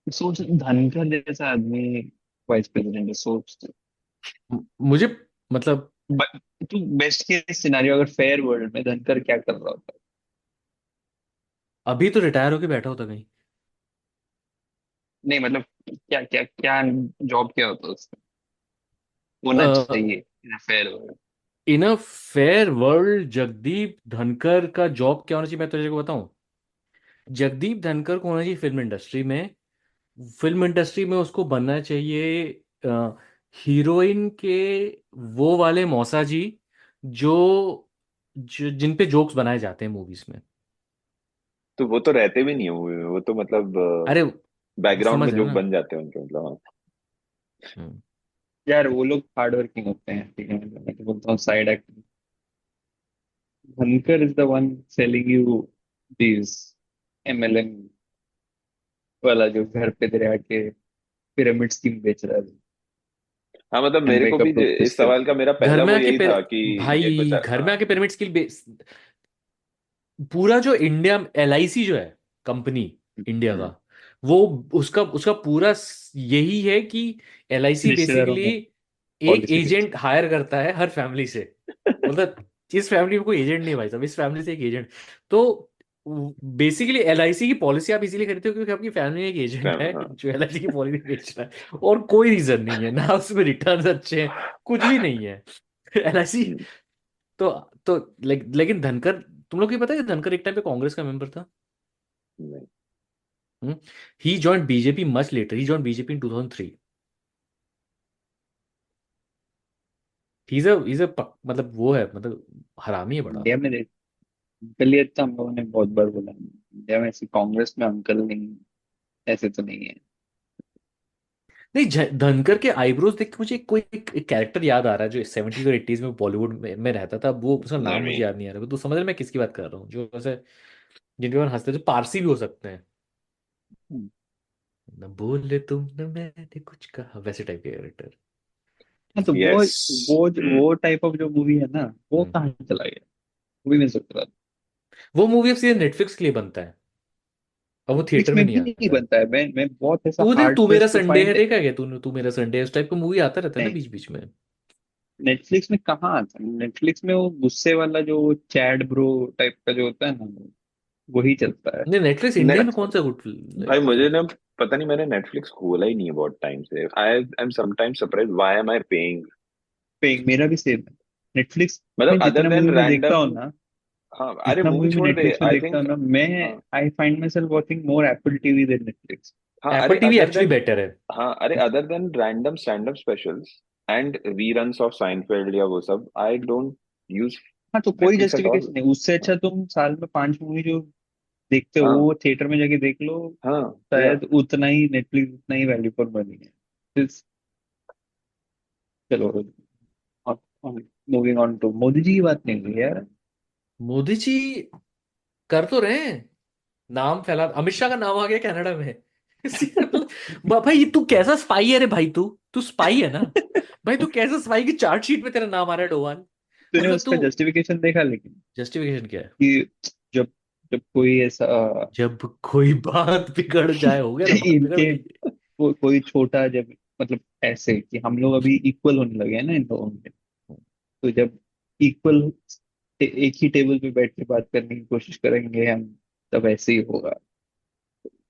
Speaker 7: सोच, धनकर जैसा आदमी वाइस प्रेसिडेंट है, सोच।
Speaker 6: मुझे मतलब
Speaker 7: तू बेस्ट केस सिनारियो, अगर फेयर वर्ल्ड में धनकर क्या कर रहा होता?
Speaker 6: अभी तो रिटायर होके बैठा होता कहीं।
Speaker 7: नहीं मतलब क्या क्या क्या जॉब क्या होता उसका, होना चाहिए in fair world?
Speaker 6: In a fair world Jagdeep Dhankhar का जॉब क्या होना चाहिए मैं तुझे को बताऊं। जगदीप धनकर को होना चाहिए फिल्म इंडस्ट्री में। फिल्म इंडस्ट्री में उसको बनना चाहिए हीरोइन के वो वाले मौसा जी जो जिन पे जोक्स बनाए जाते हैं मूवीज में।
Speaker 11: तो वो तो रहते भी नहीं है मूवी में, वो तो मतलब
Speaker 6: अरे
Speaker 11: बैकग्राउंड में
Speaker 6: समझ रहे
Speaker 11: जोक
Speaker 6: हैं
Speaker 11: बन जाते हैं उनके, मतलब हाँ।
Speaker 6: ना।
Speaker 7: यार वो लोग हार्ड वर्किंग होते हैं, ठीक है, मैं तो बोलता हूँ साइड एक्टिंग। धनकर is the one selling you these MLM वाला, जो घर पे तेरे आके पिरामिड स्कीम बेच रहा है
Speaker 11: हाँ मतलब
Speaker 7: एंड
Speaker 11: मेरे को भी
Speaker 7: वेकअप
Speaker 11: इस सवाल का मेरा
Speaker 6: घर
Speaker 11: पहला
Speaker 6: में
Speaker 11: वो
Speaker 6: आके
Speaker 11: यही था कि ये
Speaker 6: भाई
Speaker 11: बचा।
Speaker 6: घर में
Speaker 11: हाँ
Speaker 6: आके पिरामिड स्किल पूरा जो इंडिया LIC जो है कंपनी इंडिया का वो उसका उसका पूरा यही है कि LIC
Speaker 7: रिश्तेदारों
Speaker 6: बेसिकली
Speaker 7: में
Speaker 6: एक
Speaker 7: पॉलिसी बेच।
Speaker 6: एजेंट हायर करता है हर फैमिली से। मतलब इस फैमिली में कोई एजेंट नहीं है भाई साहब, इस फैमिली से एक एजेंट। तो बेसिकली LIC की पॉलिसी आप इसीलिए खरीदते हो क्योंकि आपकी फैमिली में एक एजेंट है
Speaker 11: हाँ
Speaker 6: जो LIC की पॉलिसी बेच रहा है, और कोई रीजन नहीं है ना उसमें रिटर्न अच्छे हैं, कुछ भी नहीं है। LIC तो तो लेकिन धनकर, तुम लोग को ये पता है कि धनकर एक टाइम पे कांग्रेस का मेंबर था।
Speaker 11: नहीं।
Speaker 6: He joined BJP much later, he joined BJP in 2003। he's a मतलब वो है, मतलब हरामी है बड़ा।
Speaker 7: इंडिया में अंकल, ये तो हम लोगों ने बहुत बार बोला, इंडिया में ऐसे कांग्रेस में अंकल नहीं, ऐसे तो नहीं है।
Speaker 6: नहीं धनकर के आईब्रोज देख के मुझे कोई एक कैरेक्टर याद आ रहा है जो 70s और 80s में बॉलीवुड में रहता था। वो उसका नाम मुझे
Speaker 11: नहीं
Speaker 6: याद नहीं आ रहा, तो समझ रहे मैं किसकी बात कर रहा हूँ, जो ऐसे जिनके ऊपर हंसते हैं, जो पारसी भी हो सकते हैं। न बोले तुम न मैंने कुछ कहा, वैसे टाइप के कैरेक्टर।
Speaker 7: हाँ तो
Speaker 11: यस।
Speaker 7: वो टाइप ऑफ जो मूवी है ना, वो कहाँ चला गया? वो भी नहीं सोच रहा।
Speaker 6: वो मूवी अब सीधे नेटफ्लिक्स के लिए बनता है, अब वो
Speaker 7: नेटफ्लिक्स
Speaker 6: थिएटर में
Speaker 7: में
Speaker 6: नहीं
Speaker 7: भी नहीं
Speaker 6: आता है।
Speaker 7: बनता है। मैं बहुत ऐसा
Speaker 6: तू देख
Speaker 7: हार्ड
Speaker 6: तू मेरा
Speaker 7: प्रेस टू
Speaker 6: संडे है,
Speaker 7: फाइंड।
Speaker 6: देखा क्या तूने? तू मेरा संडे है, उस टाइप का मूवी आता रहता है ना
Speaker 7: नहीं,
Speaker 6: बीच बीच में।
Speaker 7: नेटफ्लिक्स में कहाँ आता है? नेटफ्लिक्स में वो गुस्से वाला जो चैड ब्रो टाइप का जो होता है ना, वही चलता है।
Speaker 6: नहीं नेटफ्लिक्स इंडिया में कौन सा गुड
Speaker 11: भाई
Speaker 6: लाइक।
Speaker 11: मुझे ना पता नहीं, मैंने नेटफ्लिक्स खोला ही नहीं है बहुत टाइम से। I am sometimes surprise why am I paying.
Speaker 7: मेरा भी सेम है। नेटफ्लिक्स
Speaker 11: मतलब
Speaker 7: में
Speaker 11: अदर
Speaker 7: जितना
Speaker 11: देन
Speaker 7: मूवी मैं देखता
Speaker 11: रैंडम।
Speaker 7: हूँ ना,
Speaker 11: हाँ अरे
Speaker 7: जितना
Speaker 11: मूवी
Speaker 7: मूवी मैं
Speaker 11: छोड़ दे,
Speaker 7: नेटफ्लिक्स में
Speaker 11: आई
Speaker 7: देखता हूँ
Speaker 11: थिंक।
Speaker 7: ना, मैं
Speaker 11: हाँ
Speaker 7: I find my self watching more Apple TV than Netflix.
Speaker 11: हाँ
Speaker 6: एप्पल
Speaker 11: अरे
Speaker 6: TV
Speaker 11: other
Speaker 6: actually
Speaker 11: than.
Speaker 6: Better है।
Speaker 11: हाँ अरे other than random stand up specials and reruns of Seinfeld या वो सब, आई डोंट यूज
Speaker 7: हाँ तो कोई
Speaker 11: नेटफ्लिक्स एट ऑल।
Speaker 7: जस्टिफिकेशन नहीं, उससे अच्छा तुम साल में 5 मूवी जो देखते हो
Speaker 11: हाँ
Speaker 7: वो थिएटर में जाके देख लो।
Speaker 11: हाँ या
Speaker 7: शायद उतना ही नेटफ्लिक्स उतना ही वैल्यू फॉर मनी है। It's- चलो, moving on to Modi ji की बात नहीं हुई यार।
Speaker 6: मोदी जी कर तो रहे हैं, नाम फैला, अमित शाह का नाम आ गया कनाडा में। भाई तू कैसा स्पाई है रे भाई, तू तू स्पाई है ना भाई, तू कैसा स्पाई की चार्जशीट में तेरा नाम आ रहा है डोवाल।
Speaker 7: तूने
Speaker 6: मतलब
Speaker 7: उसका
Speaker 6: तू
Speaker 7: जस्टिफिकेशन देखा लेकिन,
Speaker 6: जस्टिफिकेशन क्या है?
Speaker 7: कि जब जब कोई ऐसा
Speaker 6: जब कोई बात बिगड़ जाए, हो गया ना, बात बिगड़
Speaker 7: इनके
Speaker 6: गई।
Speaker 7: कोई छोटा, जब मतलब ऐसे कि हम लोग अभी इक्वल होने लगे हैं ना इन लोगों में, तो जब इक्वल एक ही टेबल पे बैठ के बात करने की कोशिश करेंगे हम, तब ऐसे ही होगा।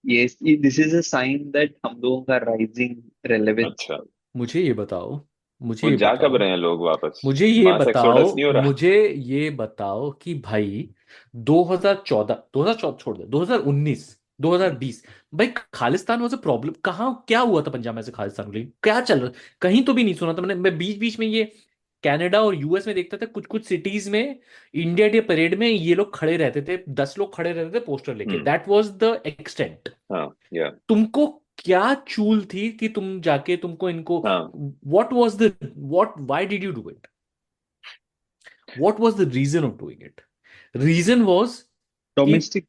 Speaker 7: ये this is a sign that हम लोगों का राइजिंग रेलेवेंस।
Speaker 11: अच्छा।
Speaker 6: मुझे ये बताओ, मुझे
Speaker 11: वो
Speaker 6: ये
Speaker 11: जा कब
Speaker 6: बताओ,
Speaker 11: रहे हैं लोग वापस?
Speaker 6: मुझे ये
Speaker 11: मास
Speaker 6: बताओ,
Speaker 11: एक्सोडस नहीं हो रहा?
Speaker 6: मुझे ये बताओ कि भाई 2014, 2014 छोड़ दे, 2019, 2020, भाई खालिस्तान वाज अ प्रॉब्लम। कहाँ क्या हुआ था पंजाब में से खालिस्तान के लिए? क्या चल रहा? कहीं तो भी नहीं सुना था मैंने। मैं बीच बीच में ये कनाडा और US में देखता था, कुछ कुछ सिटीज में इंडिया डे परेड में ये लोग खड़े रहते थे, 10 लोग खड़े रहते थे पोस्टर लेके, दैट वाज द एक्सटेंट।
Speaker 11: हाँ या
Speaker 6: तुमको क्या चूल थी कि तुम जाके तुमको इनको,
Speaker 11: हाँ
Speaker 6: what was the, what why did you do it? What was the reason of doing it? Reason was कि
Speaker 7: डोमेस्टिक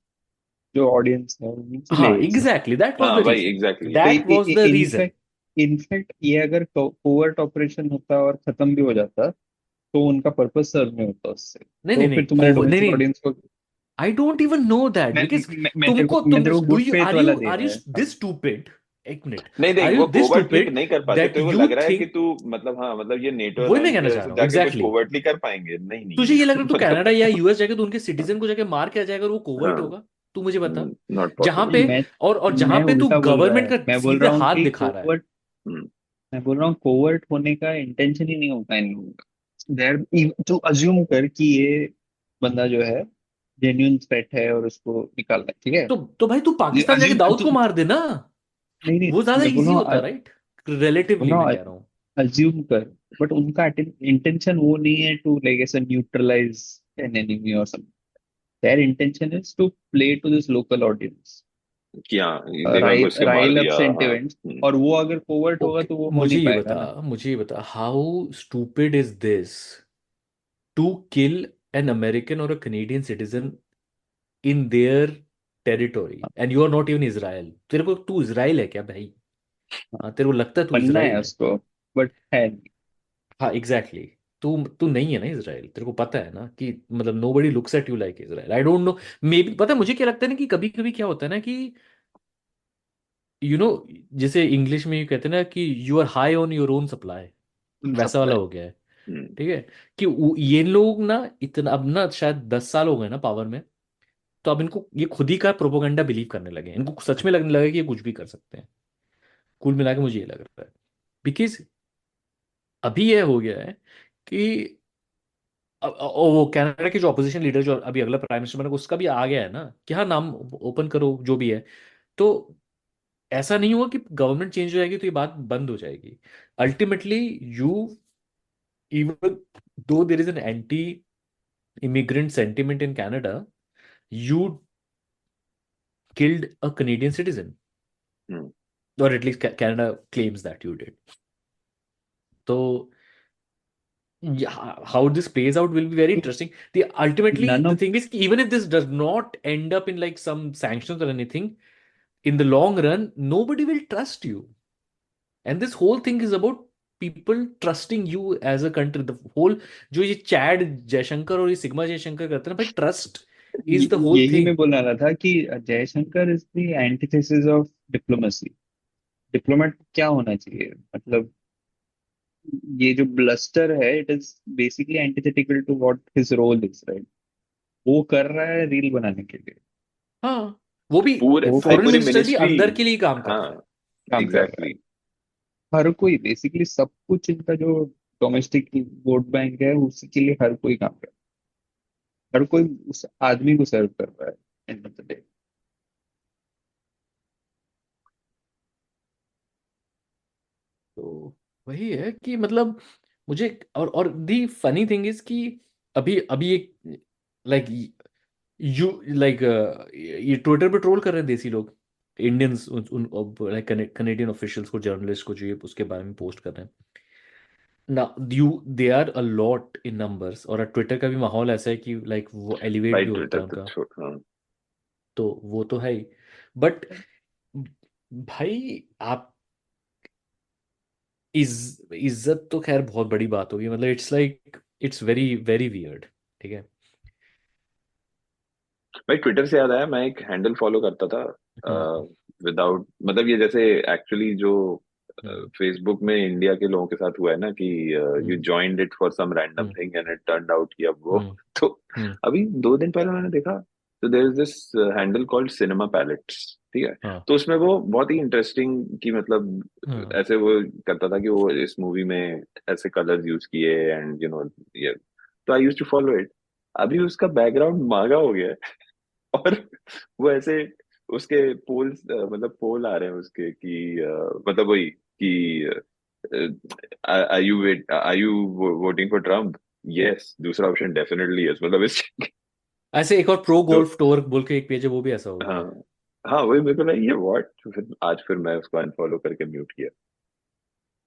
Speaker 7: जो ऑडियंस है उनके
Speaker 6: हाँ
Speaker 7: लिए।
Speaker 6: एग्जैक्टली दैट वाज
Speaker 11: हाँ
Speaker 6: द
Speaker 11: भाई
Speaker 6: reason,
Speaker 11: exactly.
Speaker 6: That was the reason.
Speaker 7: In fact ये अगर कोवर्ट ऑपरेशन होता और खत्म भी हो जाता, तो उनका पर्पस सर्व नहीं होता उससे,
Speaker 6: नहीं
Speaker 7: तो
Speaker 6: नहीं नहीं
Speaker 7: फिर तुम्हारे
Speaker 6: नहीं
Speaker 7: डोमेस्टिक
Speaker 6: नहीं,
Speaker 7: ऑडियंस को।
Speaker 6: I don't even know that because
Speaker 7: मैं तेरे को
Speaker 6: तुम
Speaker 7: गुड
Speaker 6: डू
Speaker 7: फेथ
Speaker 6: यू
Speaker 7: वाला दे
Speaker 6: आर
Speaker 7: रहा
Speaker 6: यू
Speaker 7: है। हाँ।
Speaker 6: दिस स्टूपिड एक मिनट,
Speaker 11: नहीं
Speaker 6: आर
Speaker 11: देख,
Speaker 6: यू
Speaker 11: वो
Speaker 6: दिस
Speaker 11: कोवर्टली
Speaker 6: स्टूपिड
Speaker 11: नहीं कर पाते,
Speaker 6: दैट
Speaker 11: तो वो
Speaker 6: यू
Speaker 11: लग रहा है कि
Speaker 6: थिंक?
Speaker 11: तू मतलब, हाँ मतलब ये नेटो
Speaker 6: वही मैं
Speaker 11: अलायंस
Speaker 6: कहना
Speaker 11: की
Speaker 6: चाह
Speaker 11: वजह से
Speaker 6: रहा हूँ,
Speaker 11: जाके कुछ
Speaker 6: एग्जैक्टली।
Speaker 11: कोवर्टली कर पाएंगे, नहीं नहीं
Speaker 6: तुझे ये लग रहा है तू
Speaker 11: मतलब
Speaker 6: कनाडा या यूएस जाके तो उनके सिटीजन को जाके मार के आ जाएगा और वो कोवर्ट
Speaker 11: हाँ,
Speaker 6: होगा? तू मुझे बता,
Speaker 11: नॉट
Speaker 6: जहां
Speaker 11: पॉसिबल।
Speaker 6: पे
Speaker 7: मैं
Speaker 6: और जहां
Speaker 7: मैं
Speaker 6: पे तू
Speaker 7: उल्टा बोल रहा
Speaker 6: गवर्नमेंट
Speaker 7: है,
Speaker 6: का
Speaker 7: मैं बोल
Speaker 6: सीधे
Speaker 7: रहा हूँ
Speaker 6: हाथ
Speaker 7: कि
Speaker 6: दिखा रहा है।
Speaker 7: कोवर्ट, मैं बोल रहा हूँ कोवर्ट होने का इंटेंशन ही नहीं होता इन लोगों का। देर तू अज्यूम कर कि ये बंदा जो है जेन्युइन थ्रेट है और उसको निकालना है, ठीक है?
Speaker 6: तो भाई तू
Speaker 7: ये
Speaker 6: पाकिस्तान जाके
Speaker 7: अज्यूम
Speaker 6: दाऊद
Speaker 7: तू,
Speaker 6: को मार देना,
Speaker 7: नहीं नहीं,
Speaker 6: वो ज्यादा
Speaker 7: मैं बोल
Speaker 6: इजी
Speaker 7: रहा
Speaker 6: होता,
Speaker 7: हूँ,
Speaker 6: राइट?
Speaker 7: बोल
Speaker 6: रिलेटिवली
Speaker 7: रहा
Speaker 6: मैं
Speaker 7: हूँ
Speaker 6: कह रहा हूँ।
Speaker 7: अज्यूम कर, बट उनका इंटेंशन वो नहीं है टू लाइक ऐसा न्यूट्रलाइज एन एनिमी और something. Their intention is to play to this local audience,
Speaker 11: कि हाँ देवांग उसके मार
Speaker 7: राइल अप
Speaker 11: दिया, हाँ।
Speaker 7: सेंटिमेंट्स, और वो अगर कोवर्ट होगा
Speaker 6: ओके,
Speaker 7: तो वो हो नहीं पाएगा ना।
Speaker 6: मुझे ये बता, how stupid is this to kill an American और a Canadian citizen in their territory and you are not even Israel? तेरे को, तू इजराइल है क्या भाई? हाँ, तेरे को लगता है तू
Speaker 7: बनना
Speaker 6: इजराइल
Speaker 7: है
Speaker 6: है?
Speaker 7: उसको, बट है नहीं।
Speaker 6: हाँ एग्जैक्टली exactly. तू तू नहीं है ना इजराइल, तेरे को पता है ना कि मतलब nobody looks at you like Israel. I don't know, maybe, पता है मुझे क्या लगता है ना कि कभी कभी क्या होता है ना कि यू नो, जैसे इंग्लिश में कहते हैं ना कि you are high on your own supply, वैसा वाला
Speaker 11: सप्लाई।
Speaker 6: हो गया है। ठीक है, कि ये लोग ना इतना, अब ना शायद 10 साल हो गए ना पावर में, तो अब इनको ये खुद ही का प्रोपोगंडा बिलीव करने लगे हैं। इनको सच में लगने लगा कि ये कुछ भी कर सकते हैं। कुल मिला के मुझे ये लग रहा है, बिकॉज अभी ये हो गया है कि वो कनाडा के जो अपोजिशन लीडर, जो अभी अगला प्राइम मिनिस्टर बनेगा, उसका भी आ गया है ना कि हाँ नाम ओपन करो जो भी है। तो ऐसा नहीं हुआ कि गवर्नमेंट चेंज हो जाएगी तो ये बात बंद हो जाएगी। Ultimately you, even though there is an anti immigrant sentiment in Canada, you killed a Canadian citizen, or at least Canada claims that you did. So yeah, how this plays out will be very interesting. Ultimately
Speaker 7: None
Speaker 6: the
Speaker 7: of
Speaker 6: thing is, even if this does not end up in like some sanctions or anything, in the long run nobody will trust you, and this whole thing is about people trusting you as a country. The whole, जो ये Chad Jaishankar और ये sigma Jaishankar करते हैं ना भाई, trust is the whole
Speaker 7: यही
Speaker 6: thing.
Speaker 7: मैं बोलना रहा था कि Jaishankar is the antithesis of diplomacy. Diplomat क्या होना चाहिए, मतलब ये जो ब्लस्टर है, it is basically antithetical to what his role is, right? वो कर रहा है रील बनाने के लिए।
Speaker 6: हाँ, वो भी
Speaker 11: पूरे
Speaker 7: वो
Speaker 6: फॉरेन
Speaker 11: पूरी
Speaker 6: मिनिस्टर भी
Speaker 11: मिनिस्ट्री,
Speaker 6: अंदर के लिए काम कर रहा है।
Speaker 11: हाँ
Speaker 7: काम कर रहा है।
Speaker 11: एग्जैक्टली।
Speaker 7: हर कोई बेसिकली सब कुछ, इनका जो डोमेस्टिक वोट बैंक है उसी के लिए हर कोई काम कर रहा है। हर कोई उस आदमी को सर्व कर रहा है एंड ऑफ द डे।
Speaker 6: तो वही है कि मतलब मुझे, और दी फनी थिंग इज कि अभी अभी एक लाइक यू लाइक ये ट्विटर पे ट्रोल कर रहे हैं देसी लोग, इंडियंस, उन लाइक कनेडियन ऑफिशियल्स को, जर्नलिस्ट को, जो ये उसके बारे में पोस्ट कर रहे हैं ना। You, they are a lot in numbers, और ट्विटर का भी माहौल ऐसा है कि लाइक वो एलिवेट
Speaker 11: भाई
Speaker 6: भी होता
Speaker 11: ट्विटर
Speaker 6: है
Speaker 11: तो
Speaker 6: उनका,
Speaker 11: छोड़, हाँ।
Speaker 6: तो वो तो है ही। बट भाई आप, इज्जत तो खैर बहुत बड़ी बात होगी, मतलब it's like it's very very weird. ठीक है।
Speaker 11: भाई ट्विटर से याद आया, मैं एक हैंडल फॉलो करता था विदाउट, मतलब ये जैसे एक्चुअली जो फेसबुक में इंडिया के लोगों के साथ हुआ है ना कि you joined it for some random thing and it turned out कि अब वो तो अभी 2 दिन पहले मैंने देखा, तो there is this handle called cinema palettes, ठीक है? तो उसमें वो बहुत ही इंटरेस्टिंग कि मतलब ऐसे वो करता था कि वो इस मूवी में ऐसे कलर्स यूज किए एंड यू नो ये, तो I used to follow it. अभी उसका बैकग्राउंड मागा हो गया है और वो ऐसे उसके पोल्स, मतलब पोल आ रहे हैं उसके कि मतलब वही कि are you voting for Trump? Yes, दूसरा ऑप्शन डेफिनेटली यस, मतलब इस
Speaker 6: ऐसे एक और प्रो
Speaker 11: तो
Speaker 6: गोल्फ टूर बोल के एक पेज है, वो भी ऐसा हो गया।
Speaker 11: हाँ हाँ, वही मेरे को लगा ये व्हाट, फिर आज फिर मैं उसको अनफॉलो करके म्यूट किया।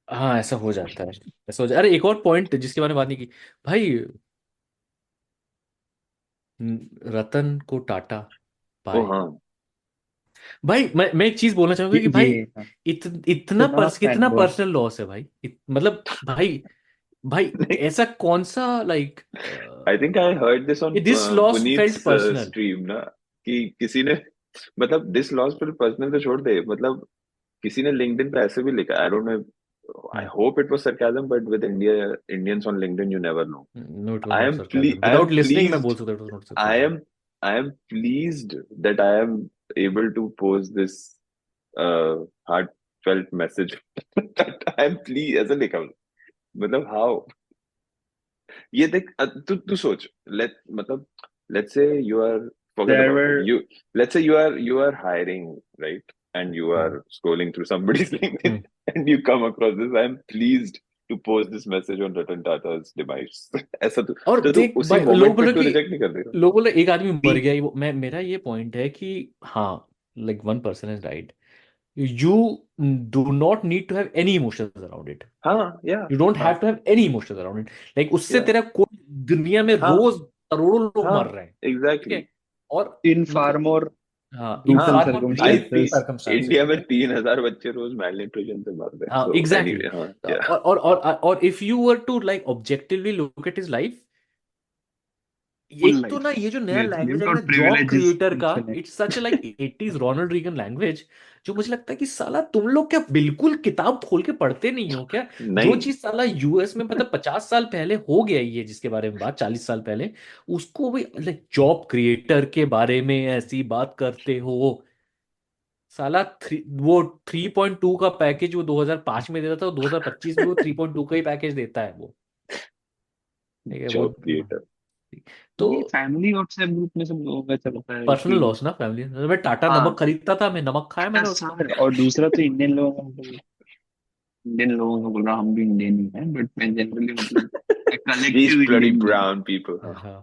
Speaker 6: हाँ ऐसा हो जाता है, ऐसा हो जाता। अरे एक और पॉइंट जिसके बारे में बात नहीं की भाई, रतन को टाटा
Speaker 11: ओ
Speaker 6: बाय।
Speaker 11: हाँ,
Speaker 6: भाई मैं एक चीज बोलना चाहूंगा कि भाई
Speaker 7: हाँ,
Speaker 6: इतना
Speaker 7: इतना
Speaker 6: कितना
Speaker 7: फैन
Speaker 6: पर्सनल लॉस है भाई, मतलब भाई, भाई ऐसा कौन सा like,
Speaker 11: I think I heard this on
Speaker 6: this loss felt
Speaker 11: Puneet's
Speaker 6: personal.
Speaker 11: Stream ना, कि किसी ने मतलब दिस लॉस पर पर्सनल तो छोड़ दे, मतलब किसी ने लिंक्डइन पे ऐसे भी लिखा, आई don't no, I hope it was sarcasm, but with Indians on LinkedIn you never know.
Speaker 6: No, it was not sarcasm. Without listening, मैं बोल सकता हूँ it was not sarcasm.
Speaker 11: I am pleased that I am able to post this heartfelt message. That I am pleased, ऐसा लिखा मतलब how? ये देख, तू सोच, let's say you are, forget
Speaker 7: There
Speaker 11: about
Speaker 7: were
Speaker 11: it. Let's say you are hiring, right? And you are scrolling through somebody's LinkedIn and you come across this. I am pleased to post this message on Ratan Tata's device. ऐसा
Speaker 6: और
Speaker 11: तो
Speaker 6: देख
Speaker 11: उसी
Speaker 6: भाई, लोग
Speaker 11: moment
Speaker 6: बोले
Speaker 11: पे तू
Speaker 6: कि
Speaker 11: रिजेक्ट नहीं कर देगा।
Speaker 6: लोग बोले एक आदमी मर गया, मेरा ये पॉइंट है कि हाँ, like one person has died, you do not need to have any emotions around it.
Speaker 11: हाँ, yeah,
Speaker 6: You don't have to have any emotions around it. Like उससे तेरा कोई दुनिया में
Speaker 11: हाँ,
Speaker 6: रोज करोड़ों लोग
Speaker 11: हाँ,
Speaker 6: मर रहे हैं, ठीक
Speaker 11: exactly.
Speaker 6: है? और
Speaker 7: in far more
Speaker 6: हाँ,
Speaker 7: brutal
Speaker 6: far more
Speaker 7: circumstances.
Speaker 6: real circumstances,
Speaker 11: India में
Speaker 6: ठीक है?
Speaker 11: 3000 बच्चे रोज malnutrition से मर रहे हैं।
Speaker 6: हाँ,
Speaker 11: So
Speaker 6: exactly.
Speaker 11: anyway, हाँ, yeah.
Speaker 6: और if you were to like objectively look at his life,
Speaker 7: Full
Speaker 6: एक तो
Speaker 7: life.
Speaker 6: ना ये जो नया
Speaker 7: Yes,
Speaker 6: लैंग्वेज
Speaker 7: you've
Speaker 6: है ना
Speaker 7: got
Speaker 6: जॉब
Speaker 7: privileges
Speaker 6: क्रिएटर का,
Speaker 7: infinite.
Speaker 6: It's such like 80s Ronald Reagan language, जो मुझे लगता है कि साला तुम लोग क्या बिल्कुल किताब खोल के पढ़ते नहीं हो क्या? जो
Speaker 11: नहीं,
Speaker 6: चीज साला यूएस में मतलब 50 साल पहले हो गया ये, जिसके बारे में बात 40 साल पहले, उसको भी लाइक जॉब क्रिएटर के बारे में ऐसी बात करते हो। साला वो 3.2 का पैकेज वो 2005 में देता था, 2025 में वो 3.2 का ही पैकेज देता है वो, ठीक है? वो
Speaker 11: जॉब क्रिएटर।
Speaker 6: तो
Speaker 7: ये फैमिली व्हाट्सएप ग्रुप में सब लोगों का चलता है
Speaker 6: पर्सनल
Speaker 7: कि
Speaker 6: लॉस ना फैमिली। मैं टाटा
Speaker 7: हाँ,
Speaker 6: नमक खरीदता था, मैं नमक खाया मैंने उसका।
Speaker 7: सर, और दूसरा तो इंडियन लोगों को बोल रहा हूँ, हम भी इंडियन ही हैं, बट मैं जनरली मतलब
Speaker 11: These
Speaker 7: collective
Speaker 11: bloody
Speaker 7: Indian
Speaker 11: brown people.
Speaker 6: हाँ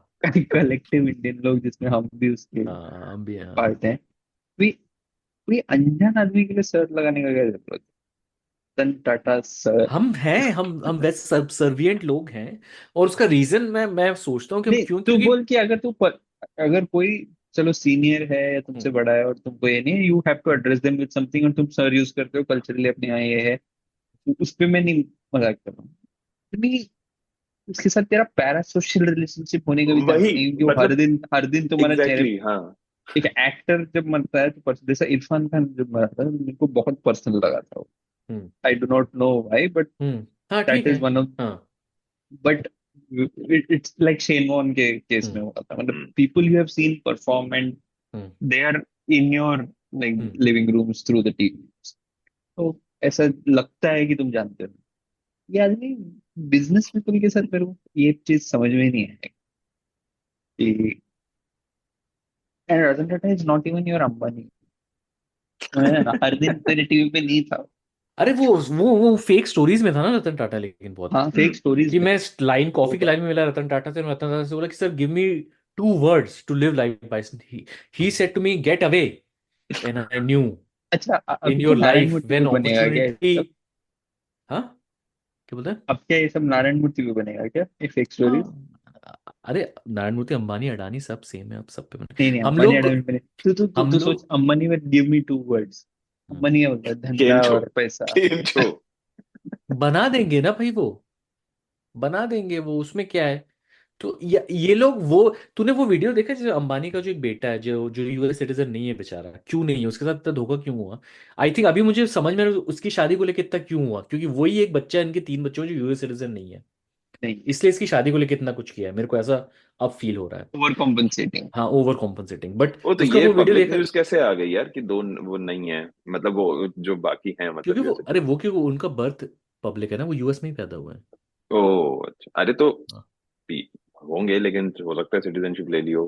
Speaker 7: कलेक्टिव इंडियन लोग जिसमें हम भी उसके
Speaker 6: हाँ, हम भी हाँ।
Speaker 7: पार्ट हैं। कोई अनजान आदमी के लिए शर्ट लगाने का क्या जरूरत है? रतन टाटा सर।
Speaker 6: हम हैं, हम वैसे सबसर्विएंट लोग हैं, और उसका रीजन मैं सोचता हूँ कि
Speaker 7: नहीं,
Speaker 6: क्यों,
Speaker 7: तू
Speaker 6: क्योंकि
Speaker 7: बोल कि अगर कोई चलो सीनियर है या तुमसे बड़ा है और तुमको ये नहीं, you have to address them with something, और तुम सर यूज करते हो कल्चरली अपने यहाँ ये है, उस पे मैं नहीं मजाक कर रहा हूँ। नहीं, उसके साथ तेरा पैरा सोशल रिलेशनशिप होने का भी चांस
Speaker 11: वही,
Speaker 7: नहीं, क्योंकि हर दिन तुम्हारा चेहरे
Speaker 11: एग्जैक्टली, हाँ,
Speaker 7: एक एक्टर जब मरता है तो जैसा इरफान खान जब मरा था, मेरे को बहुत पर्सनल लगा था वो। I do not know why, but
Speaker 6: हाँ
Speaker 7: दैट
Speaker 6: ठीक है
Speaker 7: इज वन ऑफ,
Speaker 6: हाँ
Speaker 7: but it's like Shane Warne के केस में हुआ था। मतलब people you have seen perform and they are in your like living rooms through the TV, तो ऐसा लगता है कि तुम जानते हो। ये आदमी बिजनेस पीपल के साथ, मेरे को ये चीज समझ में नहीं है कि and Ratan Tata is not even your Ambani. हर दिन तेरे टीवी पे नहीं था।
Speaker 6: अरे वो फेक स्टोरीज में था ना रतन टाटा, लेकिन बहुत
Speaker 7: हाँ, फेक स्टोरीज
Speaker 6: कि
Speaker 7: में
Speaker 6: मैं लाइन कॉफी की लाइन में मिला रतन टाटा से, रतन टाटा से बोला कि sir give me 2 words to live life by. He said to me get away, and I knew
Speaker 7: अच्छा,
Speaker 6: इन
Speaker 7: अभी
Speaker 6: योर
Speaker 7: तो नारायण
Speaker 6: लाइफ
Speaker 7: मूर्ति
Speaker 6: व्हेन
Speaker 7: पे बनेगा क्या ये
Speaker 6: अपॉर्चुनिटी।
Speaker 7: सब?
Speaker 6: हाँ क्या बोलते हैं?
Speaker 7: अब क्या ये सब नारायण मूर्ति पे बनेगा क्या, ये फेक स्टोरीज?
Speaker 6: हाँ, अरे नारायण मूर्ति, अंबानी, अडानी सब सेम है, अब सब पे
Speaker 7: नहीं,
Speaker 6: हम
Speaker 7: अंबानी
Speaker 6: लोग
Speaker 7: अडानी बने। तू सोच, अंबानी में गिव मी 2 words, अंबानी क्या बोलता है? धंधा
Speaker 11: केमचो,
Speaker 7: और पैसा।
Speaker 11: केमचो।
Speaker 6: बना देंगे ना भाई, वो बना देंगे, वो उसमें क्या है? तो ये लोग, वो तूने वो वीडियो देखा जो अंबानी का जो एक बेटा है जो जो यूएस सिटीजन नहीं है बेचारा, क्यों नहीं है उसके साथ इतना धोखा क्यों हुआ? आई थिंक अभी मुझे समझ में उसकी शादी को लेकर इतना क्यों हुआ, क्योंकि वही एक बच्चा है, इनके 3 बच्चों जो यूएस सिटीजन नहीं है,
Speaker 7: नहीं,
Speaker 6: इसलिए इसकी शादी को लेकर इतना कुछ किया है, मेरे को ऐसा अब फील हो रहा है।
Speaker 7: Over compensating.
Speaker 6: हाँ, ओवर कॉम्पनसेटिंग। बट
Speaker 11: वो तो
Speaker 6: उसका
Speaker 11: ये
Speaker 6: वो वीडियो
Speaker 11: पब्लिक
Speaker 6: देखा,
Speaker 11: न्यूज कैसे आ गई यार कि वो नहीं है, मतलब वो जो बाकी हैं, मतलब
Speaker 6: क्योंकि वो
Speaker 11: जैसे
Speaker 6: अरे वो क्योंकि उनका बर्थ पब्लिक है ना, वो यूएस में ही पैदा हुआ है।
Speaker 11: ओ अच्छा, अरे तो
Speaker 6: हाँ।
Speaker 11: होंगे, लेकिन हो सकता है सिटीजनशिप ले लियो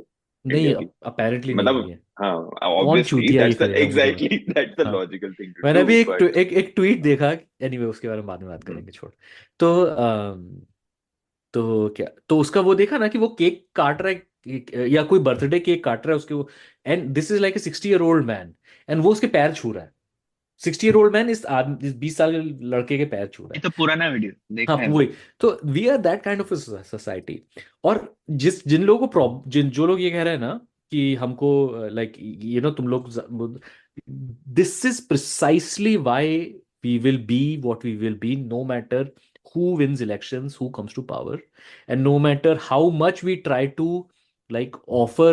Speaker 6: नहीं,
Speaker 11: इंडिया की,
Speaker 6: अपेरेंटली नहीं
Speaker 11: मतलब
Speaker 6: ली है।
Speaker 11: हाँ,
Speaker 6: कौन
Speaker 11: ऑब्वियसली
Speaker 6: चूतिया ही
Speaker 11: दैट्स द
Speaker 6: करेगा मुझे
Speaker 11: एग्जैक्टली दैट्स द
Speaker 6: हाँ,
Speaker 11: लॉजिकल थिंग टू
Speaker 6: मैंने
Speaker 11: डू,
Speaker 6: अभी
Speaker 11: बट
Speaker 6: एक ट्वीट देखा, एनीवे उसके बारे में बाद में बात करेंगे, छोड़। तो तो क्या, तो उसका वो देखा ना कि वो केक काट रहा है, या कोई बर्थडे केक काट रहा है उसके वो, and this is like a 60-year-old man, and वो उसके पैर छू रहा है। 60-year-old मैन इस 20 साल के लड़के के पैर छू रहा
Speaker 7: ये
Speaker 6: है।
Speaker 7: तो पुराना वीडियो देखा
Speaker 6: हाँ
Speaker 7: है
Speaker 6: वही, तो we are that kind of society. और जिन लोगों को जो लोग ये कह रहे हैं ना कि हमको लाइक तुम लोग, this is precisely why we will be what we will be, no matter who wins elections, who comes to power, and no matter how much we try to like offer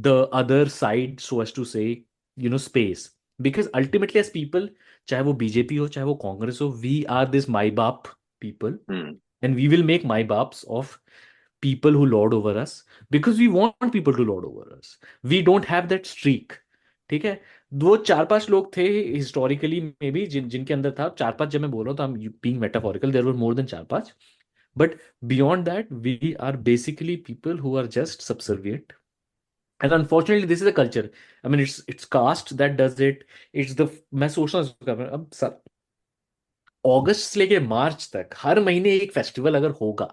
Speaker 6: the other side so as to say space, because ultimately as people चाहे वो BJP हो चाहे वो कांग्रेस हो, we are this my baap people and we will make my बाप्स of people who lord over us because we want people to lord over us. We don't have that streak. ठीक है, वो 4-5 लोग थे हिस्टोरिकली मे बी जिनके अंदर था 4-5, जब मैं बोल रहा हूँ तो I'm being metaphorical, there were more than 4-5, but beyond that we are basically people who are just subservient. And unfortunately this is a culture. I mean it's caste that does it. It's the, मैं सोच रहा हूँ अब sir अगस्त से लेके मार्च तक हर महीने एक फेस्टिवल अगर होगा,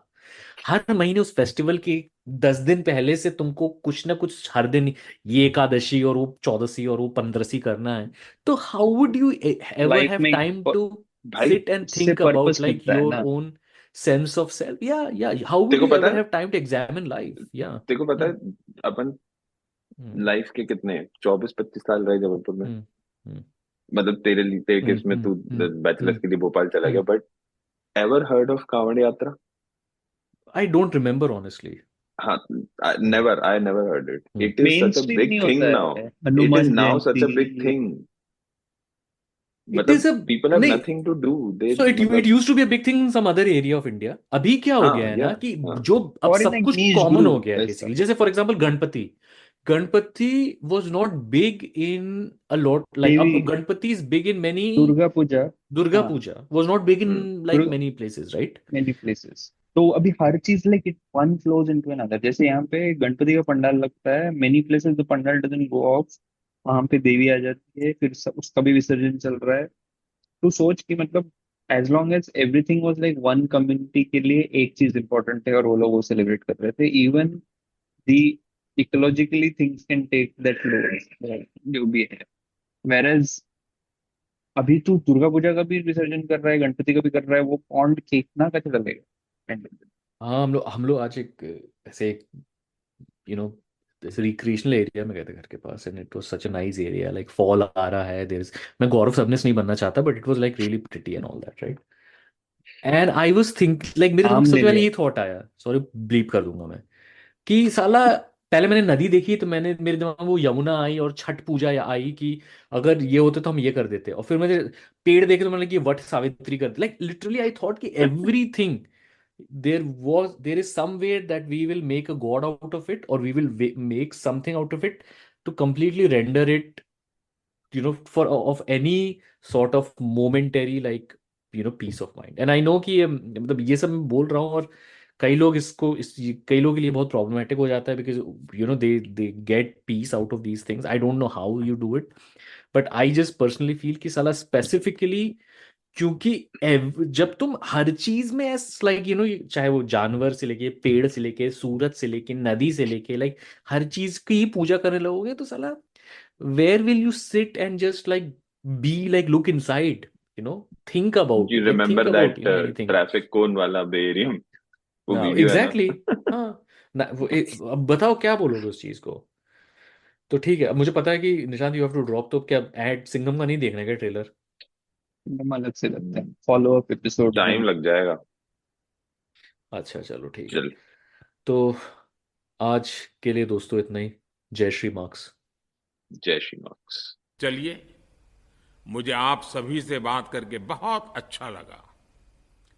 Speaker 6: हर महीने उस फेस्टिवल के 10 दिन पहले से तुमको कुछ ना कुछ हर दिन ये एकादशी और वो चौदसी और वो 15सी करना है, तो how would you ever have time to sit and think about like your own sense of self? या how would you ever have time to examine life? या
Speaker 11: तेरे को पता है अपन लाइफ के कितने 24-25 साल रहे जबलपुर में, मतलब तेरे केस में तू बैचलर्स के लिए भोपाल चला गया, but ever heard of Kanwar यात्रा?
Speaker 6: I don't remember honestly.
Speaker 11: I never heard it. It is such a big thing now. It is now such a big thing.
Speaker 6: It is a
Speaker 11: people have nothing to do.
Speaker 6: So it used to be a big thing in some other area of India. अभी क्या हो गया है ना कि जो अब सब कुछ कॉमन हो गया है बेसिकली. जैसे for example Ganpati was not big in a lot, like Ganpati is big in many. Durga Puja was not big in like many places, right?
Speaker 7: Many places. तो अभी हर चीज like it one flows into another. जैसे यहाँ पे गणपति का पंडाल लगता है, many places the pandal doesn't go of, वहां पे देवी आ जाती है, फिर उसका भी विसर्जन चल रहा है. तो सोच कि मतलब as long as everything was like one community के लिए एक चीज इंपॉर्टेंट है और वो लोग वो सेलिब्रेट कर रहे थे. Even the ecologically things can take that load जो भी है. वेयरएज अभी तू दुर्गा पूजा का भी विसर्जन कर रहा है, गणपति का भी कर रहा है, वो पॉन्ड फेंकना कैसे चलेगा?
Speaker 6: हाँ, हम लोग आज एक ऐसे जैसे रिक्रिएशनल एरिया में गए थे घर के पास, and it was such a nice area. Like fall आ रहा है, देयर इज, मैं गौरव सबनेस नहीं बनना चाहता, but it was like really pretty and all that, right? And I was think like मेरे दिमाग सबसे पहले ये थॉट आया, सॉरी ब्लीप कर दूंगा मैं, कि साला पहले मैंने नदी देखी तो मेरे दिमाग में वो यमुना आई और छठ पूजा आई कि अगर ये होते तो हम ये कर देते, और फिर मैंने पेड़ देखे तो मैंने कि वट सावित्री कर दे. लाइक लिटरली आई थॉट कि everything there is some way that we will make a god out of it, or we will make something out of it to completely render it, for of any sort of momentary like peace of mind. And I know कि मतलब ये सब मैं बोल रहा हूँ और कई लोग कई लोगों के लिए बहुत प्रॉब्लमेटिक हो जाता है, because they get peace out of these things. I don't know how you do it, but I just personally feel कि साला specifically, क्योंकि जब तुम हर चीज में लाइक चाहे वो जानवर से लेके पेड़ से लेके सूरज से लेके नदी से लेके लाइक हर चीज की ही पूजा करने लगोगे, तो साला where will you sit and just like be like look inside, think about.
Speaker 11: You remember that traffic cone वाला बे एरिया?
Speaker 6: एग्जैक्टली. हाँ, अब बताओ क्या बोलोगे उस चीज को? तो ठीक है, अब मुझे पता है कि Nishant you have to drop, तो क्या ऐड सिंघम का नहीं देखने का ट्रेलर?
Speaker 7: अलग से लगता है, फॉलो अप एपिसोड
Speaker 11: टाइम लग जाएगा.
Speaker 6: अच्छा चलो ठीक है, तो आज के लिए दोस्तों इतना ही. जय श्री मार्क्स.
Speaker 11: जय श्री मार्क्स.
Speaker 10: चलिए, मुझे आप सभी से बात करके बहुत अच्छा लगा.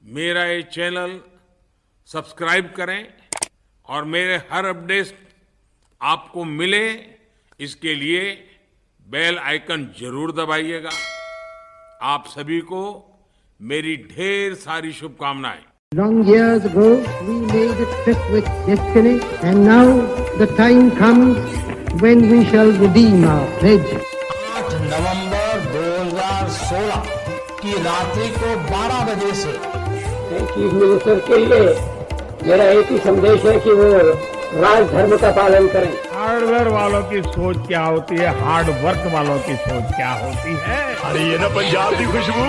Speaker 10: मेरा ये चैनल सब्सक्राइब करें और मेरे हर अपडेट आपको मिले, इसके लिए बेल आइकन जरूर दबाइएगा. आप सभी को मेरी ढेर सारी शुभकामनाएं.
Speaker 8: Long years ago, we made a trip with destiny, and now the time comes when we shall redeem our pledge.
Speaker 9: 8 नवंबर 2016 की रात्रि को 12 बजे से
Speaker 8: चीफ मिनिस्टर के लिए मेरा एक ही संदेश है कि वो राज धर्म का पालन करें.
Speaker 10: हार्डवेयर वालों की सोच क्या होती है, हार्ड वर्क वालों की सोच क्या होती है?
Speaker 15: अरे ये ना पंजाब की खुशबू.